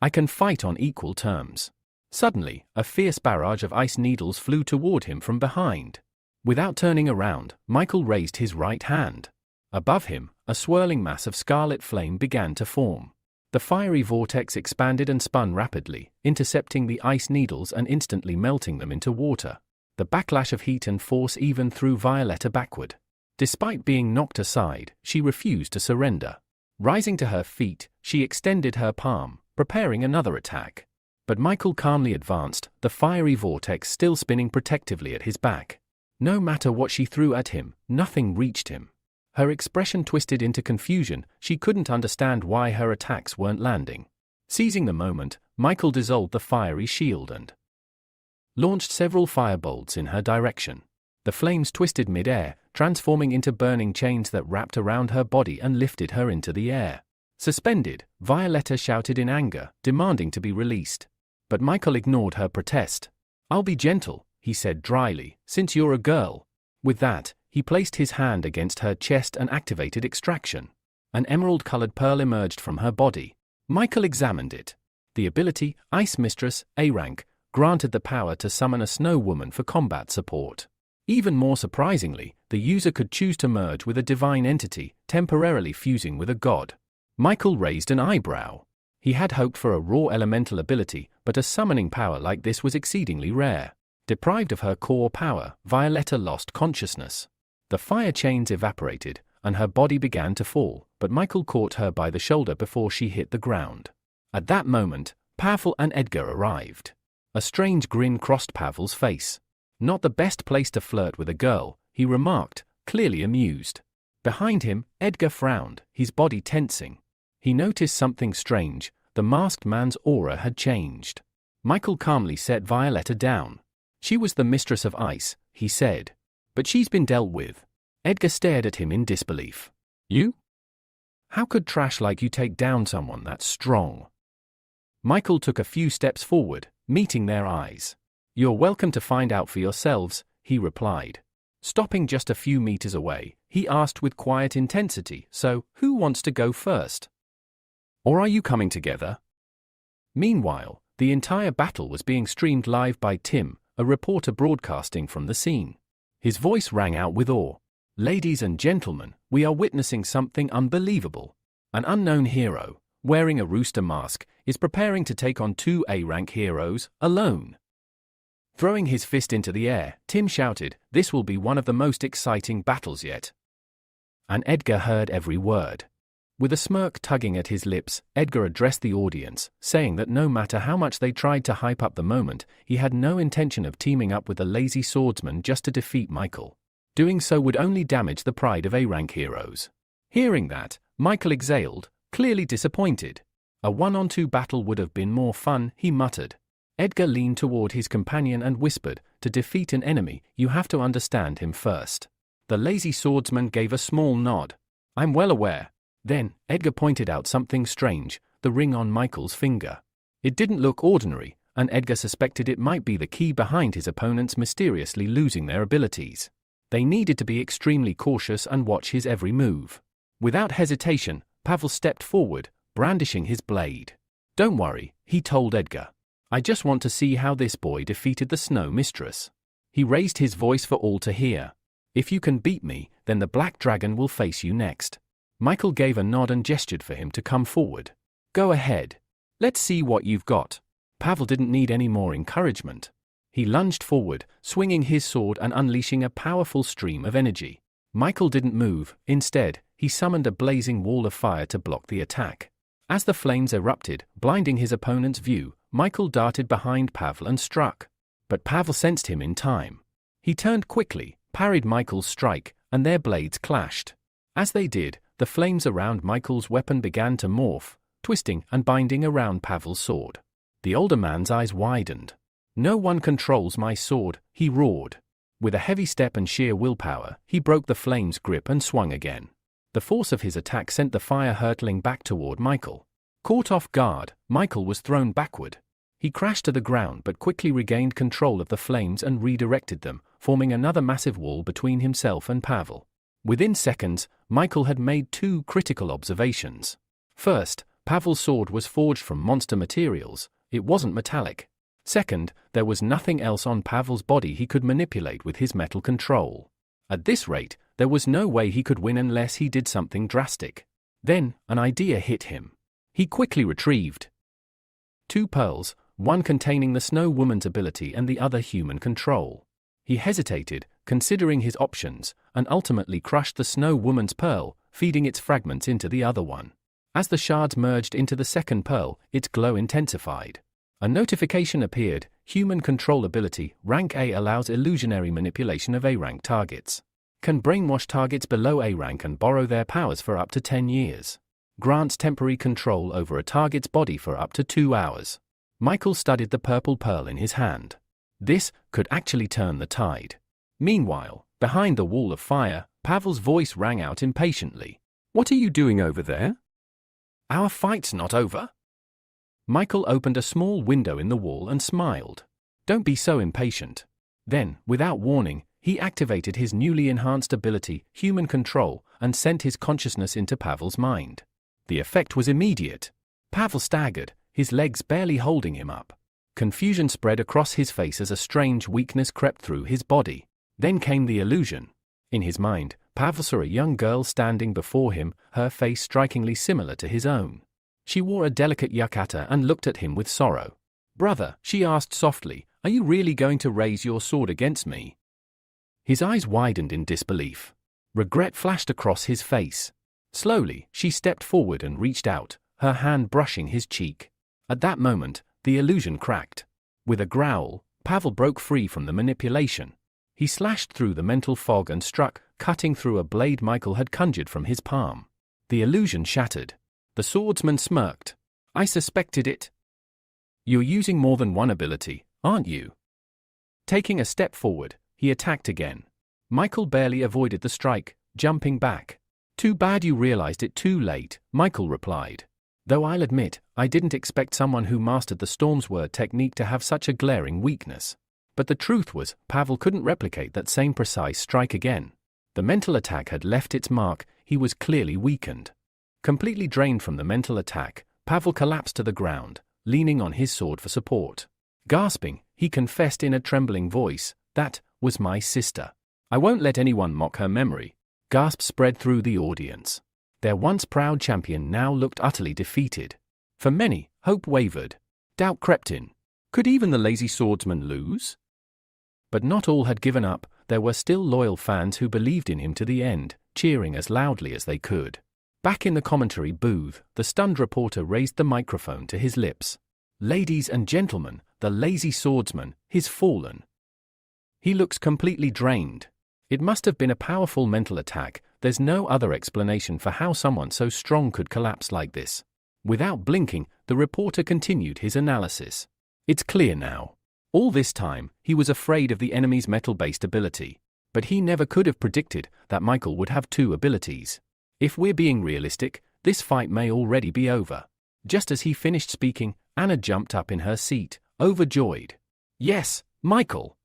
I can fight on equal terms." Suddenly, a fierce barrage of ice needles flew toward him from behind. Without turning around, Michael raised his right hand. Above him, a swirling mass of scarlet flame began to form. The fiery vortex expanded and spun rapidly, intercepting the ice needles and instantly melting them into water. The backlash of heat and force even threw Violetta backward. Despite being knocked aside, she refused to surrender. Rising to her feet, she extended her palm, preparing another attack. But Michael calmly advanced, the fiery vortex still spinning protectively at his back. No matter what she threw at him, nothing reached him. Her expression twisted into confusion. She couldn't understand why her attacks weren't landing. Seizing the moment, Michael dissolved the fiery shield and launched several firebolts in her direction. The flames twisted mid-air, transforming into burning chains that wrapped around her body and lifted her into the air. Suspended, Violetta shouted in anger, demanding to be released. But Michael ignored her protest. "I'll be gentle," he said dryly, "since you're a girl." With that, he placed his hand against her chest and activated Extraction. An emerald-colored pearl emerged from her body. Michael examined it. The ability, Ice Mistress, A rank, granted the power to summon a snow woman for combat support. Even more surprisingly, the user could choose to merge with a divine entity, temporarily fusing with a god. Michael raised an eyebrow. He had hoped for a raw elemental ability, but a summoning power like this was exceedingly rare. Deprived of her core power, Violetta lost consciousness. The fire chains evaporated, and her body began to fall, but Michael caught her by the shoulder before she hit the ground. At that moment, Pavel and Edgar arrived. A strange grin crossed Pavel's face. "Not the best place to flirt with a girl," he remarked, clearly amused. Behind him, Edgar frowned, his body tensing. He noticed something strange. The masked man's aura had changed. Michael calmly set Violetta down. "She was the mistress of ice," he said. "But she's been dealt with." Edgar stared at him in disbelief. "You? How could trash like you take down someone that strong?" Michael took a few steps forward, meeting their eyes. "You're welcome to find out for yourselves," he replied. Stopping just a few meters away, he asked with quiet intensity, "So, who wants to go first? Or are you coming together?" Meanwhile, the entire battle was being streamed live by Tim, a reporter broadcasting from the scene. His voice rang out with awe. "Ladies and gentlemen, we are witnessing something unbelievable. An unknown hero, wearing a rooster mask, is preparing to take on two A-rank heroes, alone." Throwing his fist into the air, Tim shouted, "This will be one of the most exciting battles yet." And Edgar heard every word. With a smirk tugging at his lips, Edgar addressed the audience, saying that no matter how much they tried to hype up the moment, he had no intention of teaming up with a lazy swordsman just to defeat Michael. Doing so would only damage the pride of A-rank heroes. Hearing that, Michael exhaled, clearly disappointed. "A one-on-two battle would have been more fun," he muttered. Edgar leaned toward his companion and whispered, "To defeat an enemy, you have to understand him first." The lazy swordsman gave a small nod. "I'm well aware." Then, Edgar pointed out something strange, the ring on Michael's finger. It didn't look ordinary, and Edgar suspected it might be the key behind his opponents mysteriously losing their abilities. They needed to be extremely cautious and watch his every move. Without hesitation, Pavel stepped forward, brandishing his blade. "Don't worry," he told Edgar. "I just want to see how this boy defeated the Snow Mistress." He raised his voice for all to hear. "If you can beat me, then the Black Dragon will face you next." Michael gave a nod and gestured for him to come forward. "Go ahead. Let's see what you've got." Pavel didn't need any more encouragement. He lunged forward, swinging his sword and unleashing a powerful stream of energy. Michael didn't move. Instead, he summoned a blazing wall of fire to block the attack. As the flames erupted, blinding his opponent's view, Michael darted behind Pavel and struck. But Pavel sensed him in time. He turned quickly, parried Michael's strike, and their blades clashed. As they did, the flames around Michael's weapon began to morph, twisting and binding around Pavel's sword. The older man's eyes widened. "No one controls my sword," he roared. With a heavy step and sheer willpower, he broke the flame's grip and swung again. The force of his attack sent the fire hurtling back toward Michael. Caught off guard, Michael was thrown backward. He crashed to the ground but quickly regained control of the flames and redirected them, forming another massive wall between himself and Pavel. Within seconds, Michael had made two critical observations. First, Pavel's sword was forged from monster materials. It wasn't metallic. Second, there was nothing else on Pavel's body he could manipulate with his metal control. At this rate, there was no way he could win unless he did something drastic. Then, an idea hit him. He quickly retrieved two pearls, one containing the Snow Woman's ability and the other human control. He hesitated, considering his options, and ultimately crushed the Snow Woman's pearl, feeding its fragments into the other one. As the shards merged into the second pearl, its glow intensified. A notification appeared: Human Control Ability, Rank A, allows illusionary manipulation of A-rank targets. Can brainwash targets below A rank and borrow their powers for up to 10 years. Grants temporary control over a target's body for up to 2 hours. Michael studied the purple pearl in his hand. This could actually turn the tide. Meanwhile, behind the wall of fire, Pavel's voice rang out impatiently. "What are you doing over there?" "Our fight's not over." Michael opened a small window in the wall and smiled. "Don't be so impatient." Then, without warning, he activated his newly enhanced ability, Human Control, and sent his consciousness into Pavel's mind. The effect was immediate. Pavel staggered, his legs barely holding him up. Confusion spread across his face as a strange weakness crept through his body. Then came the illusion. In his mind, Pavel saw a young girl standing before him, her face strikingly similar to his own. She wore a delicate yukata and looked at him with sorrow. "Brother," she asked softly, "are you really going to raise your sword against me?" His eyes widened in disbelief. Regret flashed across his face. Slowly, she stepped forward and reached out, her hand brushing his cheek. At that moment, the illusion cracked. With a growl, Pavel broke free from the manipulation. He slashed through the mental fog and struck, cutting through a blade Michael had conjured from his palm. The illusion shattered. The swordsman smirked. "I suspected it. You're using more than one ability, aren't you?" Taking a step forward, he attacked again. Michael barely avoided the strike, jumping back. "Too bad you realized it too late," Michael replied. "Though I'll admit, I didn't expect someone who mastered the Storm's Word technique to have such a glaring weakness." But the truth was, Pavel couldn't replicate that same precise strike again. The mental attack had left its mark. He was clearly weakened. Completely drained from the mental attack, Pavel collapsed to the ground, leaning on his sword for support. Gasping, he confessed in a trembling voice, "That was my sister. I won't let anyone mock her memory." Gasps spread through the audience. Their once proud champion now looked utterly defeated. For many, hope wavered. Doubt crept in. Could even the lazy swordsman lose? But not all had given up. There were still loyal fans who believed in him to the end, cheering as loudly as they could. Back in the commentary booth, the stunned reporter raised the microphone to his lips. "Ladies and gentlemen, the lazy swordsman, he's fallen. He looks completely drained. It must have been a powerful mental attack. There's no other explanation for how someone so strong could collapse like this." Without blinking, the reporter continued his analysis. It's clear now. All this time, he was afraid of the enemy's metal-based ability. But he never could have predicted that Michael would have two abilities. If we're being realistic, this fight may already be over. Just as he finished speaking, Anna jumped up in her seat, overjoyed. Yes, Michael!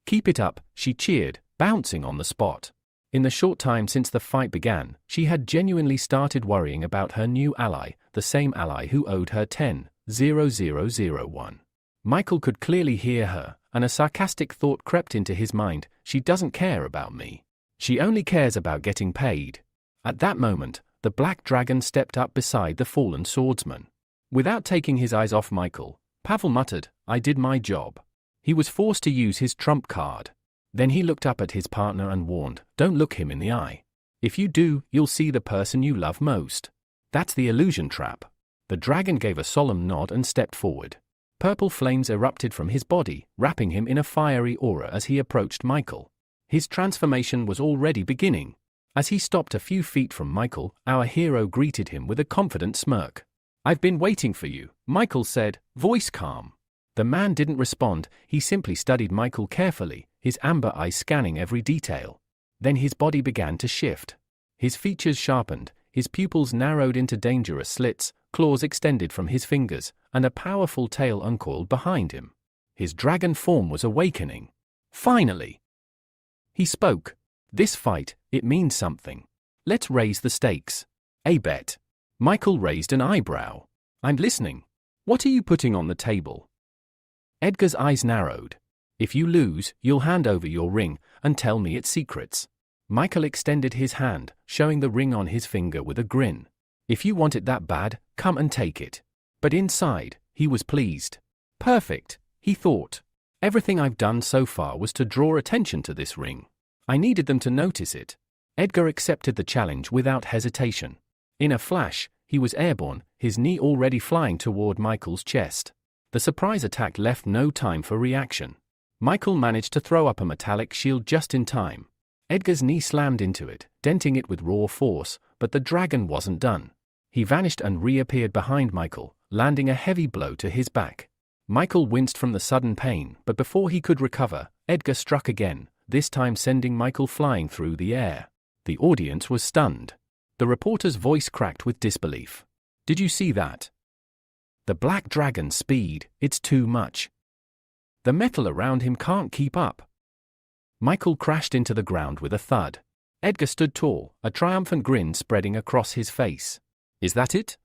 Keep it up, she cheered, bouncing on the spot. In the short time since the fight began, she had genuinely started worrying about her new ally, the same ally who owed her 10,000,001. Michael could clearly hear her, and a sarcastic thought crept into his mind: she doesn't care about me. She only cares about getting paid. At that moment, the black dragon stepped up beside the fallen swordsman. Without taking his eyes off Michael, Pavel muttered, "I did my job." He was forced to use his trump card. Then he looked up at his partner and warned, "Don't look him in the eye. If you do, you'll see the person you love most. That's the illusion trap." The dragon gave a solemn nod and stepped forward. Purple flames erupted from his body, wrapping him in a fiery aura as he approached Michael. His transformation was already beginning. As he stopped a few feet from Michael, our hero greeted him with a confident smirk. "I've been waiting for you," Michael said, voice calm. The man didn't respond, he simply studied Michael carefully, his amber eyes scanning every detail. Then his body began to shift. His features sharpened, his pupils narrowed into dangerous slits, claws extended from his fingers, and a powerful tail uncoiled behind him. His dragon form was awakening. Finally! He spoke. "This fight, it means something. Let's raise the stakes." "A bet." Michael raised an eyebrow. "I'm listening. What are you putting on the table?" Edgar's eyes narrowed. "If you lose, you'll hand over your ring and tell me its secrets." Michael extended his hand, showing the ring on his finger with a grin. "If you want it that bad, come and take it." But inside, he was pleased. Perfect, he thought. Everything I've done so far was to draw attention to this ring. I needed them to notice it. Edgar accepted the challenge without hesitation. In a flash, he was airborne, his knee already flying toward Michael's chest. The surprise attack left no time for reaction. Michael managed to throw up a metallic shield just in time. Edgar's knee slammed into it, denting it with raw force, but the dragon wasn't done. He vanished and reappeared behind Michael, landing a heavy blow to his back. Michael winced from the sudden pain, but before he could recover, Edgar struck again, this time sending Michael flying through the air. The audience was stunned. The reporter's voice cracked with disbelief. "Did you see that? The black dragon's speed, it's too much. The metal around him can't keep up." Michael crashed into the ground with a thud. Edgar stood tall, a triumphant grin spreading across his face. "Is that it?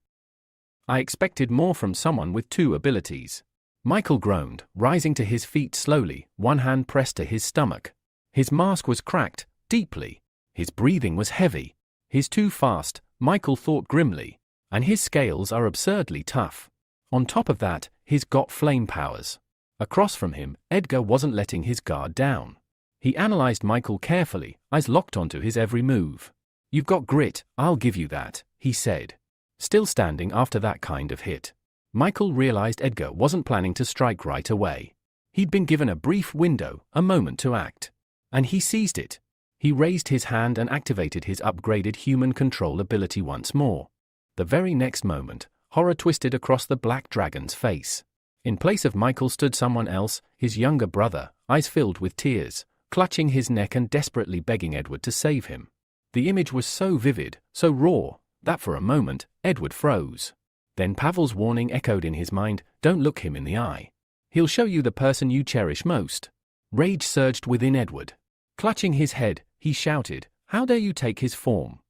I expected more from someone with two abilities." Michael groaned, rising to his feet slowly, one hand pressed to his stomach. His mask was cracked, deeply. His breathing was heavy. He's too fast, Michael thought grimly. And his scales are absurdly tough. On top of that, he's got flame powers. Across from him, Edgar wasn't letting his guard down. He analyzed Michael carefully, eyes locked onto his every move. "You've got grit, I'll give you that," he said. Still standing after that kind of hit. Michael realized Edgar wasn't planning to strike right away. He'd been given a brief window, a moment to act. And he seized it. He raised his hand and activated his upgraded human control ability once more. The very next moment, horror twisted across the black dragon's face. In place of Michael stood someone else, his younger brother, eyes filled with tears, clutching his neck and desperately begging Edward to save him. The image was so vivid, so raw, that for a moment, Edward froze. Then Pavel's warning echoed in his mind, "Don't look him in the eye. He'll show you the person you cherish most." Rage surged within Edward. Clutching his head, he shouted, "How dare you take his form?"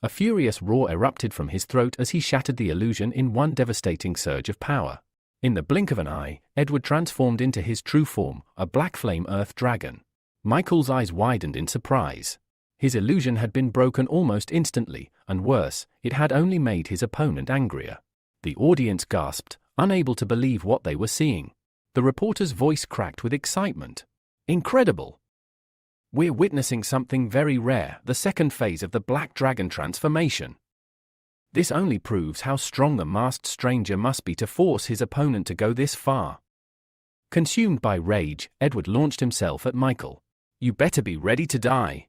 A furious roar erupted from his throat as he shattered the illusion in one devastating surge of power. In the blink of an eye, Edward transformed into his true form, a black flame earth dragon. Michael's eyes widened in surprise. His illusion had been broken almost instantly, and worse, it had only made his opponent angrier. The audience gasped, unable to believe what they were seeing. The reporter's voice cracked with excitement. "Incredible! We're witnessing something very rare, the second phase of the Black Dragon transformation. This only proves how strong the masked stranger must be to force his opponent to go this far." Consumed by rage, Edward launched himself at Michael. "You better be ready to die."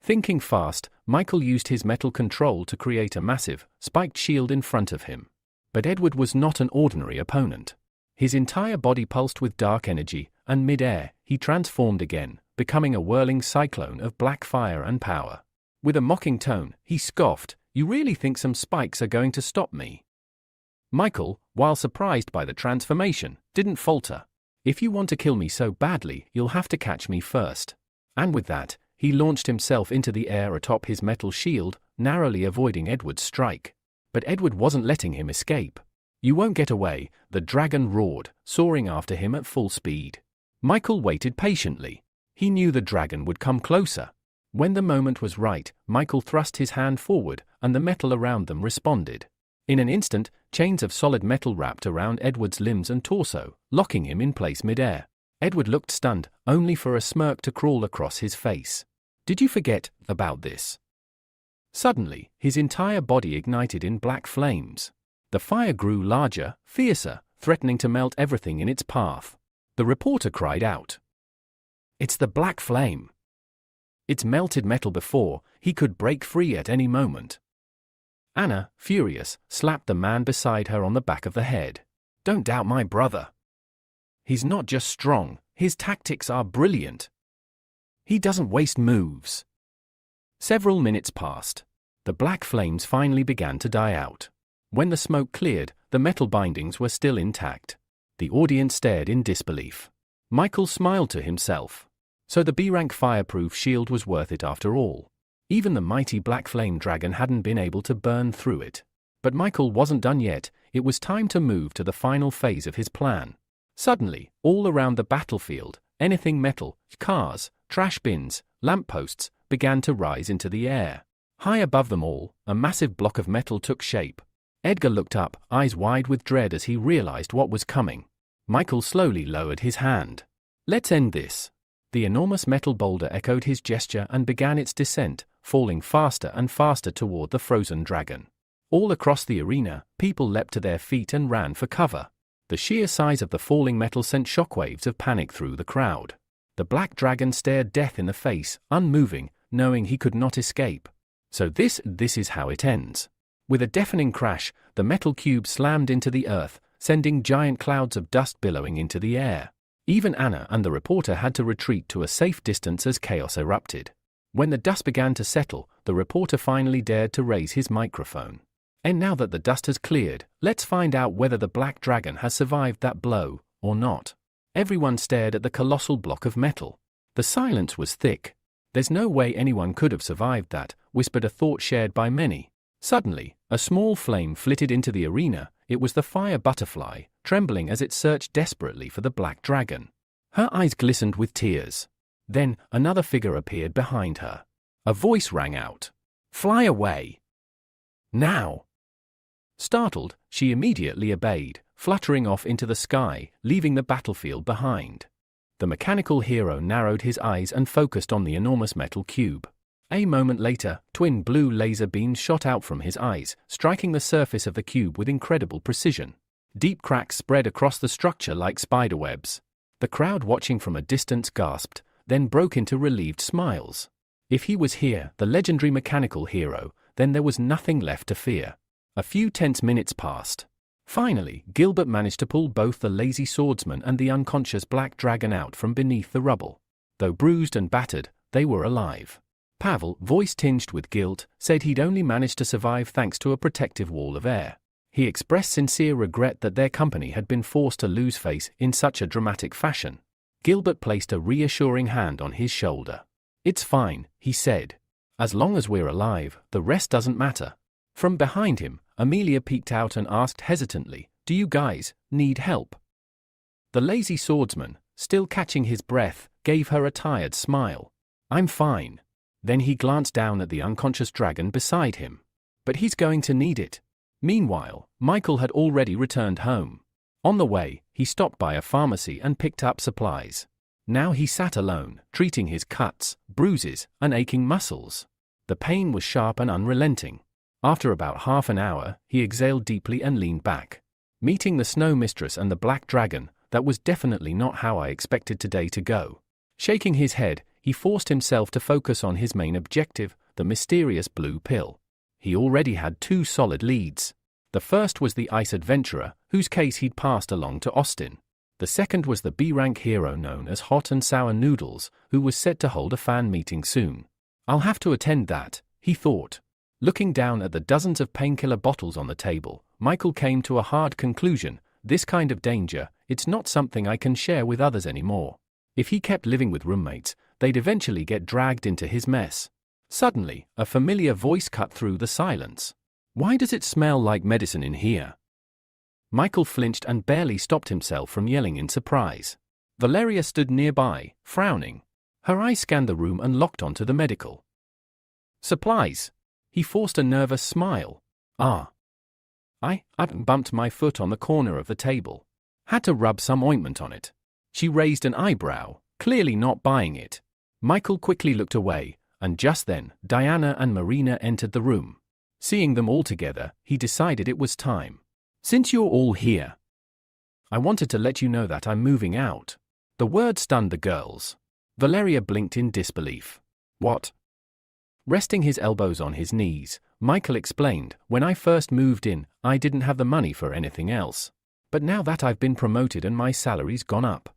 Thinking fast, Michael used his metal control to create a massive, spiked shield in front of him. But Edward was not an ordinary opponent. His entire body pulsed with dark energy, and mid-air, he transformed again, becoming a whirling cyclone of black fire and power. With a mocking tone, he scoffed, "You really think some spikes are going to stop me?" Michael, while surprised by the transformation, didn't falter. "If you want to kill me so badly, you'll have to catch me first." And with that, he launched himself into the air atop his metal shield, narrowly avoiding Edward's strike. But Edward wasn't letting him escape. "You won't get away," the dragon roared, soaring after him at full speed. Michael waited patiently. He knew the dragon would come closer. When the moment was right, Michael thrust his hand forward, and the metal around them responded. In an instant, chains of solid metal wrapped around Edward's limbs and torso, locking him in place mid-air. Edward looked stunned, only for a smirk to crawl across his face. "Did you forget about this?" Suddenly, his entire body ignited in black flames. The fire grew larger, fiercer, threatening to melt everything in its path. The reporter cried out. "It's the black flame. It's melted metal before, he could break free at any moment." Anna, furious, slapped the man beside her on the back of the head. "Don't doubt my brother. He's not just strong, his tactics are brilliant. He doesn't waste moves." Several minutes passed. The black flames finally began to die out. When the smoke cleared, the metal bindings were still intact. The audience stared in disbelief. Michael smiled to himself. So the B-rank fireproof shield was worth it after all. Even the mighty black flame dragon hadn't been able to burn through it. But Michael wasn't done yet. It was time to move to the final phase of his plan. Suddenly, all around the battlefield, anything metal, cars, trash bins, lampposts, began to rise into the air. High above them all, a massive block of metal took shape. Edgar looked up, eyes wide with dread as he realized what was coming. Michael slowly lowered his hand. "Let's end this." The enormous metal boulder echoed his gesture and began its descent, falling faster and faster toward the frozen dragon. All across the arena, people leapt to their feet and ran for cover. The sheer size of the falling metal sent shockwaves of panic through the crowd. The black dragon stared death in the face, unmoving, knowing he could not escape. So this is how it ends. With a deafening crash, the metal cube slammed into the earth, sending giant clouds of dust billowing into the air. Even Anna and the reporter had to retreat to a safe distance as chaos erupted. When the dust began to settle, the reporter finally dared to raise his microphone. "And now that the dust has cleared, let's find out whether the black dragon has survived that blow, or not." Everyone stared at the colossal block of metal. The silence was thick. "There's no way anyone could have survived that," whispered a thought shared by many. Suddenly, a small flame flitted into the arena. It was the fire butterfly, trembling as it searched desperately for the black dragon. Her eyes glistened with tears. Then, another figure appeared behind her. A voice rang out. "Fly away! Now!" Startled, she immediately obeyed, fluttering off into the sky, leaving the battlefield behind. The mechanical hero narrowed his eyes and focused on the enormous metal cube. A moment later, twin blue laser beams shot out from his eyes, striking the surface of the cube with incredible precision. Deep cracks spread across the structure like spiderwebs. The crowd watching from a distance gasped, then broke into relieved smiles. If he was here, the legendary mechanical hero, then there was nothing left to fear. A few tense minutes passed. Finally, Gilbert managed to pull both the lazy swordsman and the unconscious black dragon out from beneath the rubble. Though bruised and battered, they were alive. Pavel, voice tinged with guilt, said he'd only managed to survive thanks to a protective wall of air. He expressed sincere regret that their company had been forced to lose face in such a dramatic fashion. Gilbert placed a reassuring hand on his shoulder. "It's fine," he said. "As long as we're alive, the rest doesn't matter." From behind him, Amelia peeked out and asked hesitantly, "Do you guys need help?" The lazy swordsman, still catching his breath, gave her a tired smile. "I'm fine." Then he glanced down at the unconscious dragon beside him. "But he's going to need it." Meanwhile, Michael had already returned home. On the way, he stopped by a pharmacy and picked up supplies. Now he sat alone, treating his cuts, bruises, and aching muscles. The pain was sharp and unrelenting. After about half an hour, he exhaled deeply and leaned back. Meeting the snow mistress and the black dragon, that was definitely not how I expected today to go. Shaking his head, he forced himself to focus on his main objective, the mysterious blue pill. He already had 2 solid leads. The first was the ice adventurer, whose case he'd passed along to Austin. The second was the B-rank hero known as Hot and Sour Noodles, who was set to hold a fan meeting soon. I'll have to attend that, he thought. Looking down at the dozens of painkiller bottles on the table, Michael came to a hard conclusion. This kind of danger, it's not something I can share with others anymore. If he kept living with roommates, they'd eventually get dragged into his mess. Suddenly, a familiar voice cut through the silence. Why does it smell like medicine in here? Michael flinched and barely stopped himself from yelling in surprise. Valeria stood nearby, frowning. Her eyes scanned the room and locked onto the medical supplies. He forced a nervous smile. I bumped my foot on the corner of the table. Had to rub some ointment on it. She raised an eyebrow, clearly not buying it. Michael quickly looked away, and just then, Diana and Marina entered the room. Seeing them all together, he decided it was time. Since you're all here, I wanted to let you know that I'm moving out. The word stunned the girls. Valeria blinked in disbelief. What? Resting his elbows on his knees, Michael explained, when I first moved in, I didn't have the money for anything else. But now that I've been promoted and my salary's gone up,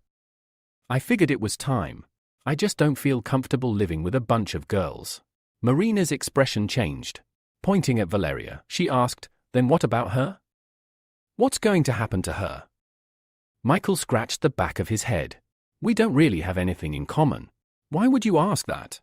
I figured it was time. I just don't feel comfortable living with a bunch of girls. Marina's expression changed. Pointing at Valeria, she asked, then what about her? What's going to happen to her? Michael scratched the back of his head. We don't really have anything in common. Why would you ask that?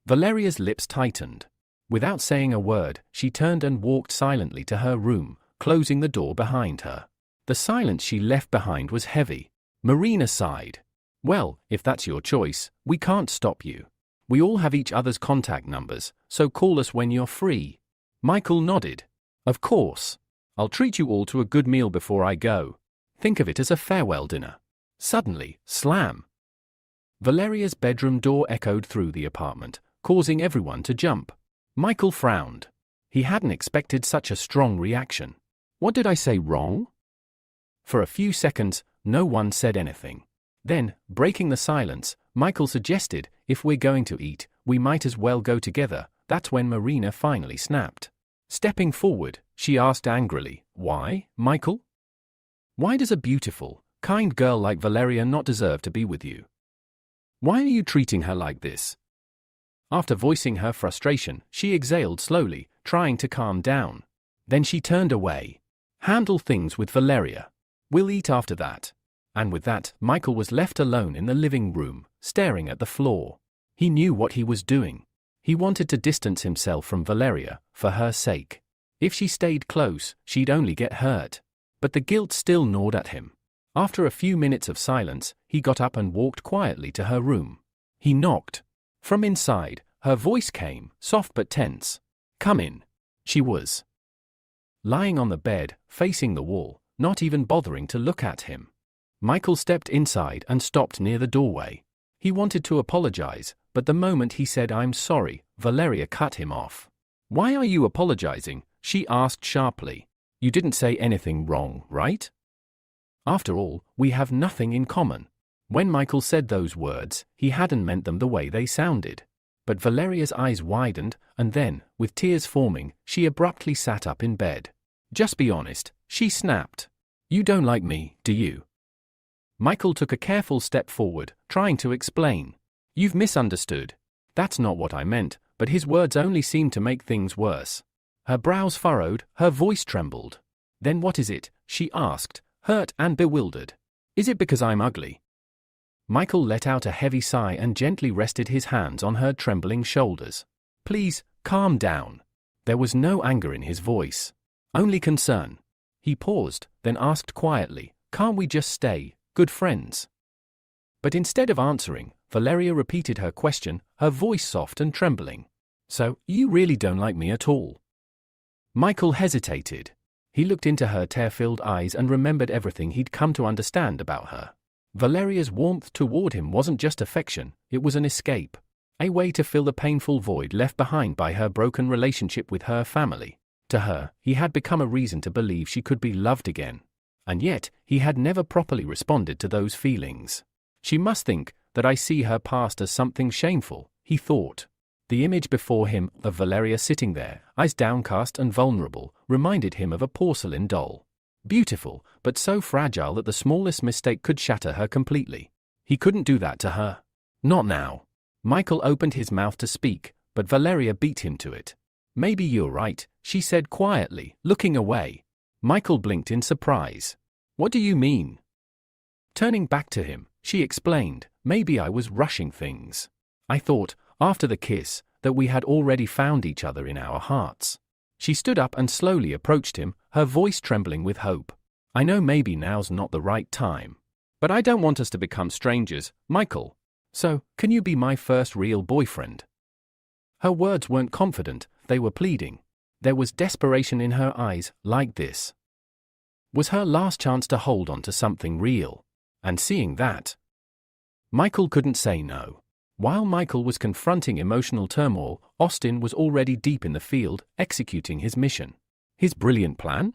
Valeria's lips tightened. Without saying a word, she turned and walked silently to her room, closing the door behind her. The silence she left behind was heavy. Marina sighed. Well, if that's your choice, we can't stop you. We all have each other's contact numbers, so call us when you're free. Michael nodded. Of course. I'll treat you all to a good meal before I go. Think of it as a farewell dinner. Suddenly, slam. Valeria's bedroom door echoed through the apartment, causing everyone to jump. Michael frowned. He hadn't expected such a strong reaction. What did I say wrong? For a few seconds, no one said anything. Then, breaking the silence, Michael suggested, if we're going to eat, we might as well go together. That's when Marina finally snapped. Stepping forward, she asked angrily, why, Michael? Why does a beautiful, kind girl like Valeria not deserve to be with you? Why are you treating her like this? After voicing her frustration, she exhaled slowly, trying to calm down. Then she turned away. Handle things with Valeria. We'll eat after that. And with that, Michael was left alone in the living room, staring at the floor. He knew what he was doing. He wanted to distance himself from Valeria, for her sake. If she stayed close, she'd only get hurt. But the guilt still gnawed at him. After a few minutes of silence, he got up and walked quietly to her room. He knocked. From inside, her voice came, soft but tense. Come in. She was lying on the bed, facing the wall, not even bothering to look at him. Michael stepped inside and stopped near the doorway. He wanted to apologize, but the moment he said I'm sorry, Valeria cut him off. Why are you apologizing? She asked sharply. You didn't say anything wrong, right? After all, we have nothing in common. When Michael said those words, he hadn't meant them the way they sounded. But Valeria's eyes widened, and then, with tears forming, she abruptly sat up in bed. Just be honest, she snapped. You don't like me, do you? Michael took a careful step forward, trying to explain. You've misunderstood. That's not what I meant, but his words only seemed to make things worse. Her brows furrowed, her voice trembled. Then what is it? She asked, hurt and bewildered. Is it because I'm ugly? Michael let out a heavy sigh and gently rested his hands on her trembling shoulders. Please, calm down. There was no anger in his voice. Only concern. He paused, then asked quietly, can't we just stay good friends? But instead of answering, Valeria repeated her question, her voice soft and trembling. So, you really don't like me at all? Michael hesitated. He looked into her tear-filled eyes and remembered everything he'd come to understand about her. Valeria's warmth toward him wasn't just affection, it was an escape. A way to fill the painful void left behind by her broken relationship with her family. To her, he had become a reason to believe she could be loved again. And yet, he had never properly responded to those feelings. She must think that I see her past as something shameful, he thought. The image before him of Valeria sitting there, eyes downcast and vulnerable, reminded him of a porcelain doll. Beautiful, but so fragile that the smallest mistake could shatter her completely. He couldn't do that to her. Not now. Michael opened his mouth to speak, but Valeria beat him to it. Maybe you're right, she said quietly, looking away. Michael blinked in surprise. What do you mean? Turning back to him, she explained, maybe I was rushing things. I thought, after the kiss, that we had already found each other in our hearts. She stood up and slowly approached him, her voice trembling with hope. I know maybe now's not the right time. But I don't want us to become strangers, Michael. So, can you be my first real boyfriend? Her words weren't confident, they were pleading. There was desperation in her eyes, like this was her last chance to hold on to something real. And seeing that, Michael couldn't say no. While Michael was confronting emotional turmoil, Austin was already deep in the field, executing his mission. His brilliant plan?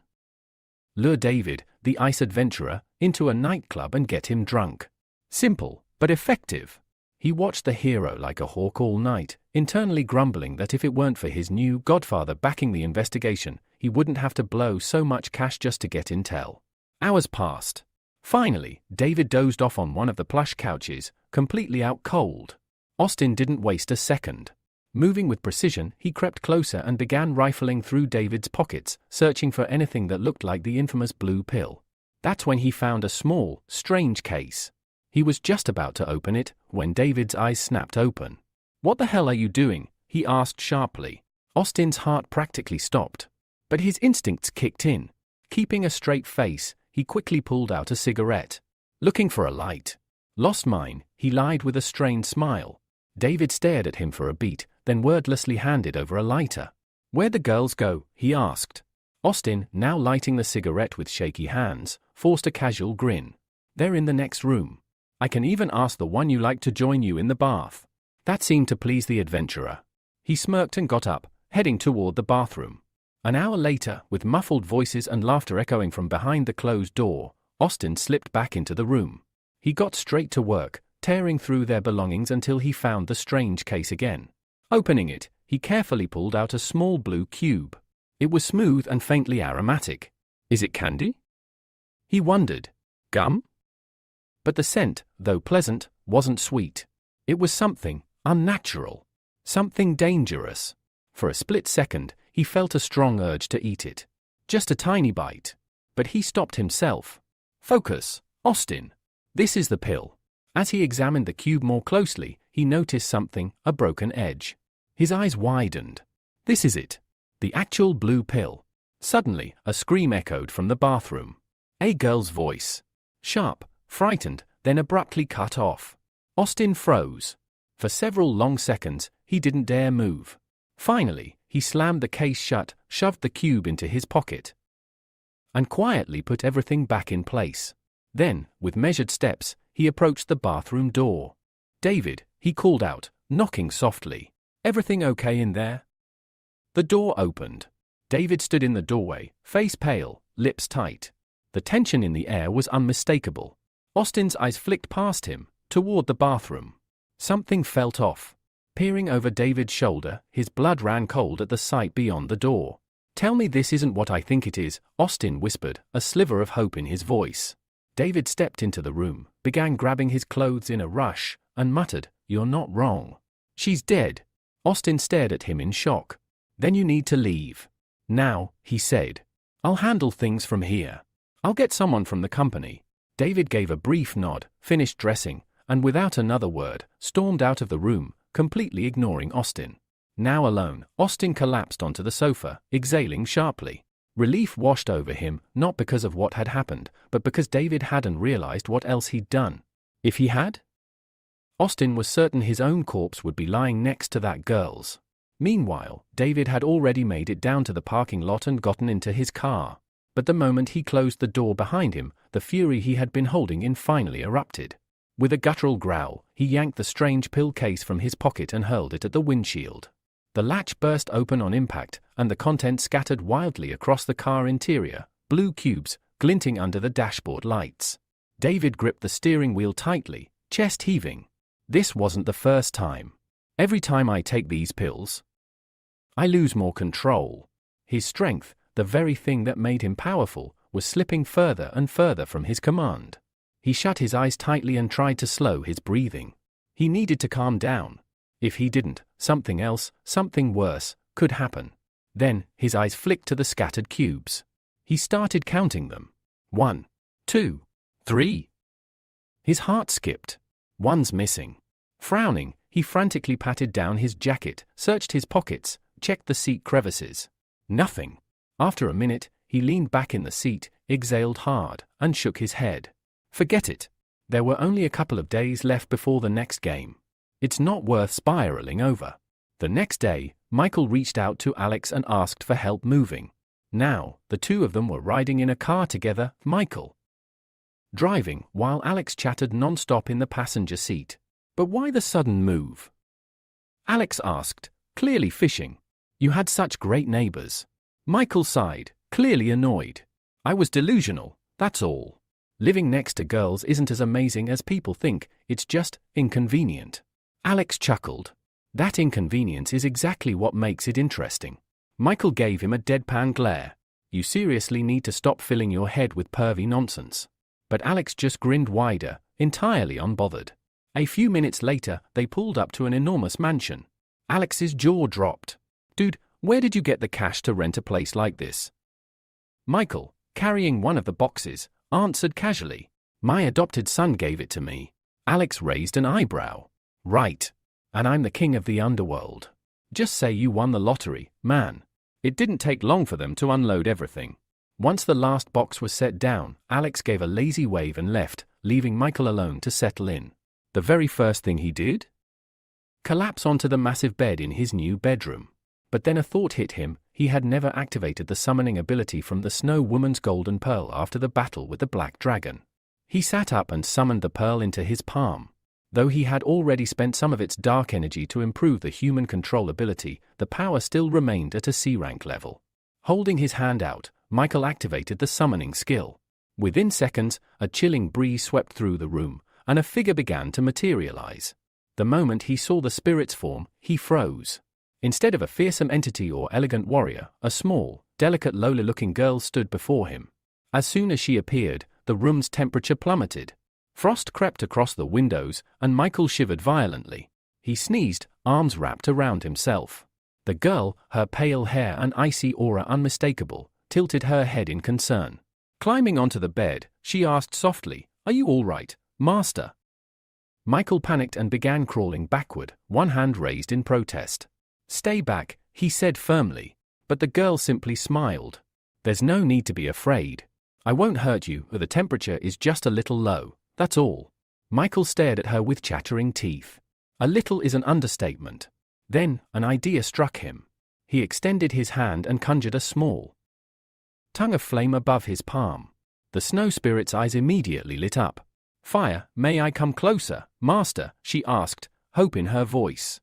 Lure David, the ice adventurer, into a nightclub and get him drunk. Simple, but effective. He watched the hero like a hawk all night, internally grumbling that if it weren't for his new godfather backing the investigation, he wouldn't have to blow so much cash just to get intel. Hours passed. Finally, David dozed off on one of the plush couches, completely out cold. Austin didn't waste a second. Moving with precision, he crept closer and began rifling through David's pockets, searching for anything that looked like the infamous blue pill. That's when he found a small, strange case. He was just about to open it, when David's eyes snapped open. What the hell are you doing? He asked sharply. Austin's heart practically stopped. But his instincts kicked in. Keeping a straight face, he quickly pulled out a cigarette. Looking for a light. Lost mine, he lied with a strained smile. David stared at him for a beat, then wordlessly handed over a lighter. Where'd the girls go? He asked. Austin, now lighting the cigarette with shaky hands, forced a casual grin. They're in the next room. I can even ask the one you like to join you in the bath. That seemed to please the adventurer. He smirked and got up, heading toward the bathroom. An hour later, with muffled voices and laughter echoing from behind the closed door, Austin slipped back into the room. He got straight to work, tearing through their belongings until he found the strange case again. Opening it, he carefully pulled out a small blue cube. It was smooth and faintly aromatic. Is it candy? He wondered. Gum? But the scent, though pleasant, wasn't sweet. It was something unnatural. Something dangerous. For a split second, he felt a strong urge to eat it. Just a tiny bite. But he stopped himself. Focus, Austin. This is the pill. As he examined the cube more closely, he noticed something, a broken edge. His eyes widened. This is it. The actual blue pill. Suddenly, a scream echoed from the bathroom. A girl's voice. Sharp, frightened, then abruptly cut off. Austin froze. For several long seconds, he didn't dare move. Finally, he slammed the case shut, shoved the cube into his pocket, and quietly put everything back in place. Then, with measured steps, he approached the bathroom door. David, he called out, knocking softly. Everything okay in there? The door opened. David stood in the doorway, face pale, lips tight. The tension in the air was unmistakable. Austin's eyes flicked past him, toward the bathroom. Something felt off. Peering over David's shoulder, his blood ran cold at the sight beyond the door. Tell me this isn't what I think it is, Austin whispered, a sliver of hope in his voice. David stepped into the room, began grabbing his clothes in a rush, and muttered, "You're not wrong. She's dead." Austin stared at him in shock. "Then you need to leave. Now," he said. "I'll handle things from here. I'll get someone from the company." David gave a brief nod, finished dressing, and without another word, stormed out of the room, completely ignoring Austin. Now alone, Austin collapsed onto the sofa, exhaling sharply. Relief washed over him, not because of what had happened, but because David hadn't realized what else he'd done. If he had? Austin was certain his own corpse would be lying next to that girl's. Meanwhile, David had already made it down to the parking lot and gotten into his car. But the moment he closed the door behind him, the fury he had been holding in finally erupted. With a guttural growl, he yanked the strange pill case from his pocket and hurled it at the windshield. The latch burst open on impact, and the contents scattered wildly across the car interior, blue cubes, glinting under the dashboard lights. David gripped the steering wheel tightly, chest heaving. This wasn't the first time. Every time I take these pills, I lose more control. His strength, the very thing that made him powerful, was slipping further and further from his command. He shut his eyes tightly and tried to slow his breathing. He needed to calm down. If he didn't, something else, something worse, could happen. Then, his eyes flicked to the scattered cubes. He started counting them. 1, 2, 3. His heart skipped. One's missing. Frowning, he frantically patted down his jacket, searched his pockets, checked the seat crevices. Nothing. After a minute, he leaned back in the seat, exhaled hard, and shook his head. Forget it. There were only a couple of days left before the next game. It's not worth spiraling over. The next day, Michael reached out to Alex and asked for help moving. Now, the two of them were riding in a car together, Michael driving, while Alex chattered non-stop in the passenger seat. But why the sudden move? Alex asked, clearly fishing. You had such great neighbors. Michael sighed, clearly annoyed. I was delusional, that's all. Living next to girls isn't as amazing as people think, it's just inconvenient. Alex chuckled. That inconvenience is exactly what makes it interesting. Michael gave him a deadpan glare. You seriously need to stop filling your head with pervy nonsense. But Alex just grinned wider, entirely unbothered. A few minutes later, they pulled up to an enormous mansion. Alex's jaw dropped. Dude, where did you get the cash to rent a place like this? Michael, carrying one of the boxes, answered casually. My adopted son gave it to me. Alex raised an eyebrow. Right. And I'm the king of the underworld. Just say you won the lottery, man. It didn't take long for them to unload everything. Once the last box was set down, Alex gave a lazy wave and left, leaving Michael alone to settle in. The very first thing he did? Collapse onto the massive bed in his new bedroom. But then a thought hit him. He had never activated the summoning ability from the Snow Woman's golden pearl after the battle with the Black Dragon. He sat up and summoned the pearl into his palm. Though he had already spent some of its dark energy to improve the human control ability, the power still remained at a C-rank level. Holding his hand out, Michael activated the summoning skill. Within seconds, a chilling breeze swept through the room, and a figure began to materialize. The moment he saw the spirit's form, he froze. Instead of a fearsome entity or elegant warrior, a small, delicate lowly-looking girl stood before him. As soon as she appeared, the room's temperature plummeted. Frost crept across the windows, and Michael shivered violently. He sneezed, arms wrapped around himself. The girl, her pale hair and icy aura unmistakable, tilted her head in concern. Climbing onto the bed, she asked softly, "Are you all right, Master?" Michael panicked and began crawling backward, one hand raised in protest. "Stay back," he said firmly. But the girl simply smiled. "There's no need to be afraid. I won't hurt you, the temperature is just a little low, that's all." Michael stared at her with chattering teeth. A little is an understatement. Then, an idea struck him. He extended his hand and conjured a small tongue of flame above his palm. The snow spirit's eyes immediately lit up. "Fire, may I come closer, Master?" she asked, hope in her voice.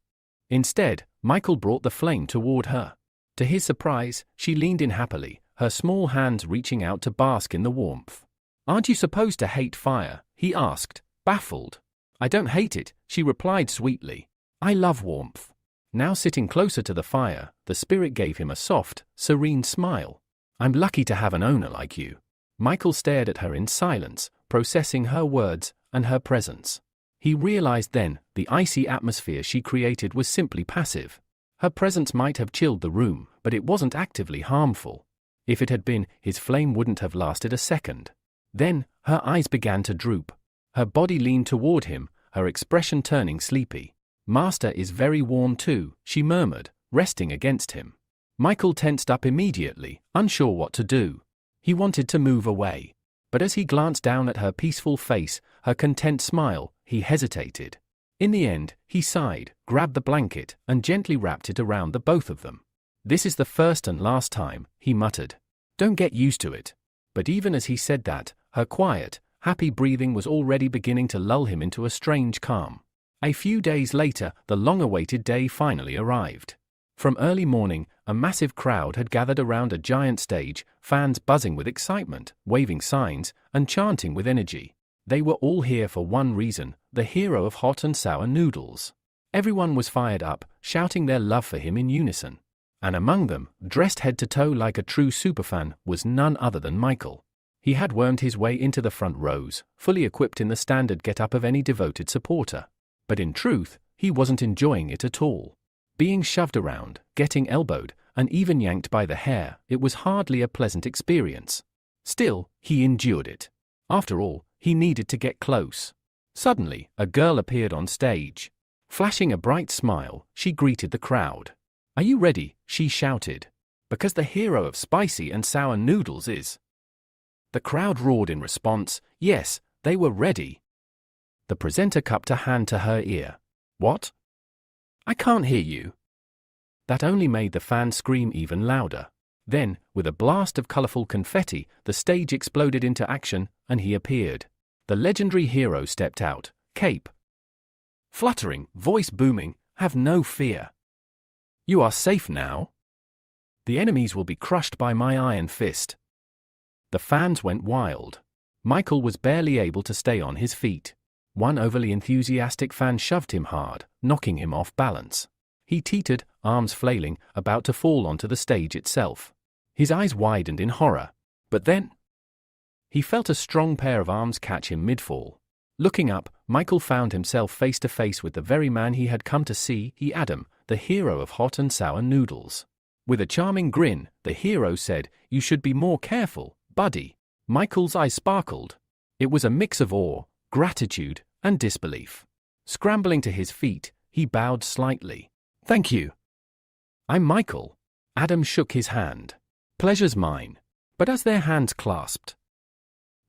Instead, Michael brought the flame toward her. To his surprise, she leaned in happily, her small hands reaching out to bask in the warmth. "Aren't you supposed to hate fire?" he asked, baffled. "I don't hate it," she replied sweetly. "I love warmth." Now sitting closer to the fire, the spirit gave him a soft, serene smile. "I'm lucky to have an owner like you." Michael stared at her in silence, processing her words and her presence. He realized then, the icy atmosphere she created was simply passive. Her presence might have chilled the room, but it wasn't actively harmful. If it had been, his flame wouldn't have lasted a second. Then, her eyes began to droop. Her body leaned toward him, her expression turning sleepy. "Master is very warm too," she murmured, resting against him. Michael tensed up immediately, unsure what to do. He wanted to move away. But as he glanced down at her peaceful face, her content smile, he hesitated. In the end, he sighed, grabbed the blanket, and gently wrapped it around the both of them. "This is the first and last time," he muttered. "Don't get used to it." But even as he said that, her quiet, happy breathing was already beginning to lull him into a strange calm. A few days later, the long-awaited day finally arrived. From early morning, a massive crowd had gathered around a giant stage, fans buzzing with excitement, waving signs, and chanting with energy. They were all here for one reason, the hero of hot and sour noodles. Everyone was fired up, shouting their love for him in unison. And among them, dressed head to toe like a true superfan, was none other than Michael. He had wormed his way into the front rows, fully equipped in the standard get-up of any devoted supporter. But in truth, he wasn't enjoying it at all. Being shoved around, getting elbowed, and even yanked by the hair, it was hardly a pleasant experience. Still, he endured it. After all, he needed to get close. Suddenly, a girl appeared on stage. Flashing a bright smile, she greeted the crowd. "Are you ready?" she shouted. "Because the hero of spicy and sour noodles is." The crowd roared in response. Yes, they were ready. The presenter cupped a hand to her ear. "What? I can't hear you." That only made the fans scream even louder. Then, with a blast of colorful confetti, the stage exploded into action, and he appeared. The legendary hero stepped out, cape fluttering, voice booming, "Have no fear. You are safe now. The enemies will be crushed by my iron fist." The fans went wild. Michael was barely able to stay on his feet. One overly enthusiastic fan shoved him hard, knocking him off balance. He teetered, arms flailing, about to fall onto the stage itself. His eyes widened in horror. But then he felt a strong pair of arms catch him mid-fall. Looking up, Michael found himself face to face with the very man he had come to see, Adam, the hero of hot and sour noodles. With a charming grin, the hero said, "You should be more careful, buddy." Michael's eyes sparkled. It was a mix of awe, gratitude, and disbelief. Scrambling to his feet, he bowed slightly. "Thank you. I'm Michael." Adam shook his hand. "Pleasure's mine." But as their hands clasped,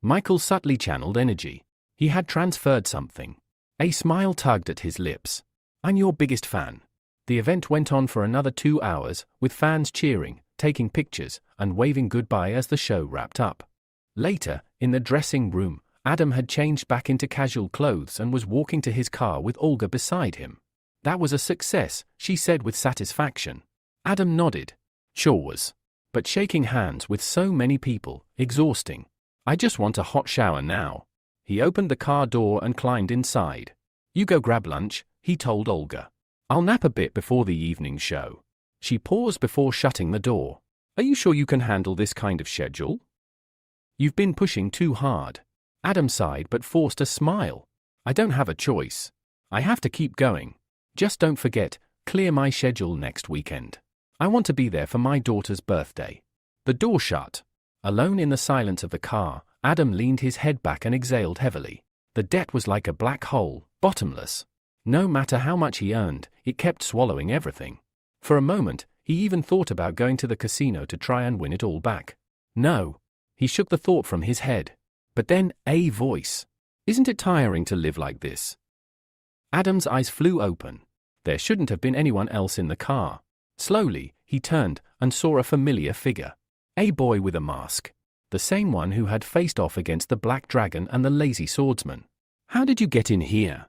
Michael subtly channeled energy. He had transferred something. A smile tugged at his lips. "I'm your biggest fan." The event went on for another 2 hours, with fans cheering, taking pictures, and waving goodbye as the show wrapped up. Later, in the dressing room, Adam had changed back into casual clothes and was walking to his car with Olga beside him. "That was a success," she said with satisfaction. Adam nodded. "Sure was. But shaking hands with so many people, exhausting. I just want a hot shower now." He opened the car door and climbed inside. "You go grab lunch," he told Olga. "I'll nap a bit before the evening show." She paused before shutting the door. "Are you sure you can handle this kind of schedule? You've been pushing too hard." Adam sighed but forced a smile. "I don't have a choice. I have to keep going. Just don't forget, clear my schedule next weekend. I want to be there for my daughter's birthday." The door shut. Alone in the silence of the car, Adam leaned his head back and exhaled heavily. The debt was like a black hole, bottomless. No matter how much he earned, it kept swallowing everything. For a moment, he even thought about going to the casino to try and win it all back. No. He shook the thought from his head. But then, a voice. "Isn't it tiring to live like this?" Adam's eyes flew open. There shouldn't have been anyone else in the car. Slowly, he turned and saw a familiar figure. A boy with a mask. The same one who had faced off against the Black Dragon and the Lazy Swordsman. "How did you get in here?"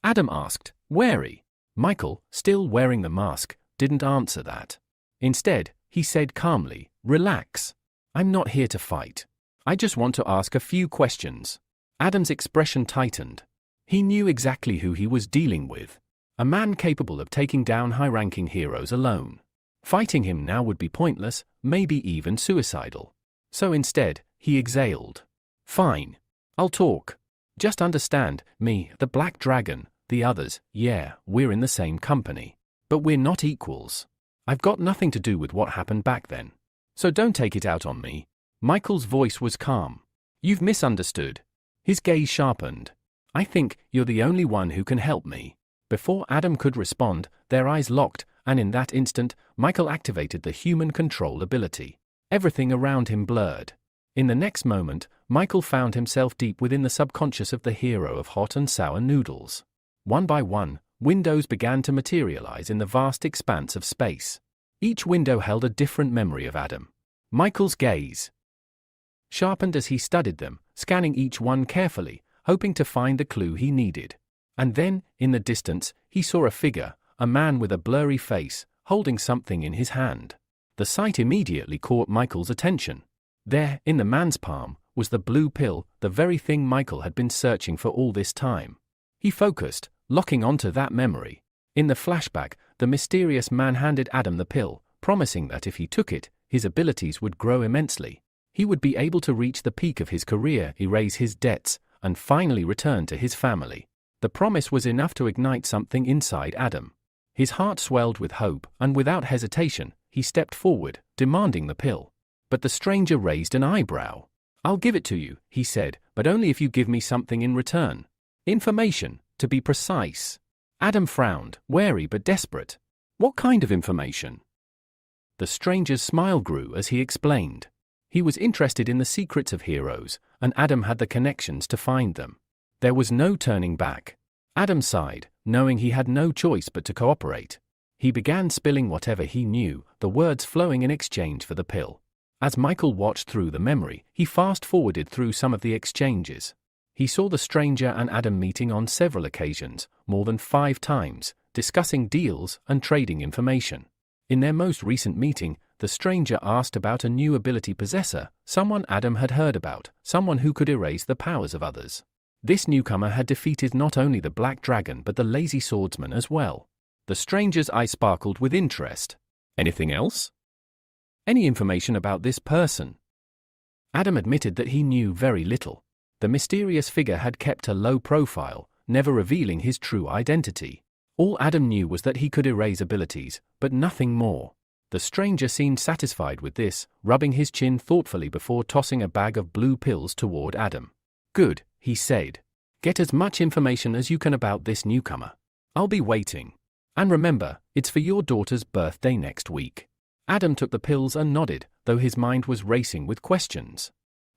Adam asked, wary. Michael, still wearing the mask, didn't answer that. Instead, he said calmly, "Relax. I'm not here to fight. I just want to ask a few questions." Adam's expression tightened. He knew exactly who he was dealing with. A man capable of taking down high-ranking heroes alone. Fighting him now would be pointless, maybe even suicidal. So instead, he exhaled. "Fine. I'll talk. Just understand, me, the Black Dragon, the others, yeah, we're in the same company. But we're not equals. I've got nothing to do with what happened back then. So don't take it out on me." Michael's voice was calm. "You've misunderstood." His gaze sharpened. "I think you're the only one who can help me." Before Adam could respond, their eyes locked, and in that instant, Michael activated the human control ability. Everything around him blurred. In the next moment, Michael found himself deep within the subconscious of the hero of hot and sour noodles. One by one, windows began to materialize in the vast expanse of space. Each window held a different memory of Adam. Michael's gaze sharpened as he studied them, scanning each one carefully, hoping to find the clue he needed. And then, in the distance, he saw a figure, a man with a blurry face, holding something in his hand. The sight immediately caught Michael's attention. There, in the man's palm, was the blue pill, the very thing Michael had been searching for all this time. He focused, locking onto that memory. In the flashback, the mysterious man handed Adam the pill, promising that if he took it, his abilities would grow immensely. He would be able to reach the peak of his career, erase his debts, and finally return to his family. The promise was enough to ignite something inside Adam. His heart swelled with hope, and without hesitation, he stepped forward, demanding the pill. But the stranger raised an eyebrow. "I'll give it to you," he said, "but only if you give me something in return. Information, to be precise." Adam frowned, wary but desperate. "What kind of information?" The stranger's smile grew as he explained. He was interested in the secrets of heroes, and Adam had the connections to find them. There was no turning back. Adam sighed, knowing he had no choice but to cooperate. He began spilling whatever he knew, the words flowing in exchange for the pill. As Michael watched through the memory, he fast-forwarded through some of the exchanges. He saw the stranger and Adam meeting on several occasions, more than 5 times, discussing deals and trading information. In their most recent meeting, the stranger asked about a new ability possessor, someone Adam had heard about, someone who could erase the powers of others. This newcomer had defeated not only the Black Dragon but the Lazy Swordsman as well. The stranger's eye sparkled with interest. "Anything else? Any information about this person?" Adam admitted that he knew very little. The mysterious figure had kept a low profile, never revealing his true identity. All Adam knew was that he could erase abilities, but nothing more. The stranger seemed satisfied with this, rubbing his chin thoughtfully before tossing a bag of blue pills toward Adam. "Good," he said. "Get as much information as you can about this newcomer. I'll be waiting. And remember, it's for your daughter's birthday next week." Adam took the pills and nodded, though his mind was racing with questions.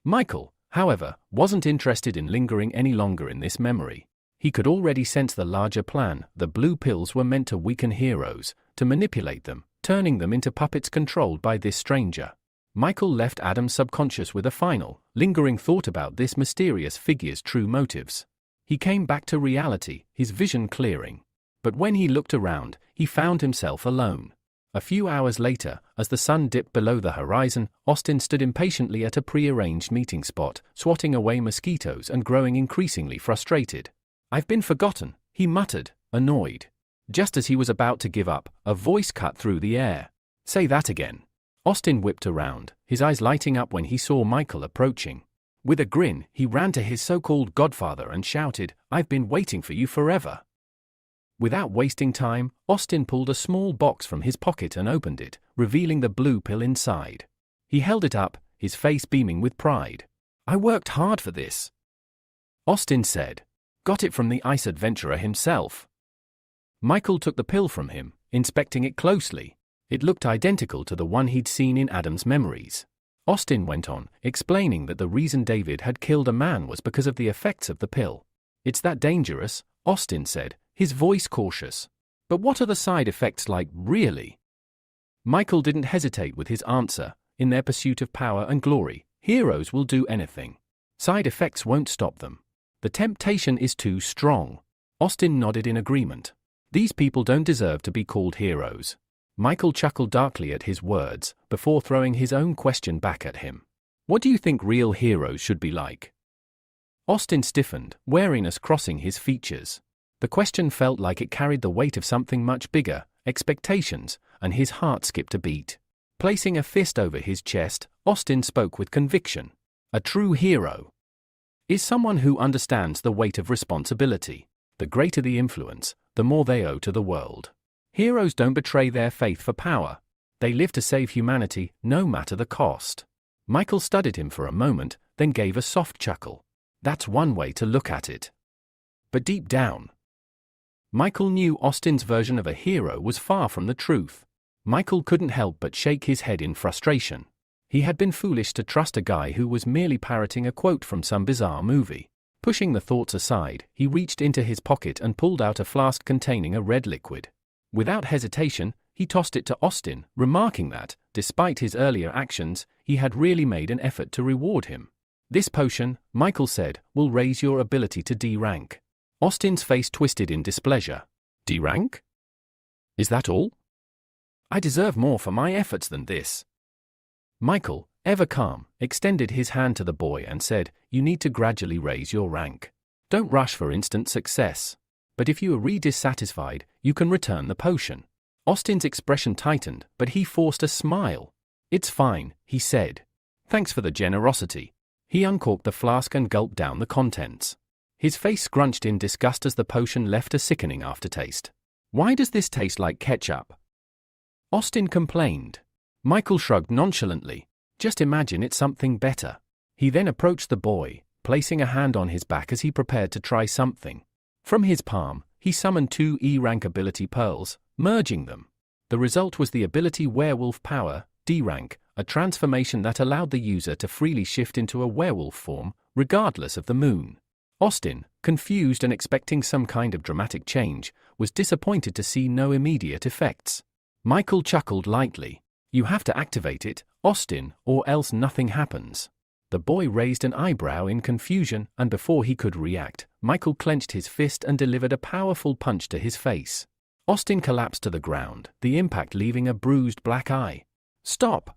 Michael, however, wasn't interested in lingering any longer in this memory. He could already sense the larger plan. The blue pills were meant to weaken heroes, to manipulate them, turning them into puppets controlled by this stranger. Michael left Adam's subconscious with a final, lingering thought about this mysterious figure's true motives. He came back to reality, his vision clearing. But when he looked around, he found himself alone. A few hours later, as the sun dipped below the horizon, Austin stood impatiently at a pre-arranged meeting spot, swatting away mosquitoes and growing increasingly frustrated. "I've been forgotten," he muttered, annoyed. Just as he was about to give up, a voice cut through the air. "Say that again." Austin whipped around, his eyes lighting up when he saw Michael approaching. With a grin, he ran to his so-called godfather and shouted, "I've been waiting for you forever." Without wasting time, Austin pulled a small box from his pocket and opened it, revealing the blue pill inside. He held it up, his face beaming with pride. "I worked hard for this," Austin said. "Got it from the ice adventurer himself." Michael took the pill from him, inspecting it closely. It looked identical to the one he'd seen in Adam's memories. Austin went on, explaining that the reason David had killed a man was because of the effects of the pill. "It's that dangerous," Austin said, his voice cautious. "But what are the side effects like, really?" Michael didn't hesitate with his answer. In their pursuit of power and glory, heroes will do anything. Side effects won't stop them. The temptation is too strong. Austin nodded in agreement. These people don't deserve to be called heroes. Michael chuckled darkly at his words, before throwing his own question back at him. "What do you think real heroes should be like?" Austin stiffened, wariness crossing his features. The question felt like it carried the weight of something much bigger, expectations, and his heart skipped a beat. Placing a fist over his chest, Austin spoke with conviction. "A true hero is someone who understands the weight of responsibility. The greater the influence, the more they owe to the world. Heroes don't betray their faith for power. They live to save humanity, no matter the cost." Michael studied him for a moment, then gave a soft chuckle. That's one way to look at it. But deep down, Michael knew Austin's version of a hero was far from the truth. Michael couldn't help but shake his head in frustration. He had been foolish to trust a guy who was merely parroting a quote from some bizarre movie. Pushing the thoughts aside, he reached into his pocket and pulled out a flask containing a red liquid. Without hesitation, he tossed it to Austin, remarking that, despite his earlier actions, he had really made an effort to reward him. "This potion," Michael said, "will raise your ability to D-rank." Austin's face twisted in displeasure. "D-rank? Is that all? I deserve more for my efforts than this." Michael, ever calm, extended his hand to the boy and said, "You need to gradually raise your rank. Don't rush for instant success. But if you are dissatisfied, you can return the potion. Austin's expression tightened, but he forced a smile. It's fine, he said. Thanks for the generosity. He uncorked the flask and gulped down the contents. His face scrunched in disgust as the potion left a sickening aftertaste. Why does this taste like ketchup? Austin complained. Michael shrugged nonchalantly. Just imagine it's something better. He then approached the boy, placing a hand on his back as he prepared to try something. From his palm, he summoned 2 E-rank ability pearls, merging them. The result was the ability Werewolf Power, D-rank, a transformation that allowed the user to freely shift into a werewolf form, regardless of the moon. Austin, confused and expecting some kind of dramatic change, was disappointed to see no immediate effects. Michael chuckled lightly. You have to activate it, Austin, or else nothing happens. The boy raised an eyebrow in confusion, and before he could react, Michael clenched his fist and delivered a powerful punch to his face. Austin collapsed to the ground, the impact leaving a bruised black eye. Stop!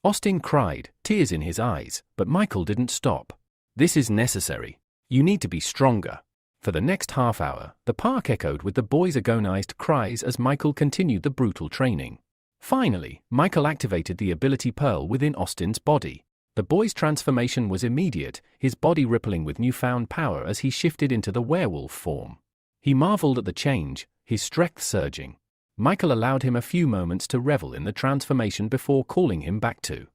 Austin cried, tears in his eyes, but Michael didn't stop. This is necessary. You need to be stronger. For the next half hour, the park echoed with the boys' agonized cries as Michael continued the brutal training. Finally, Michael activated the ability pearl within Austin's body. The boy's transformation was immediate, his body rippling with newfound power as he shifted into the werewolf form. He marveled at the change, his strength surging. Michael allowed him a few moments to revel in the transformation before calling him back to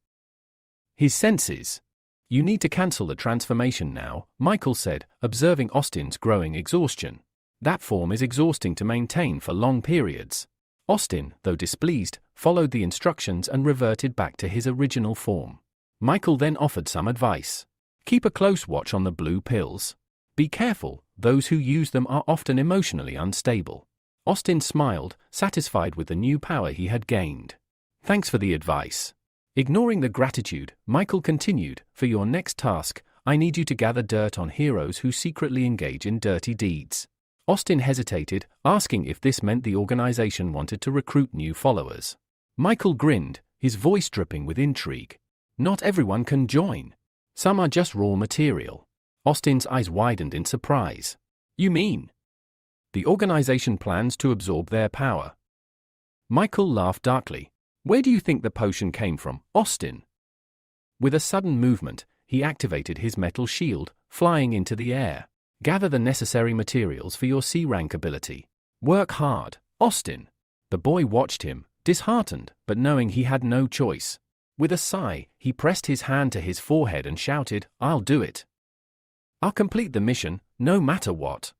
his senses. You need to cancel the transformation now, Michael said, observing Austin's growing exhaustion. That form is exhausting to maintain for long periods. Austin, though displeased, followed the instructions and reverted back to his original form. Michael then offered some advice. Keep a close watch on the blue pills. Be careful, those who use them are often emotionally unstable. Austin smiled, satisfied with the new power he had gained. Thanks for the advice. Ignoring the gratitude, Michael continued, for your next task, I need you to gather dirt on heroes who secretly engage in dirty deeds. Austin hesitated, asking if this meant the organization wanted to recruit new followers. Michael grinned, his voice dripping with intrigue. Not everyone can join. Some are just raw material. Austin's eyes widened in surprise. You mean? The organization plans to absorb their power. Michael laughed darkly. Where do you think the potion came from, Austin? With a sudden movement, he activated his metal shield, flying into the air. Gather the necessary materials for your C-rank ability. Work hard, Austin. The boy watched him, disheartened, but knowing he had no choice. With a sigh, he pressed his hand to his forehead and shouted, I'll do it. I'll complete the mission, no matter what.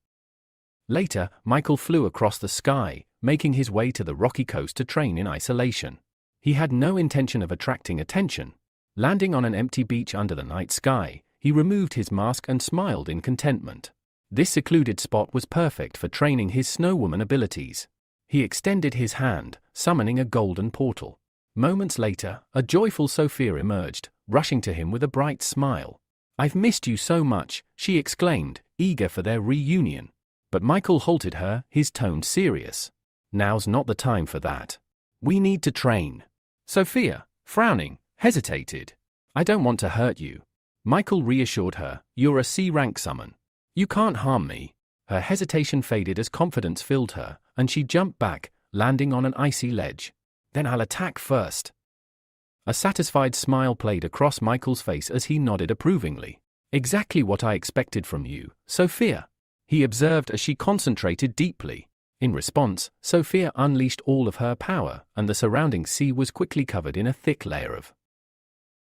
Later, Michael flew across the sky, making his way to the rocky coast to train in isolation. He had no intention of attracting attention. Landing on an empty beach under the night sky, he removed his mask and smiled in contentment. This secluded spot was perfect for training his snow woman abilities. He extended his hand, summoning a golden portal. Moments later, a joyful Sophia emerged, rushing to him with a bright smile. I've missed you so much, she exclaimed, eager for their reunion. But Michael halted her, his tone serious. Now's not the time for that. We need to train. Sophia, frowning, hesitated. I don't want to hurt you. Michael reassured her, you're a C-rank summon. You can't harm me. Her hesitation faded as confidence filled her, and she jumped back, landing on an icy ledge. Then I'll attack first. A satisfied smile played across Michael's face as he nodded approvingly. Exactly what I expected from you, Sophia, he observed as she concentrated deeply. In response, Sophia unleashed all of her power, and the surrounding sea was quickly covered in a thick layer of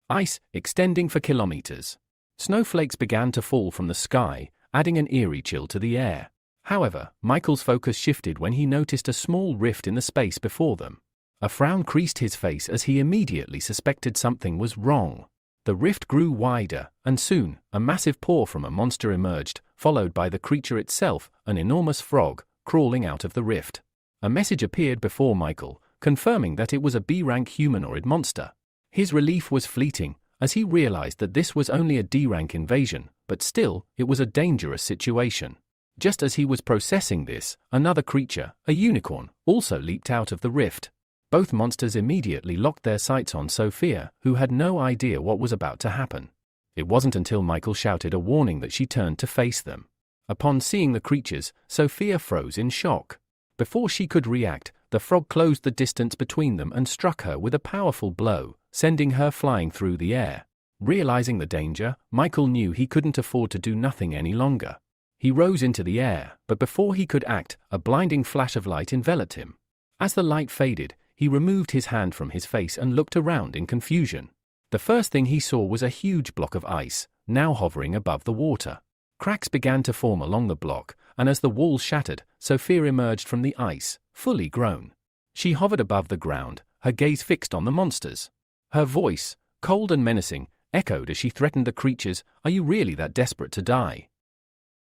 ice, extending for kilometers. Snowflakes began to fall from the sky, adding an eerie chill to the air. However, Michael's focus shifted when he noticed a small rift in the space before them. A frown creased his face as he immediately suspected something was wrong. The rift grew wider, and soon, a massive paw from a monster emerged, followed by the creature itself, an enormous frog, crawling out of the rift. A message appeared before Michael, confirming that it was a B-rank humanoid monster. His relief was fleeting, as he realized that this was only a D-rank invasion, but still, it was a dangerous situation. Just as he was processing this, another creature, a unicorn, also leaped out of the rift. Both monsters immediately locked their sights on Sophia, who had no idea what was about to happen. It wasn't until Michael shouted a warning that she turned to face them. Upon seeing the creatures, Sophia froze in shock. Before she could react, the frog closed the distance between them and struck her with a powerful blow, sending her flying through the air. Realizing the danger, Michael knew he couldn't afford to do nothing any longer. He rose into the air, but before he could act, a blinding flash of light enveloped him. As the light faded, he removed his hand from his face and looked around in confusion. The first thing he saw was a huge block of ice, now hovering above the water. Cracks began to form along the block, and as the walls shattered, Sophia emerged from the ice, fully grown. She hovered above the ground, her gaze fixed on the monsters. Her voice, cold and menacing, echoed as she threatened the creatures, "Are you really that desperate to die?"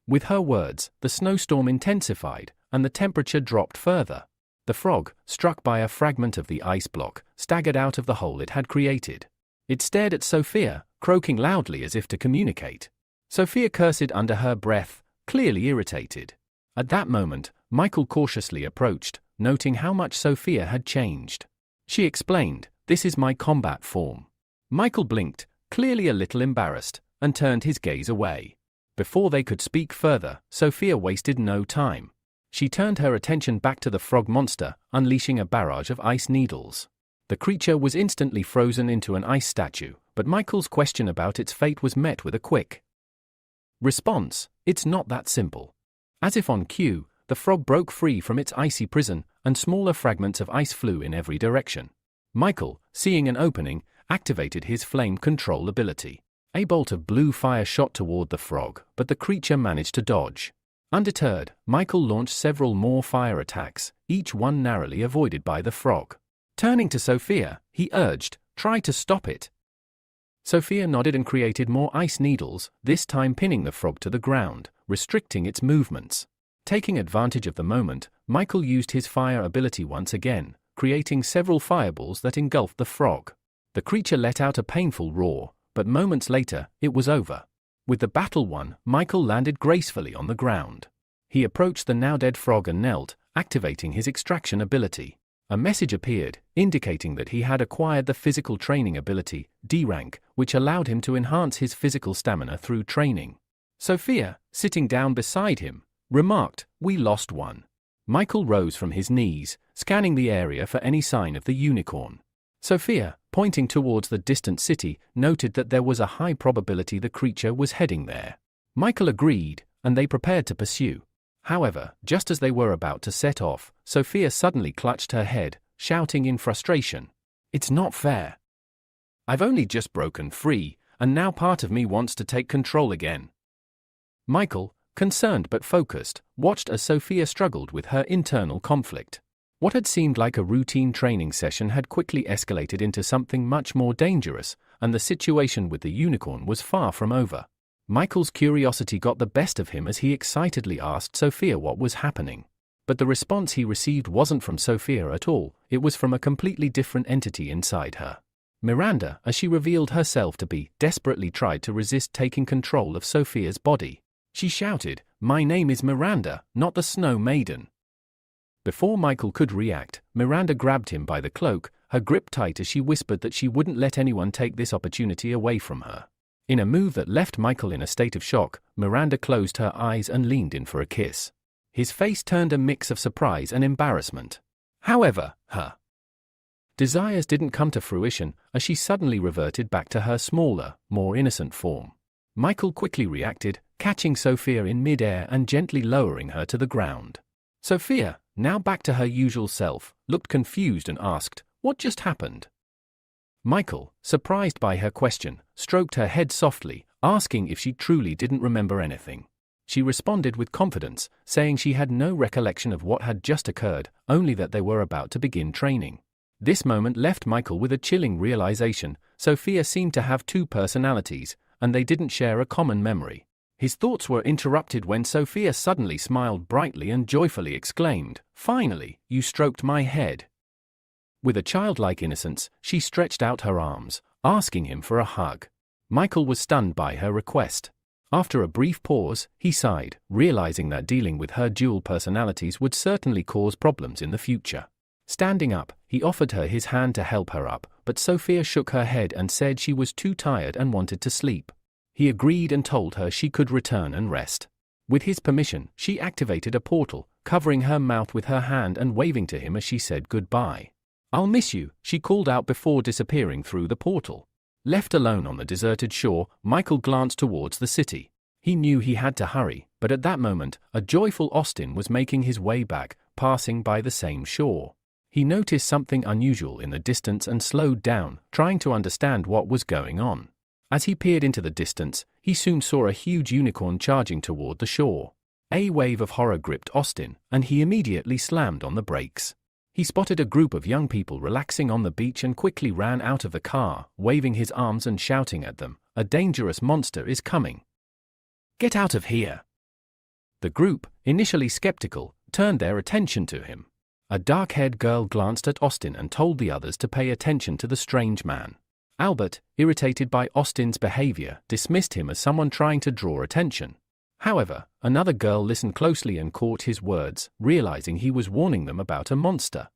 With her words, the snowstorm intensified, and the temperature dropped further. The frog, struck by a fragment of the ice block, staggered out of the hole it had created. It stared at Sophia, croaking loudly as if to communicate. Sophia cursed under her breath, clearly irritated. At that moment, Michael cautiously approached, noting how much Sophia had changed. She explained, "This is my combat form." Michael blinked, clearly a little embarrassed, and turned his gaze away. Before they could speak further, Sophia wasted no time. She turned her attention back to the frog monster, unleashing a barrage of ice needles. The creature was instantly frozen into an ice statue, but Michael's question about its fate was met with a quick response. It's not that simple. As if on cue, the frog broke free from its icy prison, and smaller fragments of ice flew in every direction. Michael, seeing an opening, activated his flame control ability. A bolt of blue fire shot toward the frog, but the creature managed to dodge. Undeterred, Michael launched several more fire attacks, each one narrowly avoided by the frog. Turning to Sophia, he urged, "Try to stop it." Sophia nodded and created more ice needles, this time pinning the frog to the ground, restricting its movements. Taking advantage of the moment, Michael used his fire ability once again, creating several fireballs that engulfed the frog. The creature let out a painful roar, but moments later, it was over. With the battle won, Michael landed gracefully on the ground. He approached the now-dead frog and knelt, activating his extraction ability. A message appeared, indicating that he had acquired the physical training ability, D rank, which allowed him to enhance his physical stamina through training. Sophia, sitting down beside him, remarked, "We lost one." Michael rose from his knees, scanning the area for any sign of the unicorn. Sophia, pointing towards the distant city, noted that there was a high probability the creature was heading there. Michael agreed, and they prepared to pursue. However, just as they were about to set off, Sophia suddenly clutched her head, shouting in frustration, "It's not fair. I've only just broken free, and now part of me wants to take control again." Michael, concerned but focused, watched as Sophia struggled with her internal conflict. What had seemed like a routine training session had quickly escalated into something much more dangerous, and the situation with the unicorn was far from over. Michael's curiosity got the best of him as he excitedly asked Sophia what was happening. But the response he received wasn't from Sophia at all, it was from a completely different entity inside her. Miranda, as she revealed herself to be, desperately tried to resist taking control of Sophia's body. She shouted, "My name is Miranda, not the Snow Maiden." Before Michael could react, Miranda grabbed him by the cloak, her grip tight as she whispered that she wouldn't let anyone take this opportunity away from her. In a move that left Michael in a state of shock, Miranda closed her eyes and leaned in for a kiss. His face turned a mix of surprise and embarrassment. However, her desires didn't come to fruition as she suddenly reverted back to her smaller, more innocent form. Michael quickly reacted, catching Sophia in mid-air and gently lowering her to the ground. Sophia, now back to her usual self, looked confused and asked, "What just happened?" Michael, surprised by her question, stroked her head softly, asking if she truly didn't remember anything. She responded with confidence, saying she had no recollection of what had just occurred, only that they were about to begin training. This moment left Michael with a chilling realization. Sophia seemed to have two personalities, and they didn't share a common memory. His thoughts were interrupted when Sophia suddenly smiled brightly and joyfully exclaimed, "Finally, you stroked my head." With a childlike innocence, she stretched out her arms, asking him for a hug. Michael was stunned by her request. After a brief pause, he sighed, realizing that dealing with her dual personalities would certainly cause problems in the future. Standing up, he offered her his hand to help her up, but Sophia shook her head and said she was too tired and wanted to sleep. He agreed and told her she could return and rest. With his permission, she activated a portal, covering her mouth with her hand and waving to him as she said goodbye. "I'll miss you," she called out before disappearing through the portal. Left alone on the deserted shore, Michael glanced towards the city. He knew he had to hurry, but at that moment, a joyful Austin was making his way back, passing by the same shore. He noticed something unusual in the distance and slowed down, trying to understand what was going on. As he peered into the distance, he soon saw a huge unicorn charging toward the shore. A wave of horror gripped Austin, and he immediately slammed on the brakes. He spotted a group of young people relaxing on the beach and quickly ran out of the car, waving his arms and shouting at them, "A dangerous monster is coming. Get out of here!" The group, initially skeptical, turned their attention to him. A dark-haired girl glanced at Austin and told the others to pay attention to the strange man. Albert, irritated by Austin's behavior, dismissed him as someone trying to draw attention. However, another girl listened closely and caught his words, realizing he was warning them about a monster.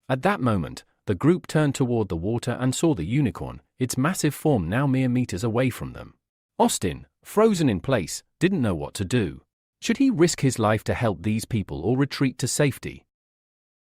At that moment, the group turned toward the water and saw the unicorn, its massive form now mere meters away from them. Austin, frozen in place, didn't know what to do. Should he risk his life to help these people or retreat to safety?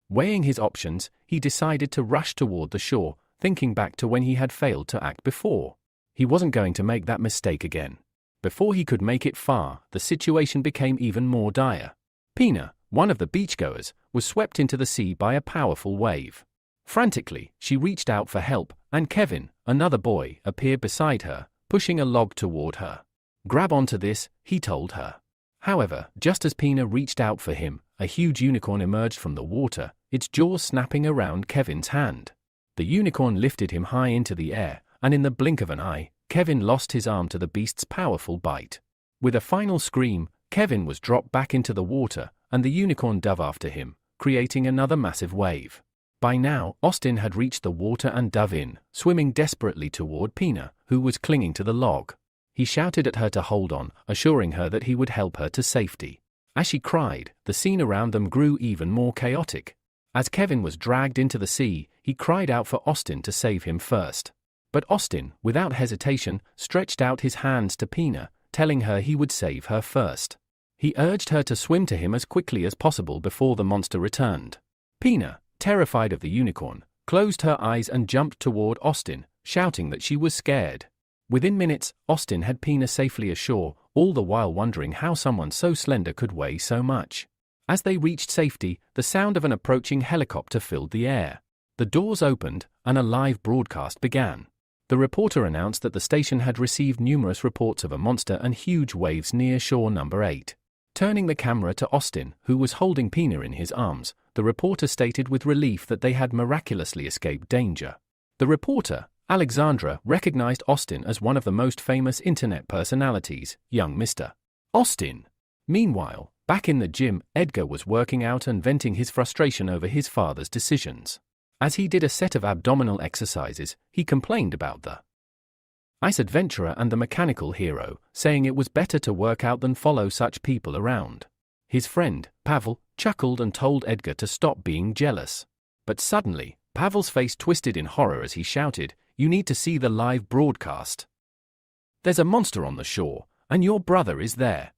Weighing his options, he decided to rush toward the shore, thinking back to when he had failed to act before. He wasn't going to make that mistake again. Before he could make it far, the situation became even more dire. Pina, one of the beachgoers, was swept into the sea by a powerful wave. Frantically, she reached out for help, and Kevin, another boy, appeared beside her, pushing a log toward her. "Grab onto this," he told her. However, just as Pina reached out for him, a huge unicorn emerged from the water, its jaws snapping around Kevin's hand. The unicorn lifted him high into the air, and in the blink of an eye, Kevin lost his arm to the beast's powerful bite. With a final scream, Kevin was dropped back into the water, and the unicorn dove after him, creating another massive wave. By now, Austin had reached the water and dove in, swimming desperately toward Pina, who was clinging to the log. He shouted at her to hold on, assuring her that he would help her to safety. As she cried, the scene around them grew even more chaotic. As Kevin was dragged into the sea, he cried out for Austin to save him first. But Austin, without hesitation, stretched out his hands to Pina, telling her he would save her first. He urged her to swim to him as quickly as possible before the monster returned. Pina, terrified of the unicorn, closed her eyes and jumped toward Austin, shouting that she was scared. Within minutes, Austin had Pina safely ashore, all the while wondering how someone so slender could weigh so much. As they reached safety, the sound of an approaching helicopter filled the air. The doors opened, and a live broadcast began. The reporter announced that the station had received numerous reports of a monster and huge waves near shore number 8. Turning the camera to Austin, who was holding Pina in his arms, the reporter stated with relief that they had miraculously escaped danger. The reporter, Alexandra, recognized Austin as one of the most famous internet personalities, young Mr. Austin. Meanwhile, back in the gym, Edgar was working out and venting his frustration over his father's decisions. As he did a set of abdominal exercises, he complained about the ice adventurer and the mechanical hero, saying it was better to work out than follow such people around. His friend, Pavel, chuckled and told Edgar to stop being jealous. But suddenly, Pavel's face twisted in horror as he shouted, "You need to see the live broadcast. There's a monster on the shore, and your brother is there."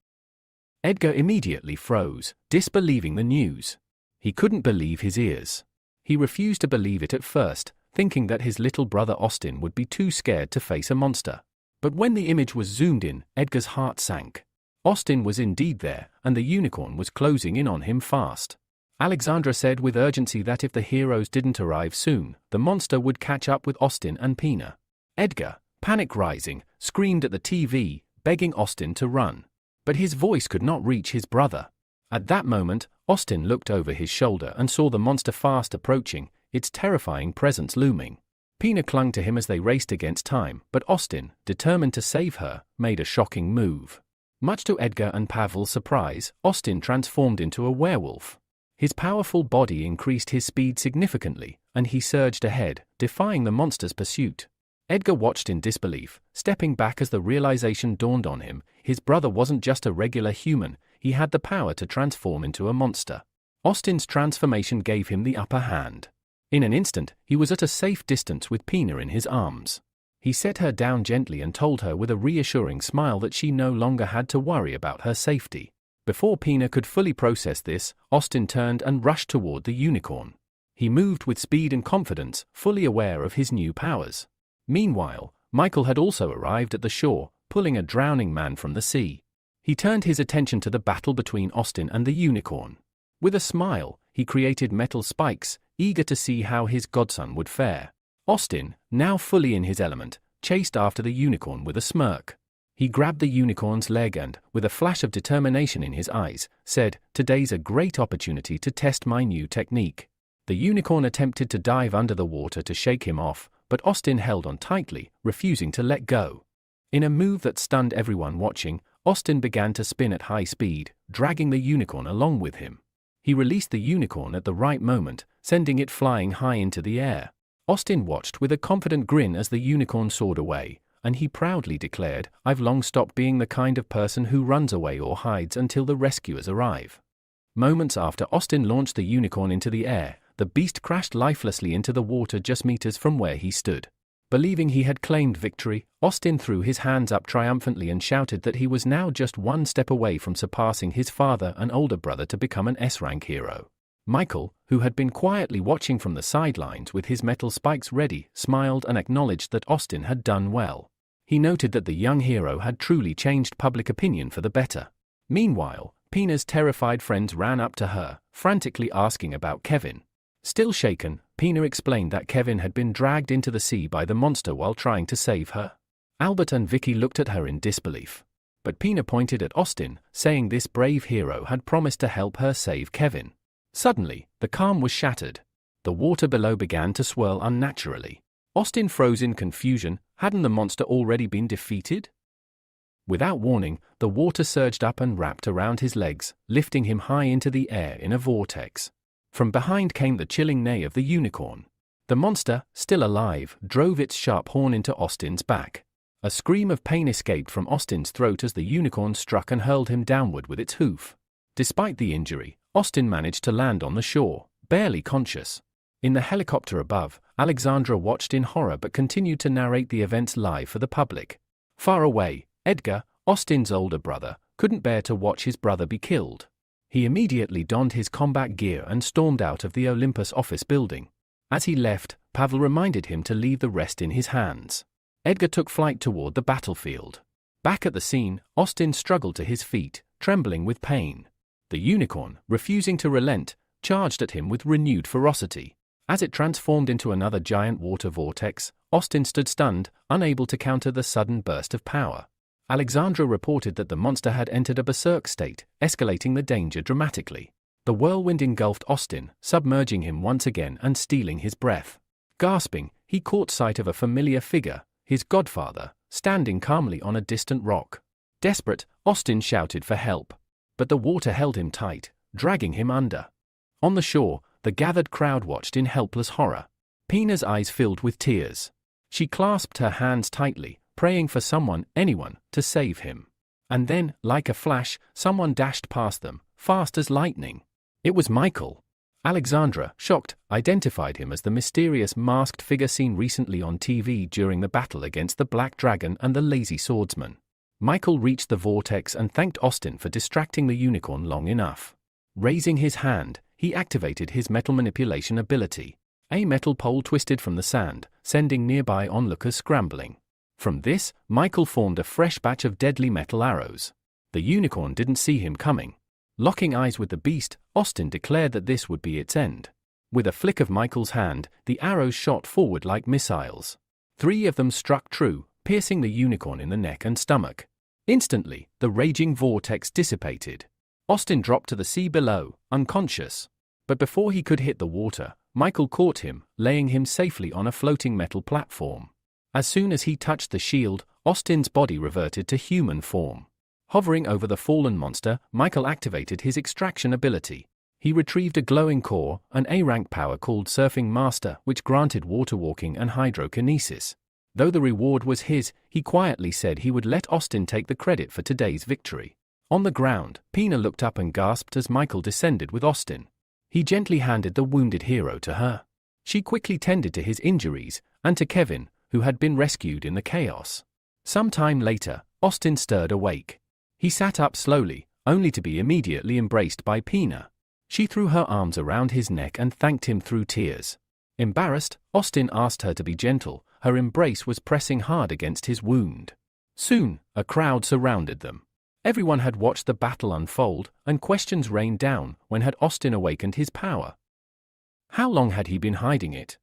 Edgar immediately froze, disbelieving the news. He couldn't believe his ears. He refused to believe it at first, thinking that his little brother Austin would be too scared to face a monster. But when the image was zoomed in, Edgar's heart sank. Austin was indeed there, and the unicorn was closing in on him fast. Alexandra said with urgency that if the heroes didn't arrive soon, the monster would catch up with Austin and Pina. Edgar, panic rising, screamed at the TV, begging Austin to run. But his voice could not reach his brother. At that moment, Austin looked over his shoulder and saw the monster fast approaching, its terrifying presence looming. Pina clung to him as they raced against time, but Austin, determined to save her, made a shocking move. Much to Edgar and Pavel's surprise, Austin transformed into a werewolf. His powerful body increased his speed significantly, and he surged ahead, defying the monster's pursuit. Edgar watched in disbelief, stepping back as the realization dawned on him, his brother wasn't just a regular human, he had the power to transform into a monster. Austin's transformation gave him the upper hand. In an instant, he was at a safe distance with Pina in his arms. He set her down gently and told her with a reassuring smile that she no longer had to worry about her safety. Before Pina could fully process this, Austin turned and rushed toward the unicorn. He moved with speed and confidence, fully aware of his new powers. Meanwhile, Michael had also arrived at the shore, pulling a drowning man from the sea. He turned his attention to the battle between Austin and the unicorn. With a smile, he created metal spikes, eager to see how his godson would fare. Austin, now fully in his element, chased after the unicorn with a smirk. He grabbed the unicorn's leg and, with a flash of determination in his eyes, said, "Today's a great opportunity to test my new technique." The unicorn attempted to dive under the water to shake him off, but Austin held on tightly, refusing to let go. In a move that stunned everyone watching, Austin began to spin at high speed, dragging the unicorn along with him. He released the unicorn at the right moment, sending it flying high into the air. Austin watched with a confident grin as the unicorn soared away, and he proudly declared, "I've long stopped being the kind of person who runs away or hides until the rescuers arrive." Moments after Austin launched the unicorn into the air, the beast crashed lifelessly into the water just meters from where he stood. Believing he had claimed victory, Austin threw his hands up triumphantly and shouted that he was now just one step away from surpassing his father and older brother to become an S-rank hero. Michael, who had been quietly watching from the sidelines with his metal spikes ready, smiled and acknowledged that Austin had done well. He noted that the young hero had truly changed public opinion for the better. Meanwhile, Pina's terrified friends ran up to her, frantically asking about Kevin. Still shaken, Pina explained that Kevin had been dragged into the sea by the monster while trying to save her. Albert and Vicky looked at her in disbelief. But Pina pointed at Austin, saying this brave hero had promised to help her save Kevin. Suddenly, the calm was shattered. The water below began to swirl unnaturally. Austin froze in confusion. Hadn't the monster already been defeated? Without warning, the water surged up and wrapped around his legs, lifting him high into the air in a vortex. From behind came the chilling neigh of the unicorn. The monster, still alive, drove its sharp horn into Austin's back. A scream of pain escaped from Austin's throat as the unicorn struck and hurled him downward with its hoof. Despite the injury, Austin managed to land on the shore, barely conscious. In the helicopter above, Alexandra watched in horror but continued to narrate the events live for the public. Far away, Edgar, Austin's older brother, couldn't bear to watch his brother be killed. He immediately donned his combat gear and stormed out of the Olympus office building. As he left, Pavel reminded him to leave the rest in his hands. Edgar took flight toward the battlefield. Back at the scene, Austin struggled to his feet, trembling with pain. The unicorn, refusing to relent, charged at him with renewed ferocity. As it transformed into another giant water vortex, Austin stood stunned, unable to counter the sudden burst of power. Alexandra reported that the monster had entered a berserk state, escalating the danger dramatically. The whirlwind engulfed Austin, submerging him once again and stealing his breath. Gasping, he caught sight of a familiar figure, his godfather, standing calmly on a distant rock. Desperate, Austin shouted for help. But the water held him tight, dragging him under. On the shore, the gathered crowd watched in helpless horror. Pina's eyes filled with tears. She clasped her hands tightly, praying for someone, anyone, to save him. And then, like a flash, someone dashed past them, fast as lightning. It was Michael. Alexandra, shocked, identified him as the mysterious masked figure seen recently on TV during the battle against the Black Dragon and the Lazy Swordsman. Michael reached the vortex and thanked Austin for distracting the unicorn long enough. Raising his hand, he activated his metal manipulation ability. A metal pole twisted from the sand, sending nearby onlookers scrambling. From this, Michael formed a fresh batch of deadly metal arrows. The unicorn didn't see him coming. Locking eyes with the beast, Austin declared that this would be its end. With a flick of Michael's hand, the arrows shot forward like missiles. 3 of them struck true, piercing the unicorn in the neck and stomach. Instantly, the raging vortex dissipated. Austin dropped to the sea below, unconscious. But before he could hit the water, Michael caught him, laying him safely on a floating metal platform. As soon as he touched the shield, Austin's body reverted to human form. Hovering over the fallen monster, Michael activated his extraction ability. He retrieved a glowing core, an A-rank power called Surfing Master, which granted water-walking and hydrokinesis. Though the reward was his, he quietly said he would let Austin take the credit for today's victory. On the ground, Pina looked up and gasped as Michael descended with Austin. He gently handed the wounded hero to her. She quickly tended to his injuries, and to Kevin, who had been rescued in the chaos. Some time later, Austin stirred awake. He sat up slowly, only to be immediately embraced by Pina. She threw her arms around his neck and thanked him through tears. Embarrassed, Austin asked her to be gentle. Her embrace was pressing hard against his wound. Soon, a crowd surrounded them. Everyone had watched the battle unfold, and questions rained down. When had Austin awakened his power? How long had he been hiding it?